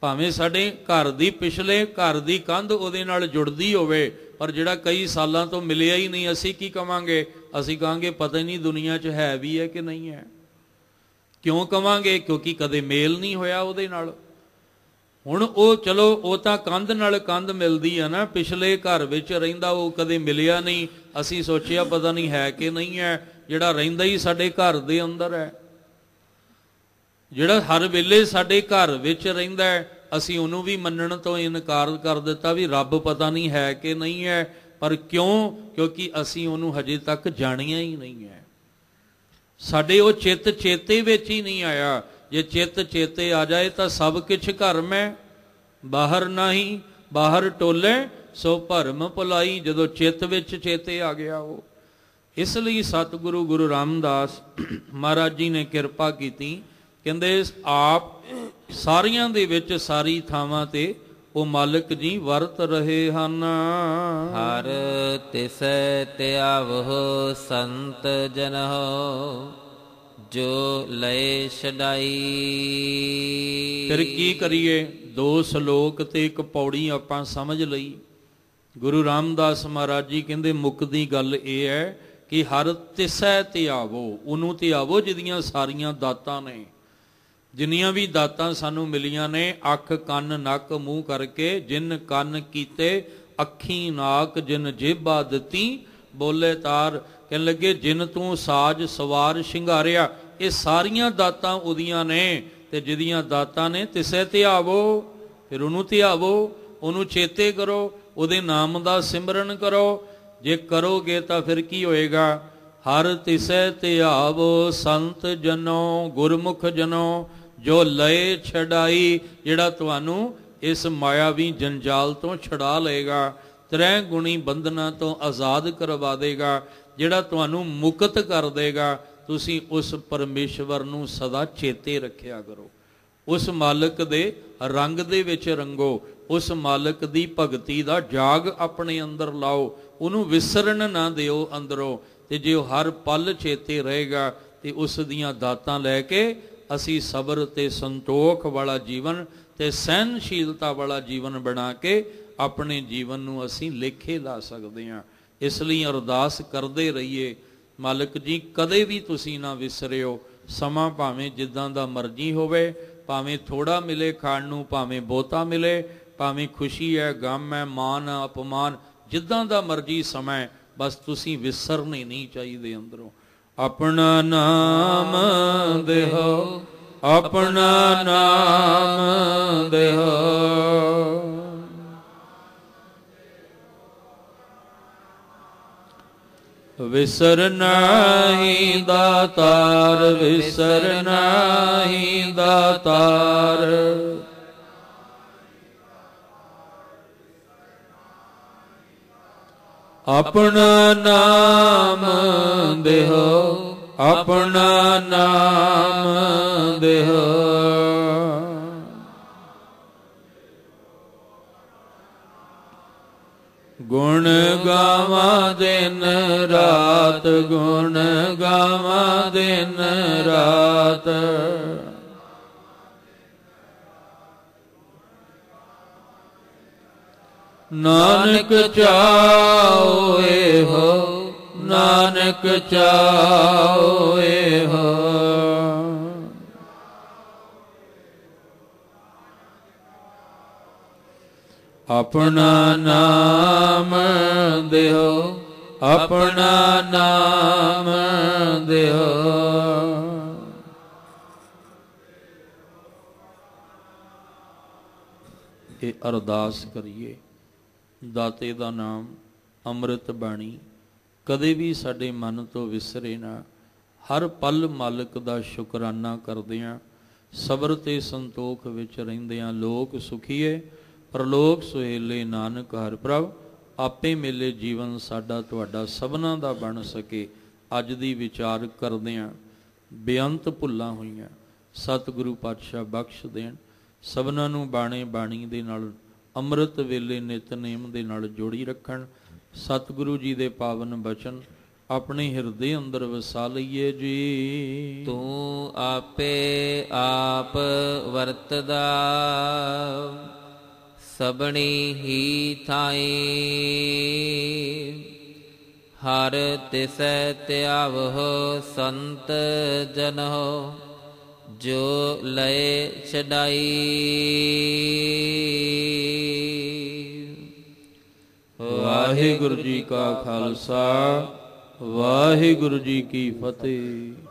A: ਭਾਵੇਂ ਸਾਡੇ ਘਰ ਦੀ ਪਿਛਲੇ ਘਰ ਦੀ ਕੰਧ ਉਹਦੇ ਨਾਲ ਜੁੜਦੀ ਹੋਵੇ, ਪਰ ਜਿਹੜਾ ਕਈ ਸਾਲਾਂ ਤੋਂ ਮਿਲਿਆ ਹੀ ਨਹੀਂ, ਅਸੀਂ ਕੀ ਕਵਾਂਗੇ? ਅਸੀਂ ਕਹਾਂਗੇ ਪਤਾ ਹੀ ਨਹੀਂ ਦੁਨੀਆ 'ਚ ਹੈ ਵੀ ਹੈ ਕਿ ਨਹੀਂ ਹੈ। ਕਿਉਂ ਕਵਾਂਗੇ? ਕਿਉਂਕਿ ਕਦੇ ਮੇਲ ਨਹੀਂ ਹੋਇਆ ਉਹਦੇ ਨਾਲ। ਹੁਣ ਉਹ ਚਲੋ, ਉਹ ਤਾਂ ਕੰਧ ਨਾਲ ਕੰਧ ਮਿਲਦੀ ਆ ਨਾ, ਪਿਛਲੇ ਘਰ ਵਿੱਚ ਰਹਿੰਦਾ, ਉਹ ਕਦੇ ਮਿਲਿਆ ਨਹੀਂ। ਅਸੀਂ ਸੋਚਿਆ ਪਤਾ ਨਹੀਂ ਹੈ ਕਿ ਨਹੀਂ ਹੈ। ਜਿਹੜਾ ਰਹਿੰਦਾ ਹੀ ਸਾਡੇ ਘਰ ਦੇ ਅੰਦਰ ਹੈ, ਜਿਹੜਾ ਹਰ ਵੇਲੇ ਸਾਡੇ ਘਰ ਵਿੱਚ ਰਹਿੰਦਾ ਹੈ, ਅਸੀਂ ਉਹਨੂੰ ਵੀ ਮੰਨਣ ਤੋਂ ਇਨਕਾਰ ਕਰ ਦਿੱਤਾ ਵੀ ਰੱਬ ਪਤਾ ਨਹੀਂ ਹੈ ਕਿ ਨਹੀਂ ਹੈ। ਪਰ ਕਿਉਂ? ਕਿਉਂਕਿ ਅਸੀਂ ਉਹਨੂੰ ਹਜੇ ਤੱਕ ਜਾਣਿਆ ਹੀ ਨਹੀਂ ਹੈ। ਸਾਡੇ ਉਹ ਚਿੱਤ ਚੇਤੇ ਵਿੱਚ ਹੀ ਨਹੀਂ ਆਇਆ। ਜੇ ਚਿੱਤ ਚੇਤੇ ਆ ਜਾਏ ਤਾਂ ਸਭ ਕੁਛ ਘਰ ਮੈਂ ਬਾਹਰ ਨਹੀਂ, ਬਾਹਰ ਟੋਲੇ ਸੋ ਭਰਮ ਭੁਲਾਈ। ਜਦੋਂ ਚਿੱਤ ਵਿੱਚ ਚੇਤੇ ਆ ਗਿਆ ਉਹ। ਇਸ ਲਈ ਸਤਿਗੁਰੂ ਗੁਰੂ ਰਾਮਦਾਸ ਮਹਾਰਾਜ ਜੀ ਨੇ ਕਿਰਪਾ ਕੀਤੀ, ਕਹਿੰਦੇ ਆਪ ਸਾਰਿਆਂ ਦੇ ਵਿੱਚ ਸਾਰੀ ਥਾਵਾਂ ਤੇ ਉਹ ਮਾਲਕ ਜੀ ਵਰਤ ਰਹੇ ਹਨ।
B: ਹਰ ਤਿਸੈ ਧਿਆਵਹੁ ਸੰਤ ਜਨਹੁ ਜੋ ਲਏ ਛਡਾਈ।
A: ਫਿਰ ਕੀ ਕਰੀਏ? 2 ਸ਼ਲੋਕ ਤੇ 1 ਪੌੜੀ ਆਪਾਂ ਸਮਝ ਲਈ। ਗੁਰੂ ਰਾਮਦਾਸ ਮਹਾਰਾਜ ਜੀ ਕਹਿੰਦੇ ਮੁੱਕਦੀ ਗੱਲ ਇਹ ਹੈ ਕਿ ਹਰ ਤਿਸੈ ਧਿਆਵੋ, ਉਹਨੂੰ ਧਿਆਵੋ ਜਿਹਦੀਆਂ ਸਾਰੀਆਂ ਦਾਤਾਂ ਨੇ, ਜਿੰਨੀਆਂ ਵੀ ਦਾਤਾਂ ਸਾਨੂੰ ਮਿਲੀਆਂ ਨੇ, ਅੱਖ ਕੰਨ ਨੱਕ ਮੂੰਹ ਕਰਕੇ, ਜਿਨ ਕੰਨ ਕੀਤੇ ਅੱਖੀ ਨਾਕ, ਜਿਨ ਜੇਬਾ ਦਿੱਤੀ ਬੋਲੇ ਤਾਰ। ਕਹਿਣ ਲੱਗੇ ਜਿਨ ਤੂੰ ਸਾਜ ਸਵਾਰ ਸ਼ਿੰਗਾਰਿਆ, ਇਹ ਸਾਰੀਆਂ ਦਾਤਾਂ ਉਹਦੀਆਂ ਨੇ। ਤੇ ਜਿਹਦੀਆਂ ਦਾਤਾਂ ਨੇ ਤਿਸੈ ਧਿਆਵੋ, ਫਿਰ ਉਹਨੂੰ ਧਿਆਵੋ, ਉਹਨੂੰ ਚੇਤੇ ਕਰੋ, ਉਹਦੇ ਨਾਮ ਦਾ ਸਿਮਰਨ ਕਰੋ। ਜੇ ਕਰੋਗੇ ਤਾਂ ਫਿਰ ਕੀ ਹੋਏਗਾ? ਹਰ ਤਿਸੈ ਧਿਆਵੋ ਸੰਤ ਜਨੋ, ਗੁਰਮੁਖ ਜਨੋ ਜੋ ਲਏ ਛਡਾਈ, ਜਿਹੜਾ ਤੁਹਾਨੂੰ ਇਸ ਮਾਇਆਵੀ ਜੰਜਾਲ ਤੋਂ ਛੁਡਾ ਲਏਗਾ, ਤ੍ਰੈ ਗੁਣੀ ਬੰਧਨਾਂ ਤੋਂ ਆਜ਼ਾਦ ਕਰਵਾ ਦੇਗਾ, ਜਿਹੜਾ ਤੁਹਾਨੂੰ ਮੁਕਤ ਕਰ ਦੇਗਾ। ਤੁਸੀਂ ਉਸ ਪਰਮੇਸ਼ਵਰ ਨੂੰ ਸਦਾ ਚੇਤੇ ਰੱਖਿਆ ਕਰੋ, ਉਸ ਮਾਲਕ ਦੇ ਰੰਗ ਦੇ ਵਿੱਚ ਰੰਗੋ, ਉਸ ਮਾਲਕ ਦੀ ਭਗਤੀ ਦਾ ਜਾਗ ਆਪਣੇ ਅੰਦਰ ਲਾਓ, ਉਹਨੂੰ ਵਿਸਰਨ ਨਾ ਦਿਓ ਅੰਦਰੋਂ। ਤੇ ਜੇ ਉਹ ਹਰ ਪਲ ਚੇਤੇ ਰਹੇਗਾ ਤੇ ਉਸ ਦੀਆਂ ਦਾਤਾਂ ਲੈ ਕੇ ਅਸੀਂ ਸਬਰ ਤੇ ਸੰਤੋਖ ਵਾਲਾ ਜੀਵਨ ਤੇ ਸਹਿਨਸ਼ੀਲਤਾ ਵਾਲਾ ਜੀਵਨ ਬਣਾ ਕੇ ਆਪਣੇ ਜੀਵਨ ਨੂੰ ਅਸੀਂ ਲੇਖੇ ਲਾ ਸਕਦੇ ਹਾਂ। ਇਸ ਲਈ ਅਰਦਾਸ ਕਰਦੇ ਰਹੀਏ, ਮਾਲਕ ਜੀ ਕਦੇ ਵੀ ਤੁਸੀਂ ਨਾ ਵਿਸਰਿਓ। ਸਮਾਂ ਭਾਵੇਂ ਜਿੱਦਾਂ ਦਾ ਮਰਜ਼ੀ ਹੋਵੇ, ਭਾਵੇਂ ਥੋੜਾ ਮਿਲੇ ਖਾਣ ਨੂੰ, ਭਾਵੇਂ ਬਹੁਤਾ ਮਿਲੇ, ਭਾਵੇਂ ਖੁਸ਼ੀ ਹੈ, ਗਮ ਹੈ, ਮਾਨ ਹੈ, ਅਪਮਾਨ, ਜਿੱਦਾਂ ਦਾ ਮਰਜ਼ੀ ਸਮਾਂ, ਬਸ ਤੁਸੀਂ ਵਿਸਰਨੇ ਨਹੀਂ ਚਾਹੀਦੇ ਅੰਦਰੋਂ। ਆਪਣਾ ਨਾਮ ਦੇਹੋ, ਆਪਣਾ ਨਾਮ ਦੇਹੋ, ਵਿਸਰਨਾ ਹੀ ਦਾਤਾਰ, ਵਿਸਰਨਾ ਹੀ ਦਾਤਾਰ। ਆਪਣਾ ਨਾਮ ਦੇਹੋ, ਆਪਣਾ ਨਾਮ ਦੇਹੋ, ਗੁਣ ਗਾਵਾਂ ਦਿਨ ਰਾਤ, ਗੁਣ ਗਾਵਾਂ ਦਿਨ ਰਾਤ। ਨਾਨਕ ਚਾਉ ਇਹੋ, ਨਾਨਕ ਚਾਉ ਇਹੋ। ਆਪਣਾ ਨਾਮ ਦੇਹੋ, ਆਪਣਾ ਨਾਮ ਦੇਹੋ। ਇਹ ਅਰਦਾਸ ਕਰੀਏ, ਦਾਤੇ ਦਾ ਨਾਮ ਅੰਮ੍ਰਿਤ ਬਾਣੀ ਕਦੇ ਵੀ ਸਾਡੇ ਮਨ ਤੋਂ ਵਿਸਰੇ ਨਾ। ਹਰ ਪਲ ਮਾਲਕ ਦਾ ਸ਼ੁਕਰਾਨਾ ਕਰਦਿਆਂ, ਸਬਰ ਤੇ ਸੰਤੋਖ ਵਿੱਚ ਰਹਿੰਦਿਆਂ ਲੋਕ ਸੁਖੀਏ, ਪਰਲੋਕ ਸੁਹੇਲੇ ਨਾਨਕ ਹਰਿ ਪ੍ਰਭ। ਆਪੇ ਮੇਲੇ ਜੀਵਨ ਸਾਡਾ ਤੁਹਾਡਾ ਸਭਨਾਂ ਦਾ ਬਣ ਸਕੇ। ਅੱਜ ਦੀ ਵਿਚਾਰ ਕਰਦਿਆਂ ਬੇਅੰਤ ਭੁੱਲਾਂ ਹੋਈਆਂ, ਸਤਿਗੁਰੂ ਪਾਤਸ਼ਾਹ ਬਖਸ਼ ਦੇਣ। ਸਭਨਾਂ ਨੂੰ ਬਾਣੇ ਬਾਣੀ ਦੇ ਨਾਲ, ਅੰਮ੍ਰਿਤ ਵੇਲੇ ਨਿਤਨੇਮ ਦੇ ਨਾਲ ਜੋੜੀ ਰੱਖਣ। ਸਤਿਗੁਰੂ ਜੀ ਦੇ ਪਾਵਨ ਬਚਨ ਆਪਣੇ ਹਿਰਦੇ ਅੰਦਰ ਵਸਾ ਲਈਏ ਜੀ।
B: ਤੂੰ ਆਪੇ ਆਪ ਵਰਤਦਾ, ਸਬਣੀ ਹੀ ਥਾਈ। ਹਰ ਤਿਸੈ ਧਿਆਵਹੁ ਸੰਤ ਜਨਹੁ, ਜੋ ਲਏ ਛਡਾਈ।
A: ਵਾਹਿਗੁਰੂ ਜੀ ਕਾ ਖਾਲਸਾ, ਵਾਹਿਗੁਰੂ ਜੀ ਕੀ ਫਤਿਹ।